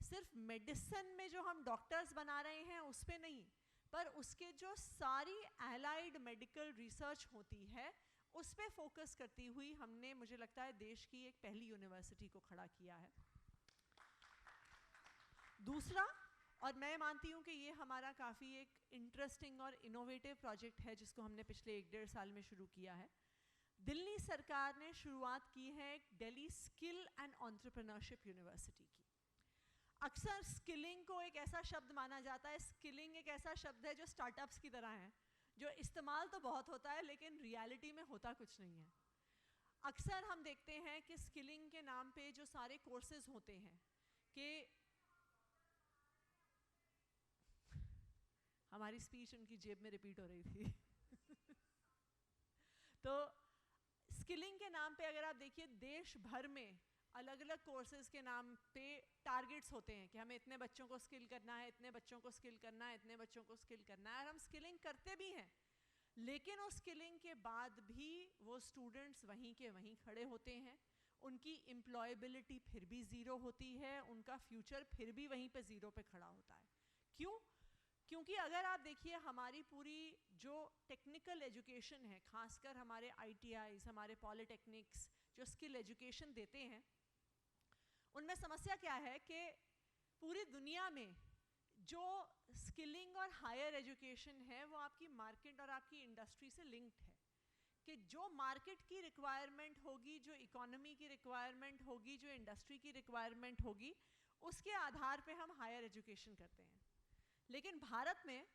सिर्फ मेडिसिन में जो हम डॉक्टर्स बना रहे हैं उस पे नहीं, पर उसके जो सारी एलाइड मेडिकल रिसर्च होती है उस पे फोकस करती हुई हमने, मुझे लगता है, देश की एक पहली यूनिवर्सिटी को खड़ा किया है. दूसरा, और मैं मानती हूँ कि ये हमारा काफ़ी एक इंटरेस्टिंग और इनोवेटिव प्रोजेक्ट है जिसको हमने पिछले 1-1.5 साल में शुरू किया है. दिल्ली सरकार ने शुरुआत की है एक Delhi skill and entrepreneurship university की. अक्सर स्किलिंग को एक ऐसा शब्द माना जाता है, स्किलिंग एक ऐसा शब्द है जो स्टार्टअप्स की तरह है, जो इस्तेमाल तो बहुत होता है लेकिन रियलिटी में होता कुछ नहीं है. अक्सर हम देखते हैं कि स्किलिंग के नाम पे जो सारे कोर्सेज होते हैं, कि हमारी स्पीच उनकी जेब में रिपीट हो रही थी. तो स्किलिंग के नाम पे अगर आप देखिए, देश भर में अलग अलग कोर्सेज के नाम पे टारगेट्स होते हैं कि हमें इतने बच्चों को स्किल करना है, इतने बच्चों को स्किल करना है, इतने बच्चों को स्किल करना है, और हम स्किलिंग करते भी हैं. लेकिन उस स्किलिंग के बाद भी वो स्टूडेंट्स वहीं के वहीं खड़े होते हैं, उनकी एम्प्लॉयबिलिटी फिर भी ज़ीरो होती है, उनका फ्यूचर फिर भी वहीं पे ज़ीरो पे खड़ा होता है. क्यों? क्योंकि अगर आप देखिए हमारी पूरी जो टेक्निकल एजुकेशन है, खासकर हमारे ITIs, हमारे पॉलिटेक्निक्स जो स्किल एजुकेशन देते हैं, उनमें समस्या क्या है कि पूरी दुनिया में जो स्किलिंग और हायर एजुकेशन है वो आपकी मार्केट और आपकी इंडस्ट्री से लिंक्ड है, कि जो मार्केट की रिक्वायरमेंट होगी, जो इकोनॉमी की रिक्वायरमेंट होगी, जो इंडस्ट्री की रिक्वायरमेंट होगी, उसके आधार पे हम हायर एजुकेशन करते हैं. लेकिन भारत में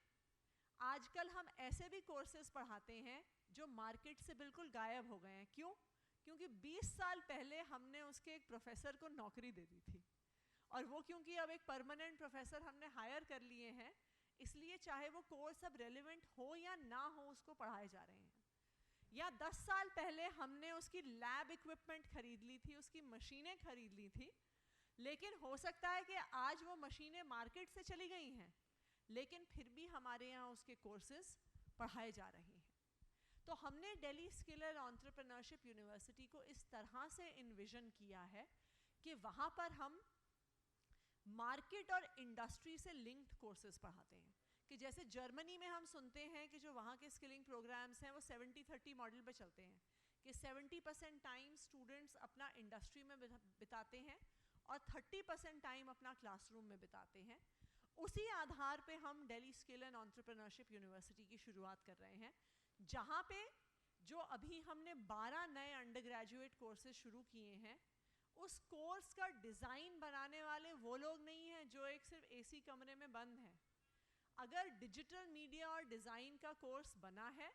आजकल हम ऐसे भी कोर्सेज पढ़ाते हैं जो मार्केट से बिल्कुल गायब हो गए हैं. क्यों? क्योंकि 20 साल पहले हमने उसके एक प्रोफेसर को नौकरी दे दी थी, और वो क्योंकि अब एक परमानेंट प्रोफेसर हमने हायर कर लिए हैं, इसलिए चाहे वो कोर्स अब रेलिवेंट हो या ना हो, उसको पढ़ाए जा रहे हैं. या 10 साल पहले हमने उसकी लैब इक्विपमेंट खरीद ली थी, उसकी मशीनें खरीद ली थी, लेकिन हो सकता है कि आज वो मशीनें मार्केट से चली गई हैं, लेकिन फिर भी हमारे यहाँ उसके कोर्सेज पढ़ाए जा रहे हैं. तो हमने Delhi skill and entrepreneurship university को इस तरह से इन्विजन किया है कि वहाँ पर हम मार्केट और इंडस्ट्री से लिंक्ड कोर्सेज पढ़ाते हैं. कि जैसे जर्मनी में हम सुनते हैं कि जो वहाँ के स्किलिंग प्रोग्राम्स हैं वो 70-30 मॉडल पे चलते हैं, कि 70% टाइम स्टूडेंट्स अपना इंडस्ट्री में बिताते हैं और 30% टाइम अपना क्लासरूम में बिताते हैं. उसी आधार पे हम Delhi skill and entrepreneurship university की शुरुआत कर रहे हैं, जहाँ पे जो अभी हमने 12 नए अंडर ग्रेजुएट कोर्सेज शुरू किए हैं, उस कोर्स का डिज़ाइन बनाने वाले वो लोग नहीं हैं जो एक सिर्फ एसी कमरे में बंद हैं। अगर डिजिटल मीडिया और डिज़ाइन का कोर्स बना है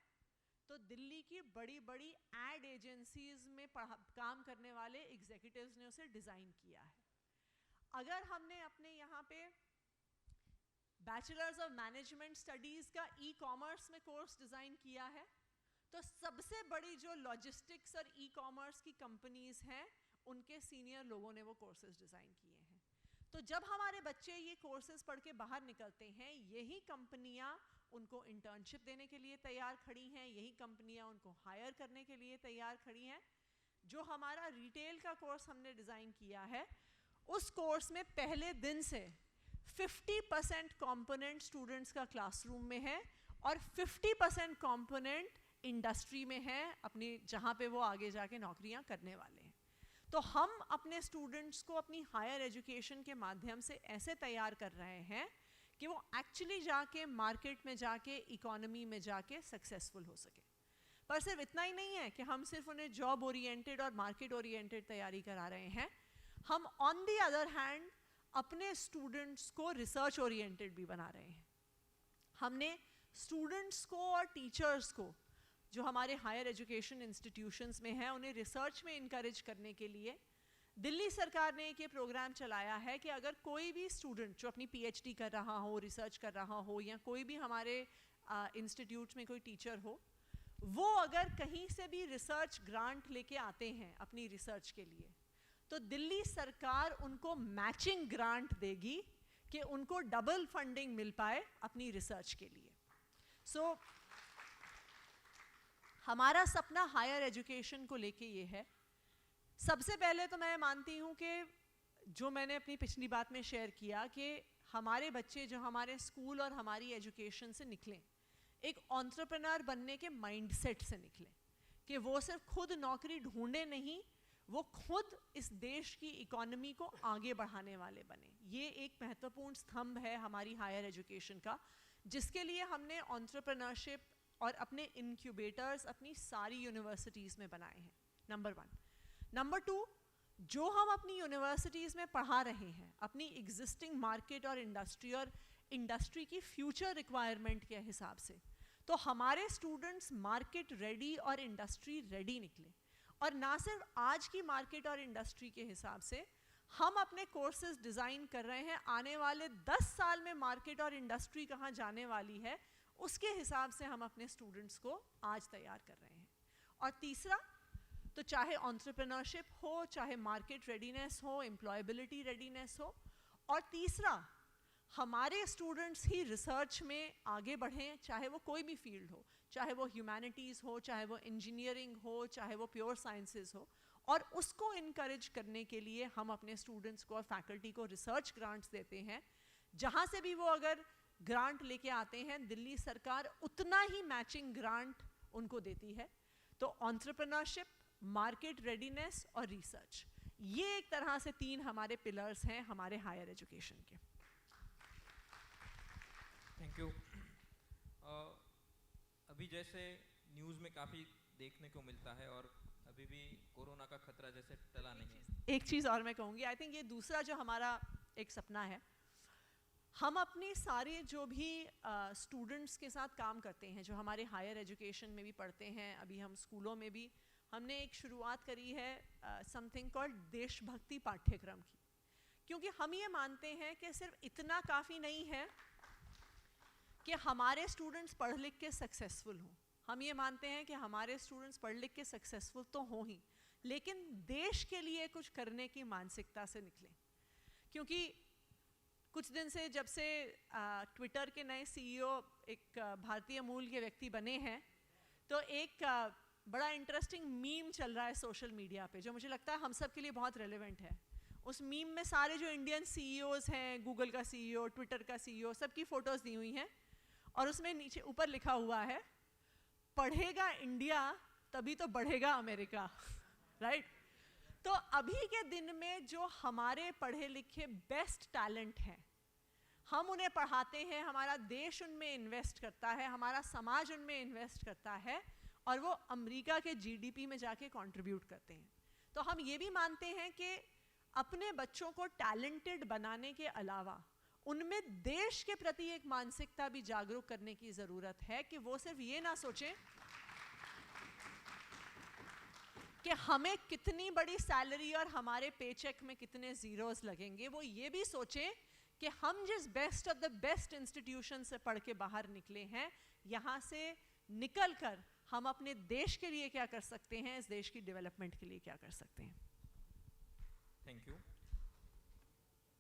तो दिल्ली की बड़ी बड़ी एड एजेंसीज में काम करने वाले एग्जीक्यूटिव्स ने उसे डिज़ाइन किया है। अगर हमने अपने यहाँ पे बैचलर्स ऑफ मैनेजमेंट स्टडीज़ का ई कॉमर्स में कोर्स डिज़ाइन किया है, तो सबसे बड़ी जो लॉजिस्टिक्स और ई कॉमर्स की कंपनीज़ हैं, उनके सीनियर लोगों ने वो कोर्सेज डिज़ाइन किए हैं। तो जब हमारे बच्चे ये कोर्सेज पढ़ के बाहर निकलते हैं, यही कंपनियां उनको इंटर्नशिप देने के लिए तैयार खड़ी हैं, यही कंपनियां उनको हायर करने के लिए तैयार खड़ी हैं। जो हमारा रिटेल का कोर्स हमने डिज़ाइन किया है, उस कोर्स में पहले दिन से 50% कंपोनेंट स्टूडेंट्स का क्लासरूम में है और 50% कंपोनेंट इंडस्ट्री में है, अपनी जहाँ पे वो आगे जाके नौकरियाँ करने वाले हैं। तो हम अपने स्टूडेंट्स को अपनी हायर एजुकेशन के माध्यम से ऐसे तैयार कर रहे हैं कि वो एक्चुअली जाके मार्केट में जाके इकोनॉमी में जाके सक्सेसफुल हो सके। पर सिर्फ इतना ही नहीं है कि हम सिर्फ उन्हें जॉब ओरिएंटेड और मार्केट ओरिएंटेड तैयारी करा रहे हैं, हम ऑन दी अदर हैंड अपने स्टूडेंट्स को रिसर्च ओरिएंटेड भी बना रहे हैं। हमने स्टूडेंट्स को और टीचर्स को जो हमारे हायर एजुकेशन इंस्टीट्यूशंस में हैं, उन्हें रिसर्च में इनकरेज करने के लिए दिल्ली सरकार ने एक ये प्रोग्राम चलाया है कि अगर कोई भी स्टूडेंट जो अपनी पीएचडी कर रहा हो, रिसर्च कर रहा हो, या कोई भी हमारे इंस्टीट्यूट में कोई टीचर हो, वो अगर कहीं से भी रिसर्च ग्रांट लेके आते हैं अपनी रिसर्च के लिए, तो दिल्ली सरकार उनको मैचिंग ग्रांट देगी कि उनको डबल फंडिंग मिल पाए अपनी रिसर्च के लिए। सो हमारा सपना हायर एजुकेशन को लेके ये है। सबसे पहले तो मैं मानती हूँ कि जो मैंने अपनी पिछली बात में शेयर किया कि हमारे बच्चे जो हमारे स्कूल और हमारी एजुकेशन से निकलें, एक एंटरप्रेन्योर बनने के माइंडसेट से निकलें कि वो सिर्फ खुद नौकरी ढूंढे नहीं, वो खुद इस देश की इकोनॉमी को आगे बढ़ाने वाले बने। ये एक महत्वपूर्ण स्तंभ है हमारी हायर एजुकेशन का, जिसके लिए हमने एंटरप्रेन्योरशिप और अपने इनक्यूबेटर्स अपनी सारी यूनिवर्सिटीज़ में बनाए हैं, नंबर 1। नंबर 2, जो हम अपनी यूनिवर्सिटीज़ में पढ़ा रहे हैं अपनी एग्जिस्टिंग मार्केट और इंडस्ट्री की फ्यूचर रिक्वायरमेंट के हिसाब से, तो हमारे स्टूडेंट्स मार्केट रेडी और इंडस्ट्री रेडी निकले। और ना सिर्फ आज की मार्केट और इंडस्ट्री के हिसाब से, हम अपने कोर्सेज डिज़ाइन कर रहे हैं आने वाले 10 साल में मार्केट और इंडस्ट्री कहाँ जाने वाली है, उसके हिसाब से हम अपने स्टूडेंट्स को आज तैयार कर रहे हैं। और तीसरा, तो चाहे एंटरप्रेन्योरशिप हो, चाहे मार्केट रेडीनेस हो, एम्प्लॉयबिलिटी रेडीनेस हो, और तीसरा, हमारे स्टूडेंट्स ही रिसर्च में आगे बढ़ें, चाहे वो कोई भी फील्ड हो, चाहे वो ह्यूमैनिटीज़ हो, चाहे वो इंजीनियरिंग हो, चाहे वो प्योर साइंसेस हो। और उसको इनकरेज करने के लिए हम अपने स्टूडेंट्स को और फैकल्टी को रिसर्च ग्रांट्स देते हैं। जहाँ से भी वो अगर ग्रांट लेके आते हैं, दिल्ली सरकार उतना ही मैचिंग ग्रांट उनको देती है। तो एंटरप्रेन्योरशिप, मार्केट रेडीनेस और रिसर्च, ये एक तरह से 3 हमारे पिलर्स हैं हमारे हायर एजुकेशन के। Thank you. अभी जैसे न्यूज़ में काफ़ी देखने को मिलता है और अभी भी कोरोना का खतरा जैसे टला नहीं है। एक चीज़ और मैं कहूँगी, आई थिंक ये दूसरा जो हमारा एक सपना है, हम अपने सारे जो भी स्टूडेंट्स के साथ काम करते हैं, जो हमारे हायर एजुकेशन में भी पढ़ते हैं, अभी हम स्कूलों में भी, हमने एक शुरुआत करी है समथिंग कॉल्ड देशभक्ति पाठ्यक्रम की। क्योंकि हम ये मानते हैं कि सिर्फ इतना काफ़ी नहीं है कि हमारे स्टूडेंट्स पढ़ लिख के सक्सेसफुल हों। हम ये मानते हैं कि हमारे स्टूडेंट्स पढ़ लिख के सक्सेसफुल तो हों ही, लेकिन देश के लिए कुछ करने की मानसिकता से निकलें। क्योंकि कुछ दिन से जब से ट्विटर के नए सीईओ एक भारतीय मूल के व्यक्ति बने हैं, तो एक बड़ा इंटरेस्टिंग मीम चल रहा है सोशल मीडिया पे, जो मुझे लगता है हम सब के लिए बहुत रेलेवेंट है। उस मीम में सारे जो इंडियन सीईओज़ हैं, गूगल का सीईओ, ट्विटर का सीईओ, सबकी फ़ोटोज़ दी हुई हैं, और उसमें नीचे ऊपर लिखा हुआ है, पढ़ेगा इंडिया तभी तो बढ़ेगा अमेरिका। राइट? तो अभी के दिन में जो हमारे पढ़े लिखे बेस्ट टैलेंट हैं, हम उन्हें पढ़ाते हैं, हमारा देश उनमें इन्वेस्ट करता है, हमारा समाज उनमें इन्वेस्ट करता है और वो अमेरिका के जीडीपी में जाके कंट्रीब्यूट करते हैं। तो हम ये भी मानते हैं कि अपने बच्चों को टैलेंटेड बनाने के अलावा उनमें देश के प्रति एक मानसिकता भी जागरूक करने की ज़रूरत है कि वो सिर्फ ये ना सोचें कि हमें कितनी बड़ी सैलरी और हमारे पेचेक में कितने ज़ीरोस लगेंगे, वो ये भी सोचें कि हम जिस best of the best institution से पढ़ के बाहर निकले हैं, यहाँ से निकल कर हम अपने देश के लिए क्या कर सकते हैं, इस देश की डेवलपमेंट के लिए क्या कर सकते हैं। Thank you.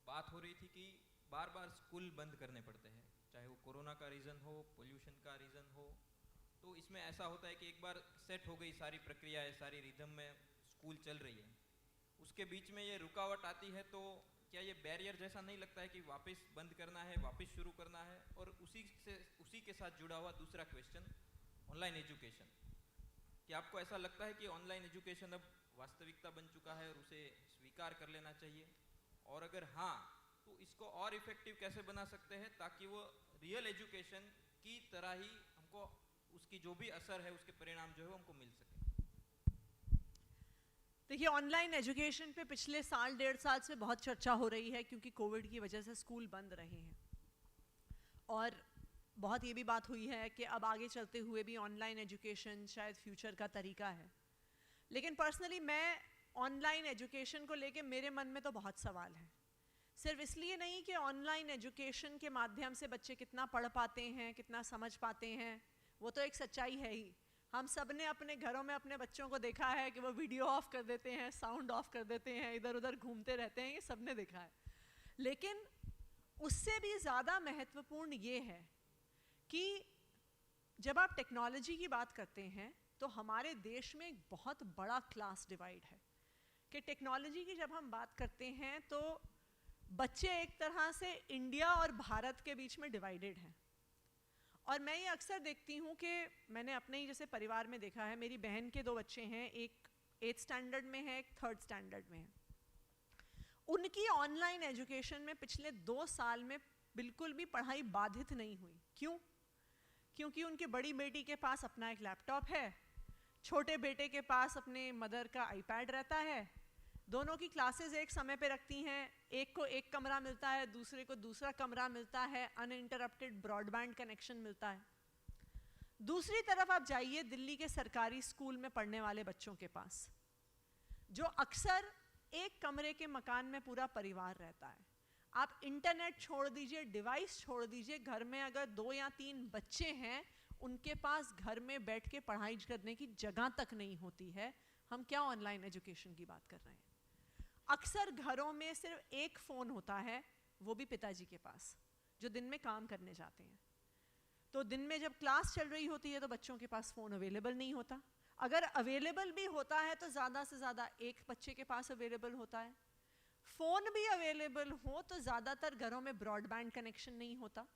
बात हो रही थी कि बार बार स्कूल बंद करने पड़ते हैं, चाहे वो कोरोना का रीज़न हो, पोल्यूशन का रीज़न हो। तो इसमें ऐसा होता है कि एक बार सेट हो गई सारी प्रक्रियाएं, सारी रिदम में स्कूल चल रही है, उसके बीच में ये रुकावट आती है, तो क्या ये बैरियर जैसा नहीं लगता है कि वापस बंद करना है, वापस शुरू करना है? और उसी के साथ जुड़ा हुआ दूसरा क्वेश्चन, ऑनलाइन एजुकेशन। क्या आपको ऐसा लगता है कि ऑनलाइन एजुकेशन अब वास्तविकता बन चुका है और उसे स्वीकार कर लेना चाहिए? और अगर हाँ, तो इसको और इफेक्टिव कैसे बना सकते हैं ताकि वो रियल एजुकेशन की तरह ही हमको उसकी जो भी असर है, उसके परिणाम जो है वो हमको मिल सके? देखिए, ऑनलाइन एजुकेशन पे पिछले साल 1.5 साल से बहुत चर्चा हो रही है क्योंकि कोविड की वजह से स्कूल बंद रहे हैं और बहुत ये भी बात हुई है कि अब आगे चलते हुए भी ऑनलाइन एजुकेशन शायद फ्यूचर का तरीका है। लेकिन पर्सनली मैं ऑनलाइन एजुकेशन को लेके मेरे मन में तो बहुत सवाल है। सिर्फ इसलिए नहीं कि ऑनलाइन एजुकेशन के माध्यम से बच्चे कितना पढ़ पाते हैं, कितना समझ पाते हैं, वो तो एक सच्चाई है ही। हम सब ने अपने घरों में अपने बच्चों को देखा है कि वो वीडियो ऑफ कर देते हैं, साउंड ऑफ कर देते हैं, इधर उधर घूमते रहते हैं, ये सब ने देखा है। लेकिन उससे भी ज़्यादा महत्वपूर्ण ये है कि जब आप टेक्नोलॉजी की बात करते हैं तो हमारे देश में एक बहुत बड़ा क्लास डिवाइड है कि टेक्नोलॉजी की जब हम बात करते हैं तो बच्चे एक तरह से इंडिया और भारत के बीच में डिवाइडेड हैं। और मैं ये अक्सर देखती हूँ कि मैंने अपने ही जैसे परिवार में देखा है, मेरी बहन के 2 बच्चे हैं, एक 8th स्टैंडर्ड में है, एक 3rd स्टैंडर्ड में है। उनकी ऑनलाइन एजुकेशन में पिछले 2 साल में बिल्कुल भी पढ़ाई बाधित नहीं हुई। क्यों? क्योंकि उनकी बड़ी बेटी के पास अपना एक लैपटॉप है, छोटे बेटे के पास अपने मदर का आईपैड रहता है, दोनों की क्लासेस एक समय पे रखती हैं, एक को एक कमरा मिलता है, दूसरे को दूसरा कमरा मिलता है, अनइंटरप्टेड ब्रॉडबैंड कनेक्शन मिलता है। दूसरी तरफ आप जाइए दिल्ली के सरकारी स्कूल में पढ़ने वाले बच्चों के पास, जो अक्सर एक कमरे के मकान में पूरा परिवार रहता है। आप इंटरनेट छोड़ दीजिए, डिवाइस छोड़ दीजिए, घर में अगर 2 या 3 बच्चे हैं, उनके पास घर में बैठ के पढ़ाई करने की जगह तक नहीं होती है। हम क्या ऑनलाइन एजुकेशन की बात कर रहे हैं? अक्सर घरों में सिर्फ एक फ़ोन होता है, वो भी पिताजी के पास, जो दिन में काम करने जाते हैं। तो दिन में जब क्लास चल रही होती है तो बच्चों के पास फ़ोन अवेलेबल नहीं होता। अगर अवेलेबल भी होता है तो ज़्यादा से ज़्यादा एक बच्चे के पास अवेलेबल होता है। फ़ोन भी अवेलेबल हो तो ज़्यादातर घरों में ब्रॉडबैंड कनेक्शन नहीं होता।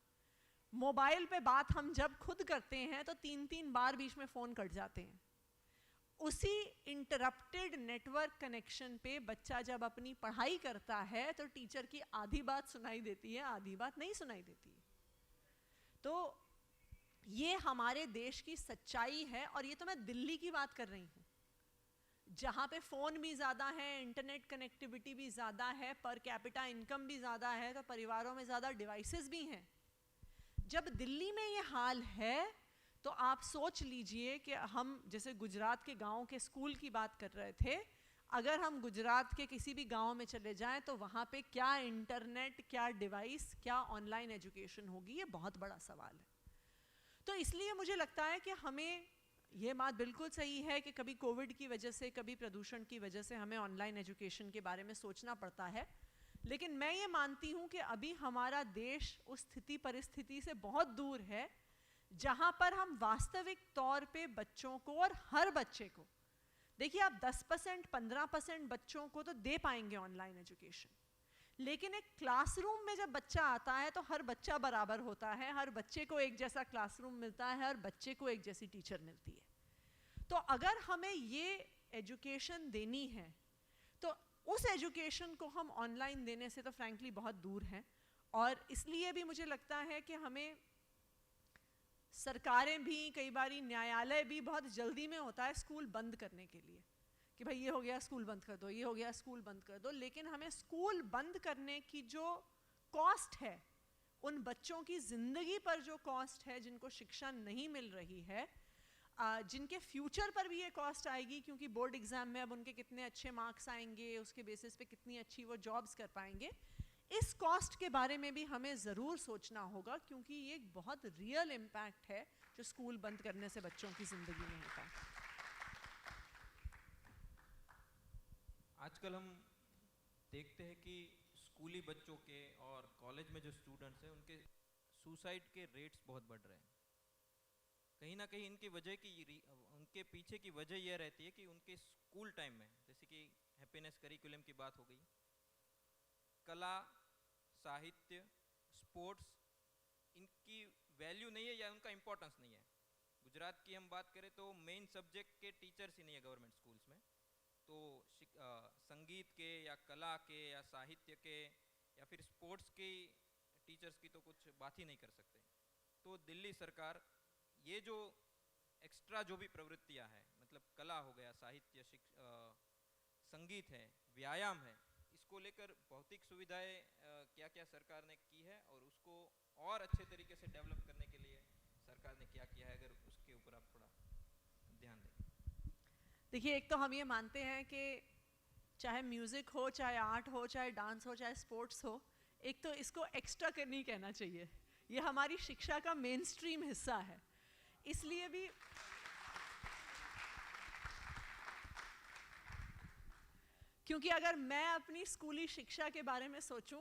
मोबाइल पे बात हम जब खुद करते हैं तो 3-3 बार बीच में फ़ोन कट जाते हैं। उसी इंटरप्टेड नेटवर्क कनेक्शन पे बच्चा जब अपनी पढ़ाई करता है तो टीचर की आधी बात सुनाई देती है, आधी बात नहीं सुनाई देती है। तो ये हमारे देश की सच्चाई है और ये तो मैं दिल्ली की बात कर रही हूँ, जहाँ पे फ़ोन भी ज़्यादा है, इंटरनेट कनेक्टिविटी भी ज़्यादा है, पर कैपिटा इनकम भी ज़्यादा है, तो परिवारों में ज़्यादा डिवाइसेस भी हैं। जब दिल्ली में ये हाल है तो आप सोच लीजिए कि हम जैसे गुजरात के गाँव के स्कूल की बात कर रहे थे, अगर हम गुजरात के किसी भी गांव में चले जाएं तो वहाँ पे क्या इंटरनेट, क्या डिवाइस, क्या ऑनलाइन एजुकेशन होगी, ये बहुत बड़ा सवाल है। तो इसलिए मुझे लगता है कि हमें ये बात बिल्कुल सही है कि कभी कोविड की वजह से, कभी प्रदूषण की वजह से हमें ऑनलाइन एजुकेशन के बारे में सोचना पड़ता है। लेकिन मैं ये मानती हूँ कि अभी हमारा देश उस स्थिति परिस्थिति से बहुत दूर है जहाँ पर हम वास्तविक तौर पे बच्चों को, और हर बच्चे को, देखिए आप 10%, 15% बच्चों को तो दे पाएंगे ऑनलाइन एजुकेशन, लेकिन एक क्लासरूम में जब बच्चा आता है तो हर बच्चा बराबर होता है, हर बच्चे को एक जैसा क्लासरूम मिलता है, हर बच्चे को एक जैसी टीचर मिलती है। तो अगर हमें ये एजुकेशन देनी है तो उस एजुकेशन को हम ऑनलाइन देने से तो फ्रैंकली बहुत दूर हैं। और इसलिए भी मुझे लगता है कि हमें सरकारें भी, कई बारी न्यायालय भी बहुत जल्दी में होता है स्कूल बंद करने के लिए कि भाई ये हो गया स्कूल बंद कर दो, ये हो गया स्कूल बंद कर दो, लेकिन हमें स्कूल बंद करने की जो कॉस्ट है, उन बच्चों की ज़िंदगी पर जो कॉस्ट है जिनको शिक्षा नहीं मिल रही है, जिनके फ्यूचर पर भी ये कॉस्ट आएगी क्योंकि बोर्ड एग्ज़ाम में अब उनके कितने अच्छे मार्क्स आएंगे, उसके बेसिस पे कितनी अच्छी वो जॉब्स कर पाएंगे, इस कॉस्ट के बारे में भी हमें ज़रूर सोचना होगा क्योंकि ये एक बहुत रियल इम्पैक्ट है जो स्कूल बंद करने से बच्चों की ज़िंदगी में होता है। आजकल हम देखते हैं कि स्कूली बच्चों के और कॉलेज में जो स्टूडेंट्स हैं उनके सुसाइड के रेट्स बहुत बढ़ रहे हैं। कहीं ना कहीं इनकी वजह की उनके पीछे की वजह यह रहती है कि उनके स्कूल टाइम में, जैसे कि हैप्पीनेस करिकुलम की बात हो गई, कला, साहित्य, स्पोर्ट्स, इनकी वैल्यू नहीं है या उनका इम्पोर्टेंस नहीं है। गुजरात की हम बात करें तो मेन सब्जेक्ट के टीचर्स ही नहीं है गवर्नमेंट स्कूल्स में, तो संगीत के या कला के या साहित्य के या फिर स्पोर्ट्स के टीचर्स की तो कुछ बात ही नहीं कर सकते। तो दिल्ली सरकार ये जो एक्स्ट्रा जो भी प्रवृत्तियां हैं, मतलब कला हो गया, साहित्य, संगीत है, व्यायाम है, इसको लेकर भौतिक सुविधाएं क्या क्या सरकार ने की है और उसको और अच्छे तरीके से डेवलप करने के लिए सरकार ने क्या किया है, अगर उसके ऊपर आप थोड़ा ध्यान दें। देखिए, एक तो हम ये मानते हैं कि चाहे म्यूज़िक हो, चाहे आर्ट हो, चाहे डांस हो, चाहे स्पोर्ट्स हो, एक तो इसको एक्स्ट्रा नहीं कहना चाहिए, ये हमारी शिक्षा का मेन स्ट्रीम हिस्सा है। इसलिए भी क्योंकि अगर मैं अपनी स्कूली शिक्षा के बारे में सोचूं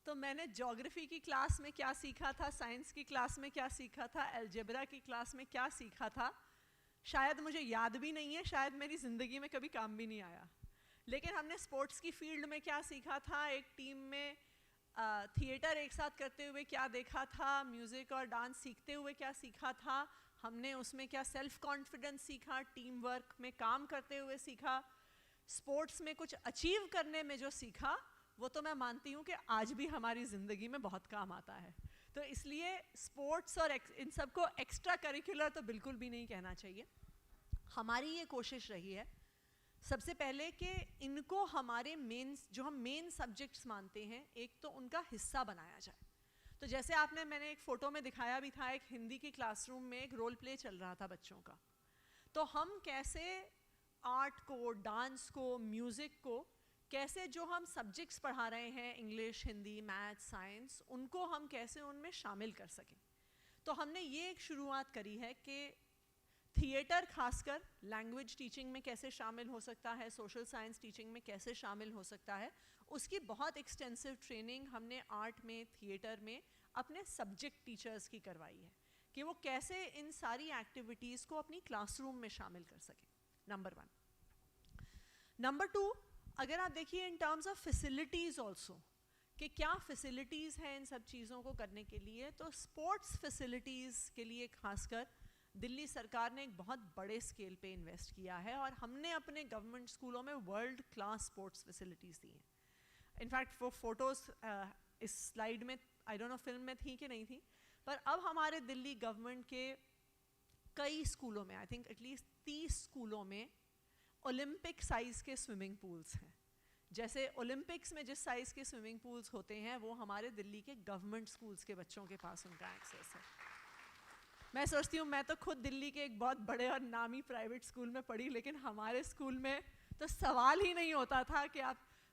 तो मैंने ज्योग्राफी की क्लास में क्या सीखा था, साइंस की क्लास में क्या सीखा था, अलजेब्रा की क्लास में क्या सीखा था, शायद मुझे याद भी नहीं है, शायद मेरी ज़िंदगी में कभी काम भी नहीं आया। लेकिन हमने स्पोर्ट्स की फील्ड में क्या सीखा था, एक टीम में थिएटर एक साथ करते हुए क्या देखा था, म्यूज़िक और डांस सीखते हुए क्या सीखा था, हमने उसमें क्या सेल्फ कॉन्फिडेंस सीखा, टीम वर्क में काम करते हुए सीखा, स्पोर्ट्स में कुछ अचीव करने में जो सीखा, वो तो मैं मानती हूँ कि आज भी हमारी ज़िंदगी में बहुत काम आता है। तो इसलिए स्पोर्ट्स और इन सब को एक्स्ट्रा करिकुलर तो बिल्कुल भी नहीं कहना चाहिए। हमारी ये कोशिश रही है सबसे पहले कि इनको हमारे जो हम मेन सब्जेक्ट्स मानते हैं, एक तो उनका हिस्सा बनाया जाए। तो जैसे मैंने एक फ़ोटो में दिखाया भी था, एक हिंदी की क्लासरूम में एक रोल प्ले चल रहा था बच्चों का। तो हम कैसे आर्ट को, डांस को, म्यूज़िक को, कैसे जो हम सब्जेक्ट्स पढ़ा रहे हैं, इंग्लिश, हिंदी, मैथ, साइंस, उनको हम कैसे उनमें शामिल कर सकें। तो हमने ये एक शुरुआत करी है कि थिएटर खासकर लैंग्वेज टीचिंग में कैसे शामिल हो सकता है, सोशल साइंस टीचिंग में कैसे शामिल हो सकता है, उसकी बहुत एक्सटेंसिव ट्रेनिंग हमने आर्ट में, थिएटर में अपने सब्जेक्ट टीचर्स की करवाई है कि वो कैसे इन सारी एक्टिविटीज़ को अपनी क्लासरूम में शामिल कर सकें, नंबर 1। नंबर 2, अगर आप देखिए in terms of facilities also कि क्या फैसिलिटीज़ हैं इन सब चीज़ों को करने के लिए, तो स्पोर्ट्स फैसिलिटीज़ के लिए खासकर दिल्ली सरकार ने एक बहुत बड़े स्केल पे इन्वेस्ट किया है और हमने अपने गवर्नमेंट स्कूलों में वर्ल्ड क्लास स्पोर्ट्स फैसिलिटीज़ दी हैं। इनफैक्ट वो फ़ोटोज़ इस स्लाइड में, आई डोंट नो फिल्म में थी कि नहीं थी, पर अब हमारे दिल्ली गवर्नमेंट के कई स्कूलों में, आई थिंक एटलीस्ट 30 स्कूलों में ओलंपिक साइज़ के स्विमिंग पूल्स हैं। जैसे ओलंपिक्स में जिस साइज़ के स्विमिंग पूल्स होते हैं, वो हमारे दिल्ली के गवर्नमेंट स्कूल्स के बच्चों के पास उनका एक्सेस है। मैं सोचती हूँ, मैं तो खुद दिल्ली के एक बहुत बड़े और नामी प्राइवेट स्कूल में पढ़ी, लेकिन हमारे स्कूल में तो सवाल ही नहीं होता था कि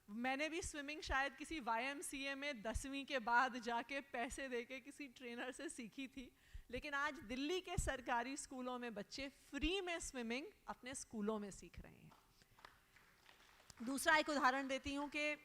मैंने भी स्विमिंग शायद किसी YMCA में 10वीं के बाद जाके पैसे देके किसी ट्रेनर से सीखी थी, लेकिन आज दिल्ली के सरकारी स्कूलों में बच्चे फ्री में स्विमिंग अपने स्कूलों में सीख रहे हैं। दूसरा एक उदाहरण देती हूँ कि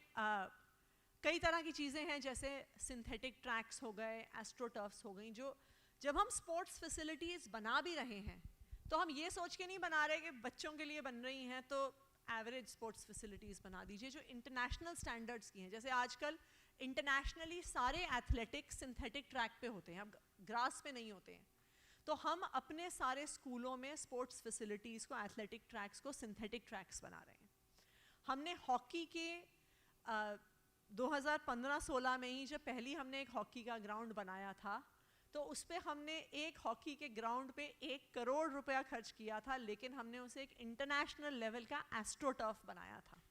कई तरह की चीज़ें हैं, जैसे सिंथेटिक ट्रैक्स हो गए, एस्ट्रोटर्फ्स हो गई, जो जब हम स्पोर्ट्स फैसिलिटीज़ बना भी रहे हैं तो हम ये सोच के नहीं बना रहे कि बच्चों के लिए बन रही हैं तो एवरेज स्पोर्ट्स फैसिलिटीज़ बना दीजिए, जो इंटरनेशनल स्टैंडर्ड्स की हैं। जैसे आजकल इंटरनेशनली सारे एथलेटिक्स सिंथेटिक ट्रैक पे होते हैं, अब ग्रास पे नहीं होते हैं। तो हम अपने सारे स्कूलों में स्पोर्ट्स फैसिलिटीज़ को, एथलेटिक ट्रैक्स को सिंथेटिक ट्रैक्स बना रहे हैं। हमने हॉकी के 2015-16 में ही जब पहली हमने एक हॉकी का ग्राउंड बनाया था, तो उस पे हमने एक हॉकी के ग्राउंड पे 1 करोड़ रुपया खर्च किया था, लेकिन हमने उसे एक इंटरनेशनल लेवल का एस्ट्रोटर्फ बनाया था।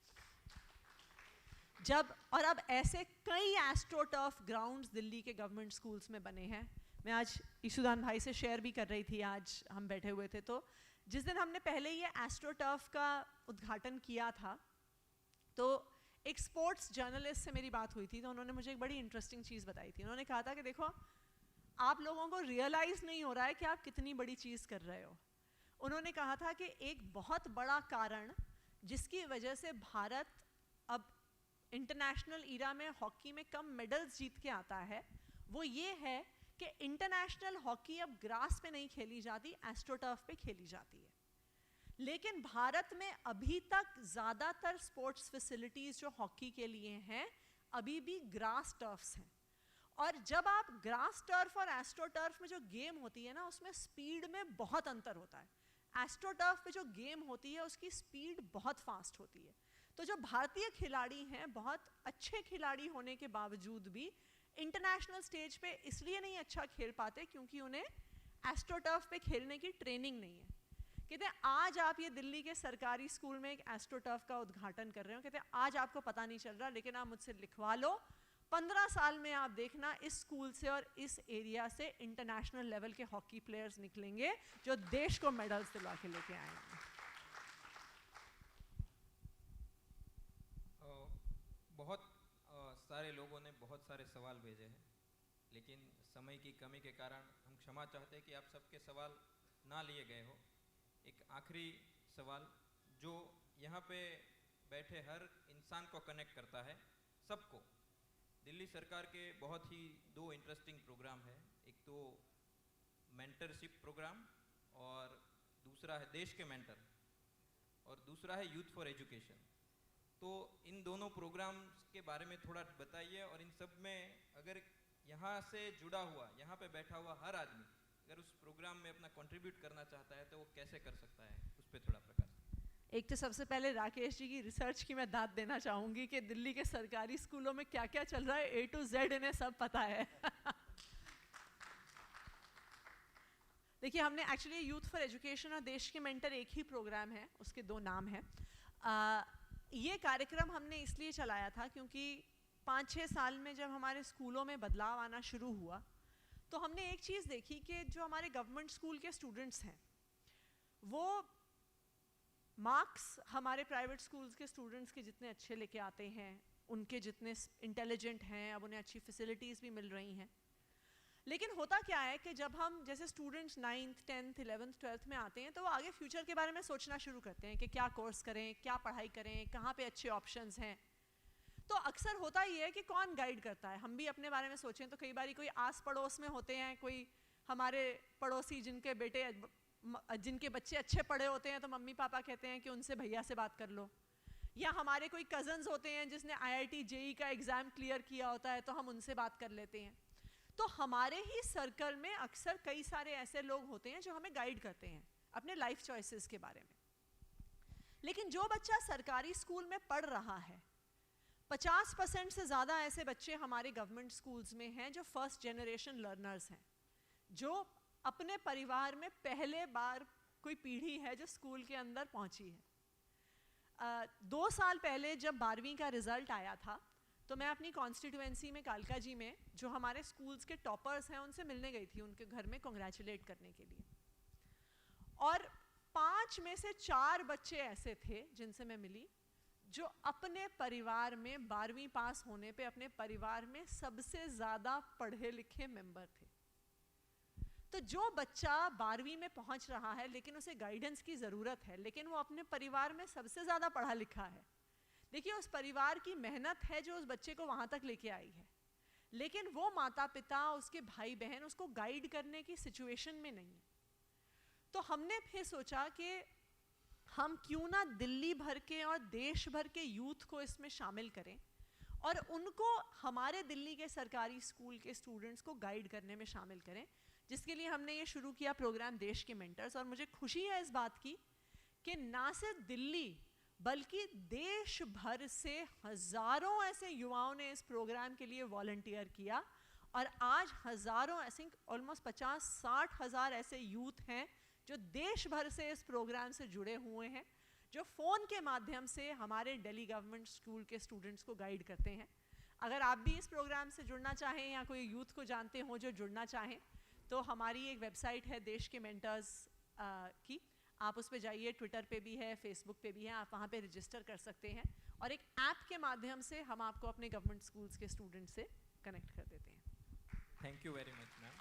और अब ऐसे कई एस्ट्रोटर्फ ग्राउंड्स दिल्ली के गवर्नमेंट स्कूल्स में बने हैं। मैं आज ईशुदान भाई से शेयर भी कर रही थी, आज हम बैठे हुए थे, तो जिस दिन हमने पहले ये एस्ट्रोटर्फ का उद्घाटन किया था, तो एक स्पोर्ट्स जर्नलिस्ट से मेरी बात हुई थी, तो उन्होंने मुझे एक बड़ी इंटरेस्टिंग चीज़ बताई थी। उन्होंने कहा था कि देखो, आप लोगों को रियलाइज़ नहीं हो रहा है कि आप कितनी बड़ी चीज़ कर रहे हो। उन्होंने कहा था कि एक बहुत बड़ा कारण जिसकी वजह से भारत अब इंटरनेशनल ईरा में हॉकी में कम मेडल्स जीत के आता है, वो ये है कि इंटरनेशनल हॉकी अब ग्रास पे नहीं खेली जाती, एस्ट्रोटर्फ पे खेली जाती है। लेकिन भारत में अभी तक ज़्यादातर स्पोर्ट्स फैसिलिटीज़ जो हॉकी के लिए हैं, अभी भी ग्रास टर्फ्स हैं। और जब आप ग्रास टर्फ और एस्ट्रोटर्फ में जो गेम होती है ना, उसमें स्पीड में बहुत अंतर होता है। एस्ट्रोटर्फ पे जो गेम होती है उसकी स्पीड बहुत फास्ट होती है। तो जो भारतीय खिलाड़ी हैं, बहुत अच्छे खिलाड़ी होने के बावजूद भी इंटरनेशनल स्टेज पे इसलिए नहीं अच्छा खेल पाते क्योंकि उन्हें एस्ट्रोटर्फ पे खेलने की ट्रेनिंग नहीं है। कहते हैं आज आप ये दिल्ली के सरकारी स्कूल में एक एस्ट्रोटर्फ का उद्घाटन कर रहे हो, कहते हैं आज आपको पता नहीं चल रहा, लेकिन आप मुझसे लिखवा लो, 15 साल में आप देखना इस स्कूल से और इस एरिया से इंटरनेशनल लेवल के हॉकी प्लेयर्स निकलेंगे जो देश को मेडल्स दिला के लेके आएंगे। बहुत सारे लोगों ने बहुत सारे सवाल भेजे हैं, लेकिन समय की कमी के कारण हम क्षमा चाहते हैं कि आप सबके सवाल ना लिए गए हो। एक आखिरी सवाल जो यहाँ पे बैठे हर इंसान को कनेक्ट करता है, सबको। दिल्ली सरकार के बहुत ही 2 इंटरेस्टिंग प्रोग्राम है, एक तो मेंटरशिप प्रोग्राम और दूसरा है देश के मेंटर और दूसरा है यूथ फॉर एजुकेशन। तो इन दोनों प्रोग्राम्स के बारे में थोड़ा बताइए, और इन सब में अगर यहाँ से जुड़ा हुआ, यहाँ पे बैठा हुआ हर आदमी अगर उस प्रोग्राम में अपना कंट्रीब्यूट करना चाहता है तो वो कैसे कर सकता है, उस पर थोड़ा प्रकाश। एक तो सबसे पहले राकेश जी की रिसर्च की मैं दाद देना चाहूँगी कि दिल्ली के सरकारी स्कूलों में क्या क्या चल रहा है, A to Z इन्हें सब पता है। देखिए, हमने एक्चुअली यूथ फॉर एजुकेशन और देश के मेंटर एक ही प्रोग्राम है, उसके 2 नाम हैं। ये कार्यक्रम हमने इसलिए चलाया था क्योंकि 5-6 साल में जब हमारे स्कूलों में बदलाव आना शुरू हुआ, तो हमने एक चीज़ देखी कि जो हमारे गवर्नमेंट स्कूल के स्टूडेंट्स हैं, वो मार्क्स हमारे प्राइवेट स्कूल्स के स्टूडेंट्स के जितने अच्छे लेके आते हैं, उनके जितने इंटेलिजेंट हैं, अब उन्हें अच्छी फैसिलिटीज़ भी मिल रही हैं। लेकिन होता क्या है कि जब हम जैसे students 9th 10th 11th 12th में आते हैं, तो वो आगे फ्यूचर के बारे में सोचना शुरू करते हैं कि क्या कोर्स करें, क्या पढ़ाई करें, कहाँ पे अच्छे ऑप्शंस हैं। तो अक्सर होता ही है कि कौन गाइड करता है। हम भी अपने बारे में सोचें तो कई बार कोई आस पड़ोस में होते हैं, कोई हमारे पड़ोसी जिनके बच्चे अच्छे पढ़े होते हैं, तो मम्मी पापा कहते हैं कि उनसे भैया से बात कर लो। या हमारे कोई कज़न्स होते हैं जिसने IIT JEE का एग्ज़ाम क्लियर किया होता है, तो हम उनसे बात कर लेते हैं। तो हमारे ही सर्कल में अक्सर कई सारे ऐसे लोग होते हैं जो हमें गाइड करते हैं अपने लाइफ चॉइसेस के बारे में। लेकिन जो बच्चा सरकारी स्कूल में पढ़ रहा है, 50% से ज़्यादा ऐसे बच्चे हमारे गवर्नमेंट स्कूल्स में हैं जो फर्स्ट जनरेशन लर्नर्स हैं, जो अपने परिवार में पहले बार कोई पीढ़ी है जो स्कूल के अंदर पहुंची है। 2 साल पहले जब 12वीं का रिज़ल्ट आया था, तो मैं अपनी कॉन्स्टिट्यूएंसी में कालका जी में जो हमारे स्कूल्स के टॉपर्स हैं उनसे मिलने गई थी, उनके घर में कॉन्ग्रेचुलेट करने के लिए। और 5 में से 4 बच्चे ऐसे थे जिनसे मैं मिली जो अपने परिवार में 12वीं पास होने पे अपने परिवार में सबसे ज़्यादा पढ़े लिखे मेंबर थे। तो जो बच्चा 12वीं में पहुंच रहा है लेकिन उसे गाइडेंस की ज़रूरत है, लेकिन वो अपने परिवार में सबसे ज़्यादा पढ़ा लिखा है, देखिए उस परिवार की मेहनत है जो उस बच्चे को वहाँ तक लेके आई है, लेकिन वो माता पिता, उसके भाई बहन उसको गाइड करने की सिचुएशन में नहीं है। तो हमने फिर सोचा कि हम क्यों ना दिल्ली भर के और देश भर के यूथ को इसमें शामिल करें और उनको हमारे दिल्ली के सरकारी स्कूल के स्टूडेंट्स को गाइड करने में शामिल करें, जिसके लिए हमने ये शुरू किया प्रोग्राम देश के मेंटर्स। और मुझे खुशी है इस बात की कि ना सिर्फ दिल्ली बल्कि देश भर से हज़ारों ऐसे युवाओं ने इस प्रोग्राम के लिए वॉलंटियर किया और आज हज़ारों, आई थिंक ऑलमोस्ट 50-60 हज़ार ऐसे यूथ हैं जो देश भर से इस प्रोग्राम से जुड़े हुए हैं, जो फ़ोन के माध्यम से हमारे दिल्ली गवर्नमेंट स्कूल के स्टूडेंट्स को गाइड करते हैं। अगर आप भी इस प्रोग्राम से जुड़ना चाहें या कोई यूथ को जानते हो जो जुड़ना चाहें, तो हमारी एक वेबसाइट है देश के मेंटर्स की, आप उस पर जाइए, ट्विटर पे भी है, फेसबुक पे भी है, आप वहाँ पे रजिस्टर कर सकते हैं और एक ऐप के माध्यम से हम आपको अपने गवर्नमेंट स्कूल्स के स्टूडेंट से कनेक्ट कर देते हैं। Thank you very much ma'am.